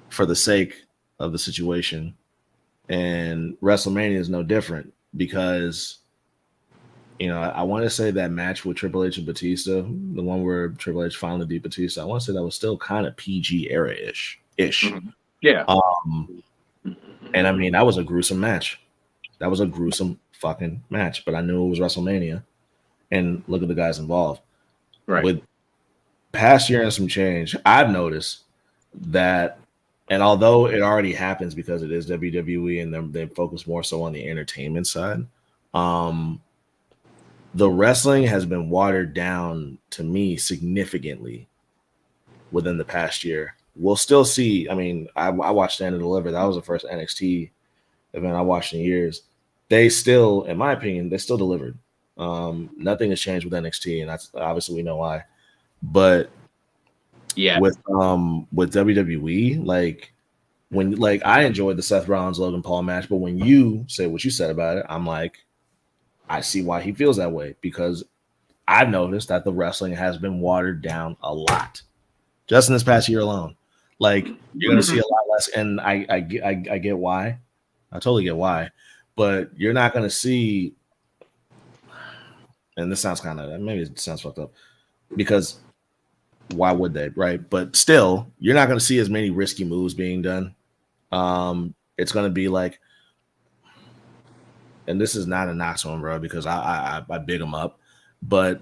for the sake of the situation. And WrestleMania is no different because, I want to say that match with Triple H and Batista, the one where Triple H finally beat Batista, I want to say that was still kind of PG era-ish. Mm-hmm. Yeah. And I mean, that was a gruesome match. That was a gruesome fucking match, but I knew it was WrestleMania. And look at the guys involved. Right. With past year and some change, I've noticed that, and although it already happens because it is WWE and they focus more so on the entertainment side, the wrestling has been watered down to me significantly within the past year. We'll still see. I mean, I watched Stand and Deliver. That was the first NXT event I watched in years. They still, in my opinion, they still delivered. Nothing has changed with NXT, and that's obviously we know why. But yeah, with WWE, like I enjoyed the Seth Rollins Logan Paul match, but when you say what you said about it, I'm like, I see why he feels that way because I've noticed that the wrestling has been watered down a lot just in this past year alone. Like you're gonna see a lot less, and I get why. I totally get why, but you're not gonna see. And this sounds kind of, maybe it sounds fucked up because why would they, right? But still, you're not gonna see as many risky moves being done. It's gonna be like, and this is not a knock on bro because I big him up, but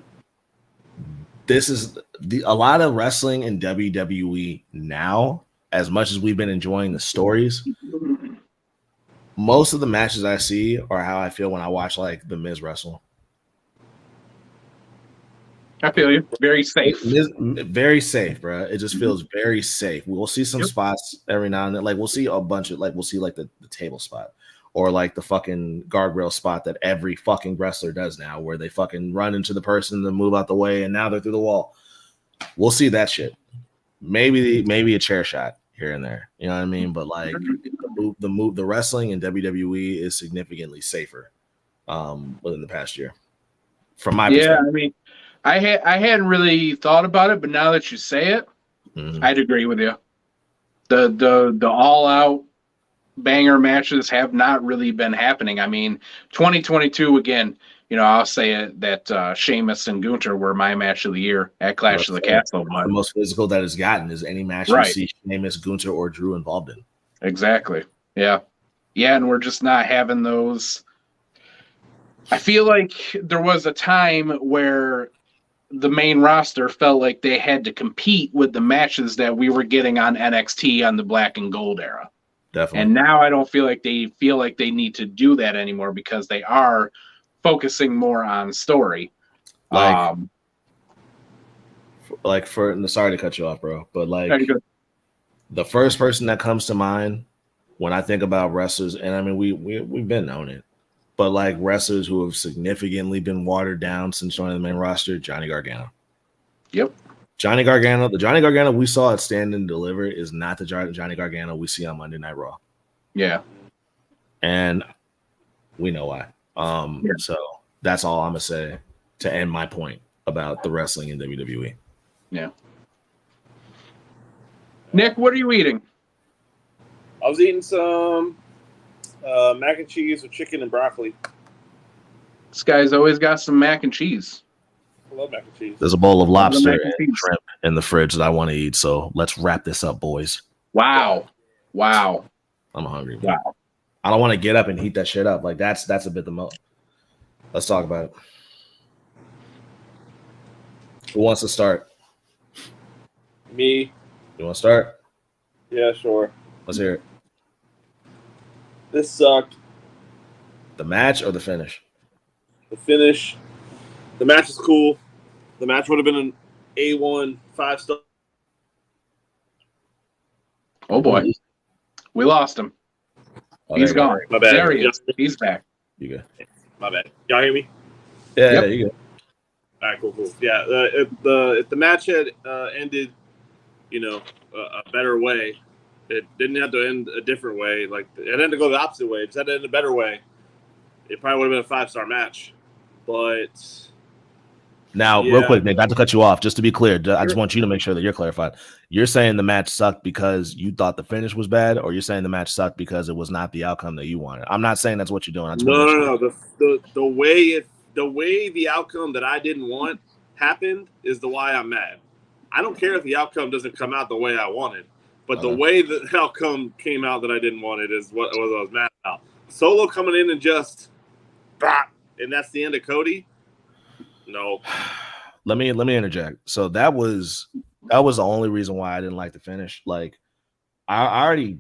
this is a lot of wrestling in WWE now. As much as we've been enjoying the stories, most of the matches I see are how I feel when I watch like The Miz wrestle. I feel you. Very safe. Very safe, bro. It just feels very safe. We'll see some spots every now and then. Like we'll see a bunch of we'll see like the table spot or like the fucking guardrail spot that every fucking wrestler does now, where they fucking run into the person and move out the way, and now they're through the wall. We'll see that shit. Maybe a chair shot here and there. You know what I mean? But like the wrestling in WWE is significantly safer within the past year. From my perspective. I mean, I hadn't really thought about it, but now that you say it, I'd agree with you. The all out banger matches have not really been happening. I mean, 2022 again. I'll say it that Sheamus and Gunther were my match of the year at Clash of the Castle. The most physical that has gotten is any match you see Sheamus, Gunther, or Drew involved in. Exactly. Yeah, and we're just not having those. I feel like there was a time where the main roster felt like they had to compete with the matches that we were getting on NXT on the Black and Gold era. Definitely. And now I don't feel like they need to do that anymore because they are focusing more on story. Sorry to cut you off, bro, but the first person that comes to mind when I think about wrestlers, and I mean we've been on it, but like wrestlers who have significantly been watered down since joining the main roster, Johnny Gargano. Yep. Johnny Gargano, the Johnny Gargano we saw at Stand and Deliver is not the Johnny Gargano we see on Monday Night Raw. Yeah. And we know why. So that's all I'm gonna say to end my point about the wrestling in WWE. Yeah. Nick, what are you eating? I was eating some mac and cheese with chicken and broccoli. This guy's always got some mac and cheese. I love mac and cheese. There's a bowl of lobster and shrimp in the fridge that I want to eat. So let's wrap this up, boys. Wow. I'm hungry. Wow. I don't want to get up and heat that shit up. Like that's a bit the most. Let's talk about it. Who wants to start? Me. You want to start? Yeah, sure. Let's hear it. This sucked. The match or the finish? The finish. The match is cool. The match would have been an A1 5-star. Oh boy, we lost him. Oh, He's gone. My bad. There he is. He's back. You good? My bad. Y'all hear me? Yeah, you good. All right, cool. Yeah, if the match had ended, a better way, it didn't have to end a different way. Like it had to go the opposite way. It just had to end a better way. It probably would have been a 5-star match. But now, real quick, Nick, not to cut you off, just to be clear, I just want you to make sure that you're clarified. You're saying the match sucked because you thought the finish was bad, or you're saying the match sucked because it was not the outcome that you wanted? I'm not saying that's what you're doing. No. The way the outcome that I didn't want happened is the why I'm mad. I don't care if the outcome doesn't come out the way I wanted, but the way the outcome came out that I didn't want it is what I was mad about. Solo coming in and just, and that's the end of Cody. No. Let me interject. So that was the only reason why I didn't like the finish. Like I already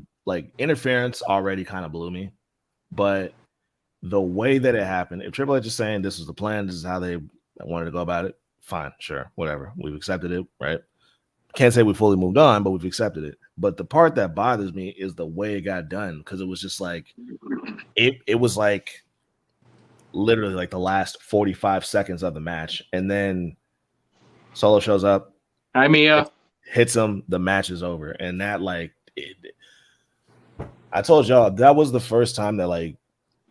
interference already kind of blew me, but the way that it happened, if Triple H is saying this was the plan, this is how they wanted to go about it, fine, sure, whatever. We've accepted it, right? Can't say we fully moved on, but we've accepted it. But the part that bothers me is the way it got done, because it was just like it was like literally like the last 45 seconds of the match, and then Solo shows up. Hi, Mia. Hits him. The match is over, and that I told y'all that was the first time that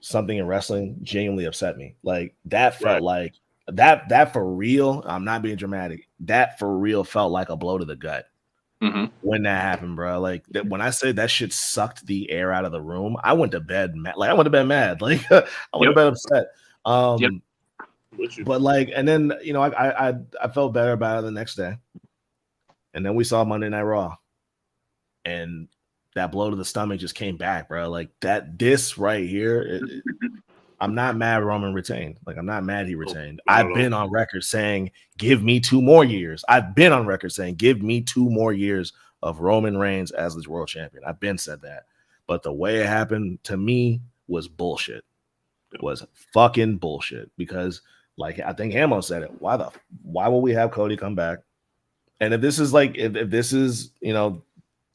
something in wrestling genuinely upset me. Like that felt like that for real. I'm not being dramatic. That for real felt like a blow to the gut when that happened, bro. Like when I say that shit sucked the air out of the room, I went to bed mad. I went to bed mad. I went to bed upset. But and then I felt better about it the next day, and then we saw Monday Night Raw, and that blow to the stomach just came back, bro. Like this right here. I'm not mad Roman retained. I'm not mad he retained. I've been on record saying, give me 2 more years. I've been on record saying, give me 2 more years of Roman Reigns as the world champion. I've been said that. But the way it happened to me was bullshit. It was fucking bullshit. Because I think Hamo said it. Why will we have Cody come back? And if this is if this is,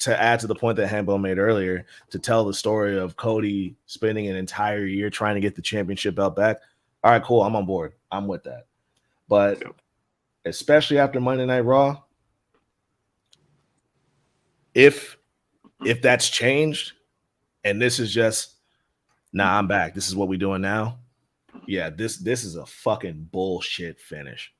to add to the point that Hamo made earlier, to tell the story of Cody spending an entire year trying to get the championship belt back. All right, cool. I'm on board. I'm with that. But especially after Monday Night Raw, if that's changed and this is just, I'm back. This is what we're doing now. Yeah, this is a fucking bullshit finish.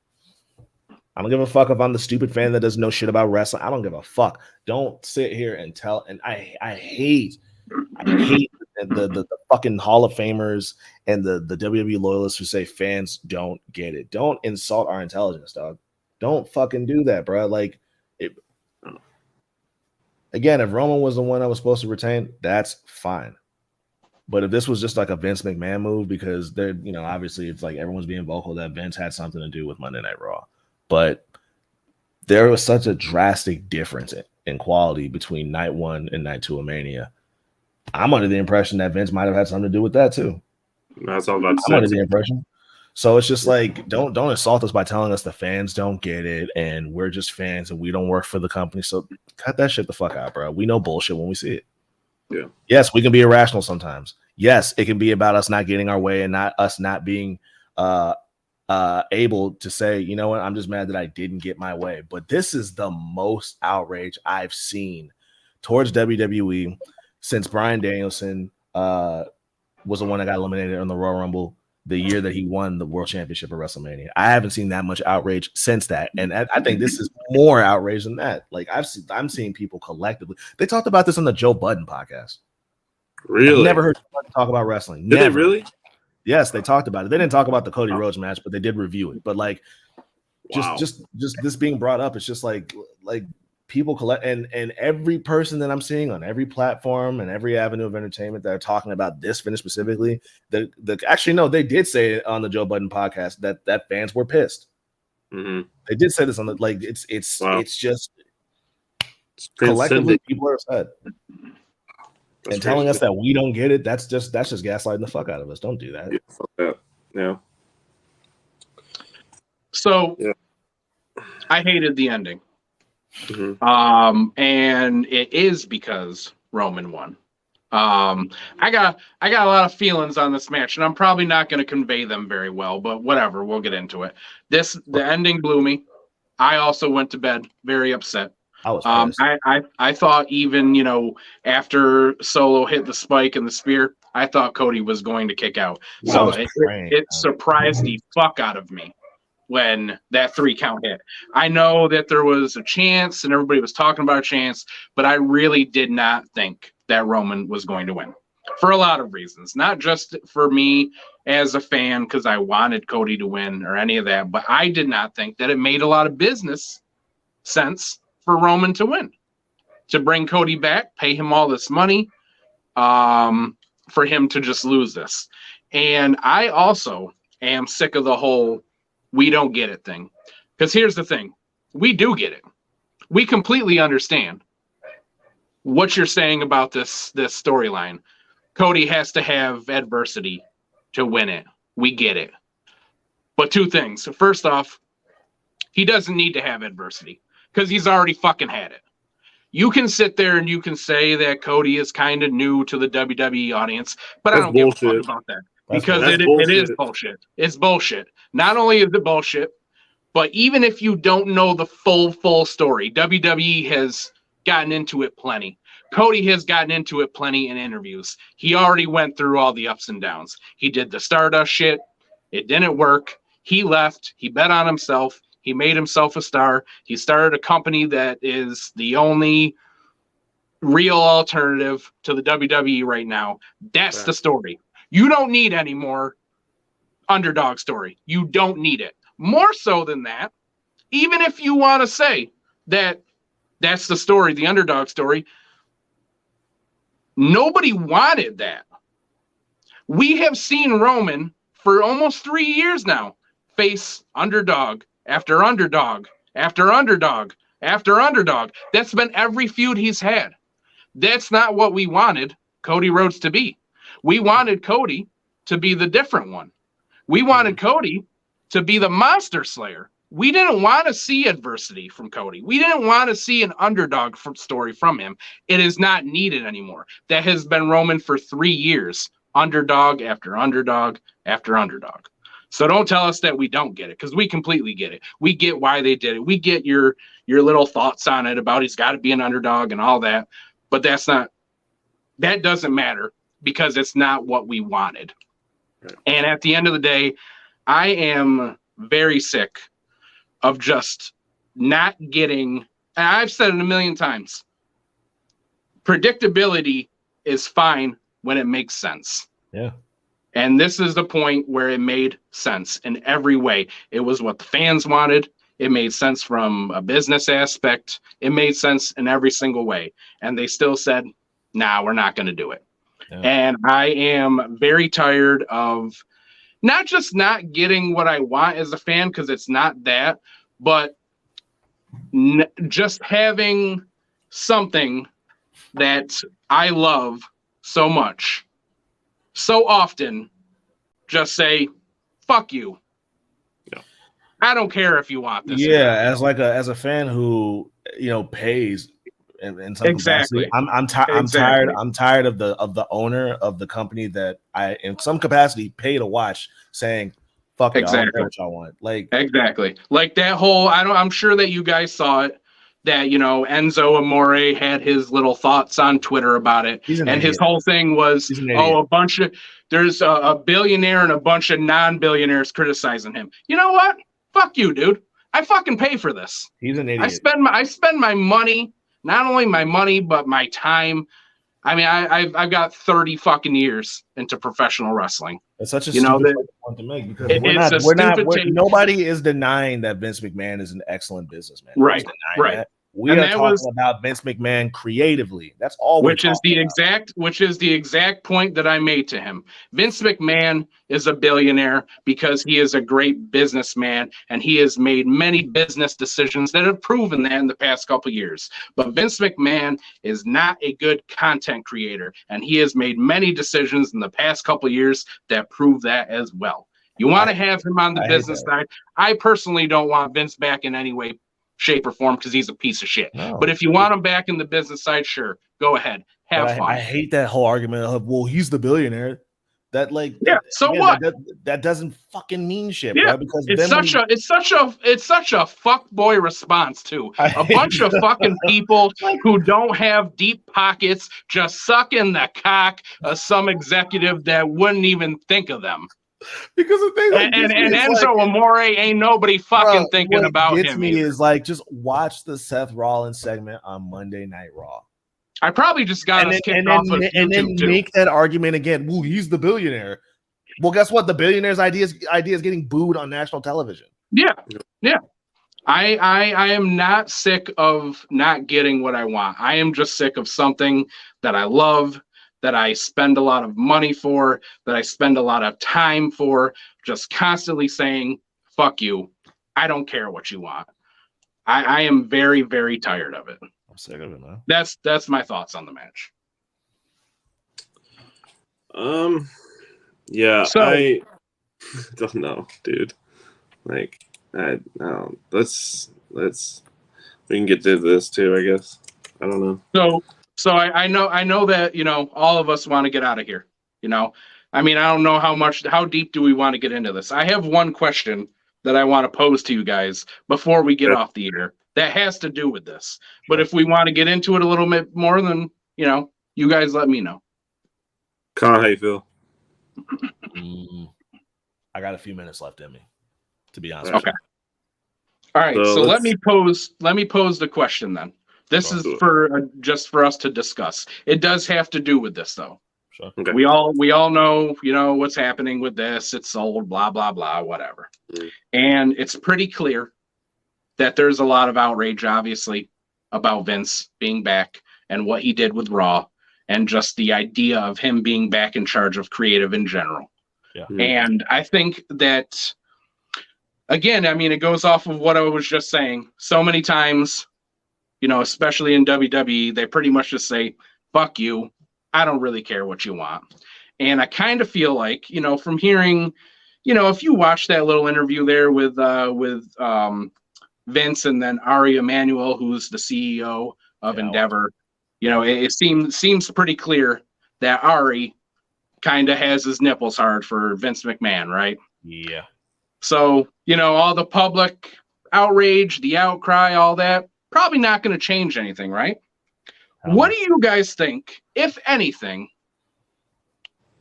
I don't give a fuck if I'm the stupid fan that doesn't know shit about wrestling. I don't give a fuck. Don't sit here and tell. And I hate the fucking Hall of Famers and the WWE loyalists who say fans don't get it. Don't insult our intelligence, dog. Don't fucking do that, bro. Again, if Roman was the one that was supposed to retain, that's fine. But if this was just like a Vince McMahon move, because they're, obviously it's like everyone's being vocal that Vince had something to do with Monday Night Raw. But there was such a drastic difference in quality between night 1 and night 2 of Mania. I'm under the impression that Vince might have had something to do with that too. That's all about. I'm under the impression. So it's just don't insult us by telling us the fans don't get it and we're just fans and we don't work for the company. So cut that shit the fuck out, bro. We know bullshit when we see it. Yeah. Yes, we can be irrational sometimes. Yes, it can be about us not getting our way and not us not being able to say, you know what, I'm just mad that I didn't get my way. But this is the most outrage I've seen towards WWE since Bryan Danielson was the one that got eliminated in the Royal Rumble the year that he won the World Championship at WrestleMania. I haven't seen that much outrage since that, and I think this is more outrage than that. Like I'm seeing people collectively. They talked about this on the Joe Budden podcast. Really? I've never heard someone talk about wrestling. Did they really? Yes, they talked about it. They didn't talk about the Cody Rhodes match, but they did review it. But like, just this being brought up, it's just like people collect, and every person that I'm seeing on every platform and every avenue of entertainment that are talking about this finish specifically, actually no, they did say it on the Joe Budden podcast that fans were pissed. Mm-hmm. They did say this on the it's just collectively people are upset. And telling us that we don't get it, that's just gaslighting the fuck out of us. Don't do that. Yeah, fuck that. Yeah. So I hated the ending. Mm-hmm. And it is because Roman won. I got a lot of feelings on this match, and I'm probably not going to convey them very well, but whatever, we'll get into it. The ending blew me. I also went to bed very upset. I was I thought even, after Solo hit the spike and the spear, I thought Cody was going to kick out. So it surprised the fuck out of me when that 3 count hit. I know that there was a chance and everybody was talking about a chance, but I really did not think that Roman was going to win for a lot of reasons, not just for me as a fan because I wanted Cody to win or any of that, but I did not think that it made a lot of business sense for Roman to win, to bring Cody back, pay him all this money, for him to just lose this. And I also am sick of the whole we don't get it thing. Because here's the thing. We do get it. We completely understand what you're saying about this storyline. Cody has to have adversity to win it. We get it. But 2 things. So first off, he doesn't need to have adversity because he's already fucking had it. You can sit there and you can say that Cody is kind of new to the WWE audience, but I don't give a fuck about that. Because it is bullshit. It's bullshit. Not only is it bullshit, but even if you don't know the full story, WWE has gotten into it plenty. Cody has gotten into it plenty in interviews. He already went through all the ups and downs. He did the Stardust shit. It didn't work. He left. He bet on himself. He made himself a star. He started a company that is the only real alternative to the WWE right now. That's the story. You don't need any more underdog story. You don't need it. More so than that, even if you want to say that that's the story, the underdog story, nobody wanted that. We have seen Roman for almost 3 years now face underdog after underdog after underdog after underdog. That's been every feud he's had. That's not what we wanted Cody Rhodes to be. We wanted Cody to be the different one. We wanted Cody to be the monster slayer. We didn't want to see adversity from Cody. We didn't want to see an underdog story from him. It is not needed anymore. That has been Roman for 3 years. Underdog after underdog after underdog. So don't tell us that we don't get it, because we completely get it. We get why they did it. We get your little thoughts on it about he's got to be an underdog and all that. But that doesn't matter, because it's not what we wanted. And at the end of the day, I am very sick of just not getting, and I've said it a million times, predictability is fine when it makes sense. Yeah. And this is the point where it made sense in every way. It was what the fans wanted. It made sense from a business aspect. It made sense in every single way. And they still said, nah, we're not going to do it. Yeah. And I am very tired of not just not getting what I want as a fan, because it's not that, but just having something that I love so much, so often, just say, fuck you. Yeah. I don't care if you want this. Yeah, as a fan who, pays in some capacity. I'm tired. I'm tired of the owner of the company that I, in some capacity, pay to watch, saying, Fuck y'all. Exactly. What y'all want. Like exactly. Like that whole. I'm sure that you guys saw it. That Enzo Amore had his little thoughts on Twitter about it, and his whole thing was, there's a billionaire and a bunch of non-billionaires criticizing him. You know what? Fuck you, dude. I fucking pay for this. He's an idiot. I spend my money, not only my money but my time. I mean, I've got 30 fucking years into professional wrestling. It's such a stupid point to make because nobody is denying that Vince McMahon is an excellent businessman. Right. That. We are talking about Vince McMahon creatively. That's all. Which is the exact point that I made to him. Vince McMahon is a billionaire because he is a great businessman and he has made many business decisions that have proven that in the past couple of years. But Vince McMahon is not a good content creator, and he has made many decisions in the past couple of years that prove that as well. You want to have him on the business side. I personally don't want Vince back in any way, shape, or form because he's a piece of shit. No. But if you want him back in the business side, sure, go ahead, have fun. I hate that whole argument of, well, he's the billionaire. That so what? That doesn't fucking mean shit, yeah, bro. Because it's such a fuck boy response to a bunch of fucking people who don't have deep pockets, just sucking the cock of some executive that wouldn't even think of them. Because the thing and Enzo Amore ain't nobody fucking thinking about him. Me is like, just watch the Seth Rollins segment on Monday Night Raw. I probably just got us kicked off of YouTube and then make that argument again. Ooh, he's the billionaire. Well, guess what? The billionaire's idea is getting booed on national television. Yeah. I am not sick of not getting what I want. I am just sick of something that I love, that I spend a lot of money for, that I spend a lot of time for, just constantly saying, fuck you. I don't care what you want. I am very, very tired of it. I'm sick of it, man. That's my thoughts on the match. Yeah, so, I don't know, dude. Like, I don't. Let's we can get to this too, I guess. I don't know. So I know that, all of us want to get out of here. I mean, I don't know how deep do we want to get into this? I have one question that I want to pose to you guys before we get off the air that has to do with this. But if we want to get into it a little bit more, then, you guys let me know. Con, how you feel? I got a few minutes left in me, to be honest. Okay. All right. So let me pose the question then. This is just for us to discuss. It does have to do with this though. Sure. Okay. We all know, what's happening with this. It's sold, blah, blah, blah, whatever. And it's pretty clear that there's a lot of outrage, obviously, about Vince being back and what he did with Raw and just the idea of him being back in charge of creative in general. Yeah. And I think that, again, I mean, it goes off of what I was just saying. So many times, especially in WWE, they pretty much just say, fuck you. I don't really care what you want. And I kind of feel like, from hearing, if you watch that little interview there with Vince and then Ari Emanuel, who's the CEO of Endeavor, it seems pretty clear that Ari kind of has his nipples hard for Vince McMahon, right? Yeah. So, all the public outrage, the outcry, all that, probably not going to change anything, right? What do you guys think, if anything,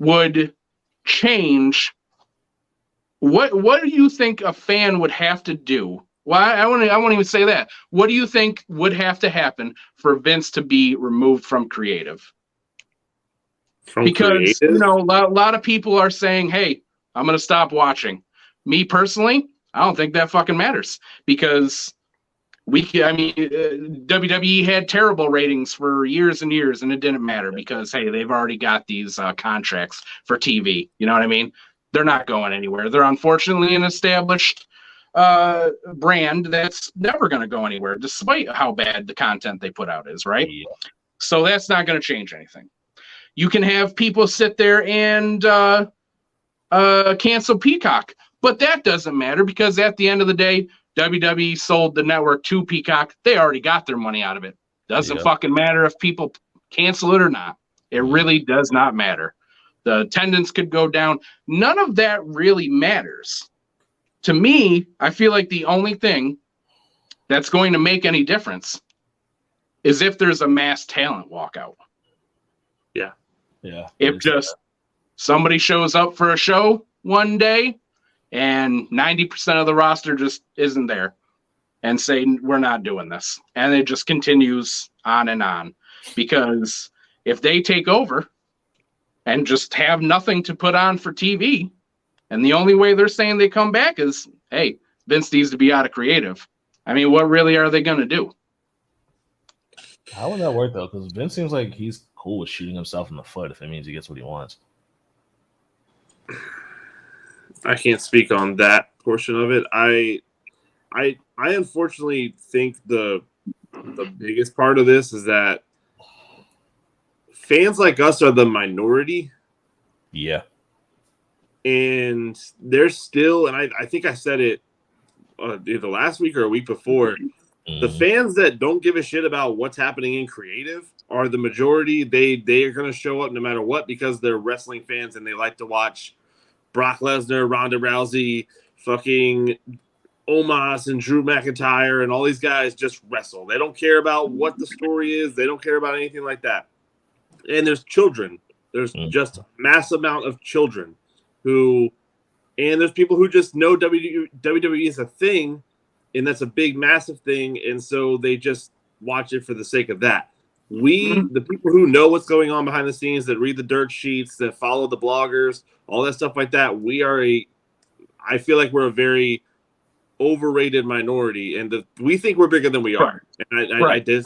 would change? What do you think a fan would have to do? Well, I won't even say that. What do you think would have to happen for Vince to be removed from creative? Because a lot of people are saying, "Hey, I'm going to stop watching." Me personally, I don't think that fucking matters because WWE had terrible ratings for years and years, and it didn't matter because, hey, they've already got these contracts for TV. You know what I mean? They're not going anywhere. They're unfortunately an established brand that's never going to go anywhere, despite how bad the content they put out is, right? Yeah. So that's not going to change anything. You can have people sit there and cancel Peacock, but that doesn't matter because at the end of the day, WWE sold the network to Peacock. They already got their money out of it. Doesn't fucking matter if people cancel it or not. It really does not matter. The attendance could go down. None of that really matters. to me, I feel like the only thing that's going to make any difference is if there's a mass talent walkout. Yeah. Yeah. If just somebody shows up for a show one day and 90% of the roster just isn't there and say, we're not doing this. And it just continues on and on. Because if they take over and just have nothing to put on for TV, and the only way they're saying they come back is, hey, Vince needs to be out of creative. I mean, what really are they going to do? How would that work, though? Because Vince seems like he's cool with shooting himself in the foot if it means he gets what he wants. I can't speak on that portion of it. I unfortunately think the biggest part of this is that fans like us are the minority. Yeah. And there's still, and I think I said it either last week or a week before, the fans that don't give a shit about what's happening in creative are the majority. They are going to show up no matter what because they're wrestling fans and they like to watch Brock Lesnar, Ronda Rousey, fucking Omos and Drew McIntyre and all these guys just wrestle. They don't care about what the story is. They don't care about anything like that. And there's children. There's just a mass amount of children and there's people who just know WWE is a thing, and that's a big, massive thing, and so they just watch it for the sake of that. The people who know what's going on behind the scenes, that read the dirt sheets, that follow the bloggers, all that stuff like that, I feel like we're a very overrated minority, and we think we're bigger than we are. And I do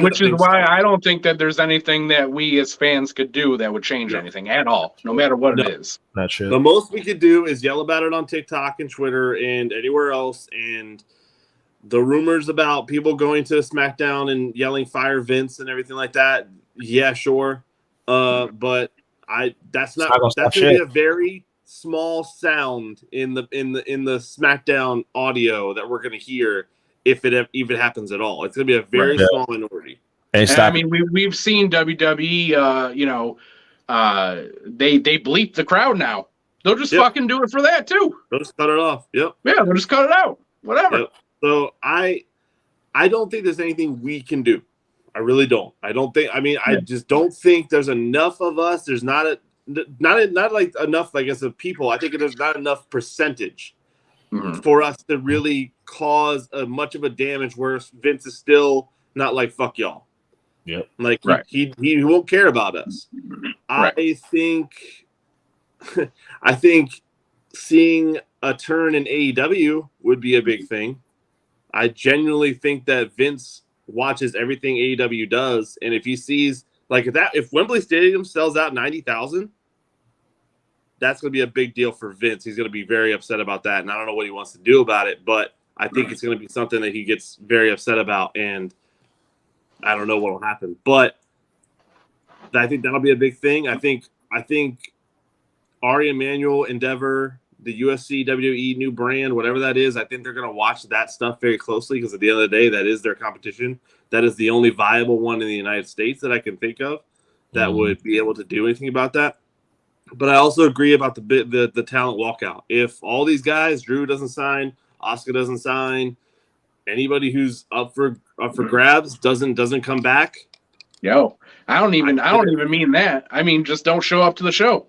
Which is why I don't think that there's anything that we as fans could do that would change anything at all, no matter what it is. Not sure. The most we could do is yell about it on TikTok and Twitter and anywhere else, and the rumors about people going to SmackDown and yelling "Fire Vince" and everything like that. Yeah, sure, but that's going to be a very small sound in the SmackDown audio that we're going to hear if it even happens at all. It's going to be a very small minority. And I mean, we've seen WWE. They bleep the crowd now. They'll just fucking do it for that too. They'll just cut it off. Yep. Yeah, they'll just cut it out. Whatever. Yep. So I don't think there's anything we can do. I really don't. I just don't think there's enough of us. There's not like enough, I guess, of people. I think there's not enough percentage for us to really cause much of a damage where Vince is still not like, fuck y'all. Yep. Like he won't care about us. I think seeing a turn in AEW would be a big thing. I genuinely think that Vince watches everything AEW does, and if he sees if Wembley Stadium sells out 90,000, that's going to be a big deal for Vince. He's going to be very upset about that, and I don't know what he wants to do about it, but I think it's going to be something that he gets very upset about, and I don't know what will happen. But I think that'll be a big thing. I think Ari Emanuel, Endeavor, the UFC, WWE new brand, whatever that is, I think they're going to watch that stuff very closely because at the end of the day, that is their competition. That is the only viable one in the United States that I can think of that would be able to do anything about that. But I also agree about the talent walkout. If all these guys, Drew doesn't sign, Oscar doesn't sign, anybody who's up for grabs doesn't come back. Yo, I don't even mean that. I mean, just don't show up to the show.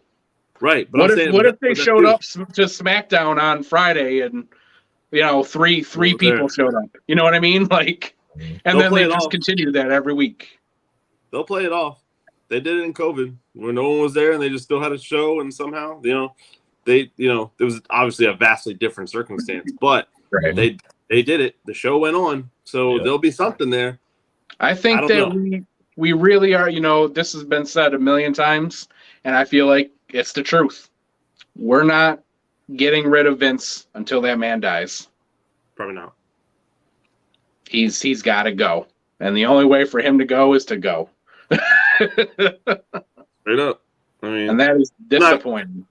Right. But what if they showed up to SmackDown on Friday and three people showed up? You know what I mean? And then they just continue that every week. They'll play it off. They did it in COVID when no one was there, and they just still had a show, and somehow, it was obviously a vastly different circumstance, but they did it. The show went on, so there'll be something there. I think we really are. This has been said a million times, and I feel like it's the truth. We're not getting rid of Vince until that man dies. Probably not. He's got to go, and the only way for him to go is to go. Straight up. I mean, and that is disappointing.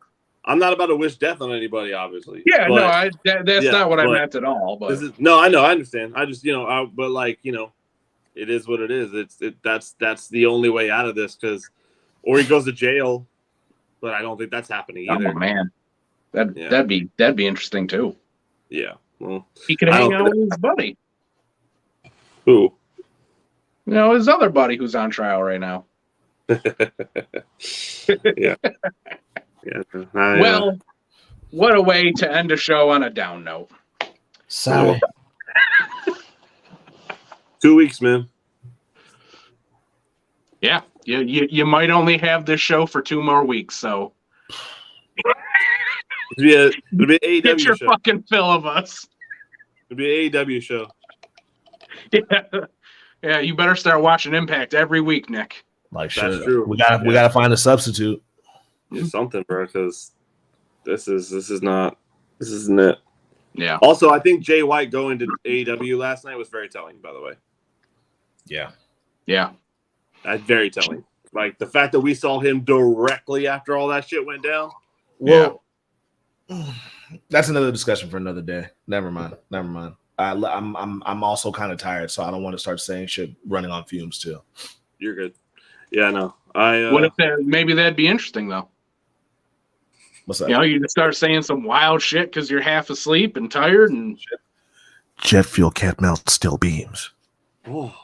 I'm not about to wish death on anybody, obviously. Yeah, that's not what I meant at all. But I know, I understand. I just, it is what it is. That's the only way out of this or he goes to jail, but I don't think that's happening either. Oh man, that'd be interesting too. Yeah. Well, he could hang out with his buddy. Who? You know, his other buddy who's on trial right now. Yeah. Yeah. Well, what a way to end a show on a down note. Sorry. 2 weeks, man. Yeah, you might only have this show for 2 more weeks, so It'll be an AEW get your show. fucking fill of us. It'll be an AEW show. Yeah, you better start watching Impact every week, Nick. Like, That's shit. true. We gotta find a substitute. Do something, bro, because this isn't it. Yeah. Also, I think Jay White going to AEW last night was very telling, by the way. Yeah. Yeah. That's very telling. Like, the fact that we saw him directly after all that shit went down. Well, that's another discussion for another day. Never mind. I'm also kind of tired, so I don't want to start saying shit running on fumes too. You're good. Yeah, no. What if maybe that'd be interesting though? What's that? You know, you just start saying some wild shit because you're half asleep and tired and jet fuel can't melt steel beams. Oh.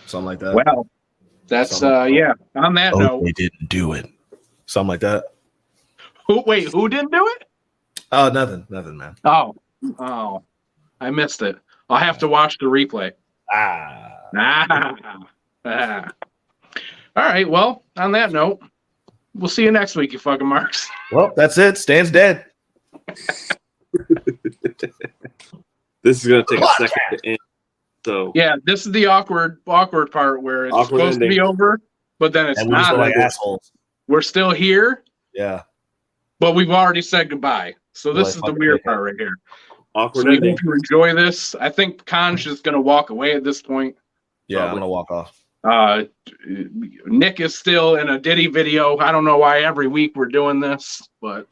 Something like that. Well, that's yeah. On that note, they didn't do it. Something like that. Who didn't do it? Oh, nothing, man. Oh, I missed it. I'll have to watch the replay. All right. Well, on that note, we'll see you next week, you fucking marks. Well, that's it. Stan's dead. This is gonna take a second to end. So yeah, this is the awkward part where it's supposed to be over, but then it's not. Like assholes. We're still here. Yeah. But we've already said goodbye. So this is the weird part right here. Awkward. So I hope you enjoy this. I think Khan's just going to walk away at this point. Yeah, I'm going to walk off. Nick is still in a Diddy video. I don't know why every week we're doing this, but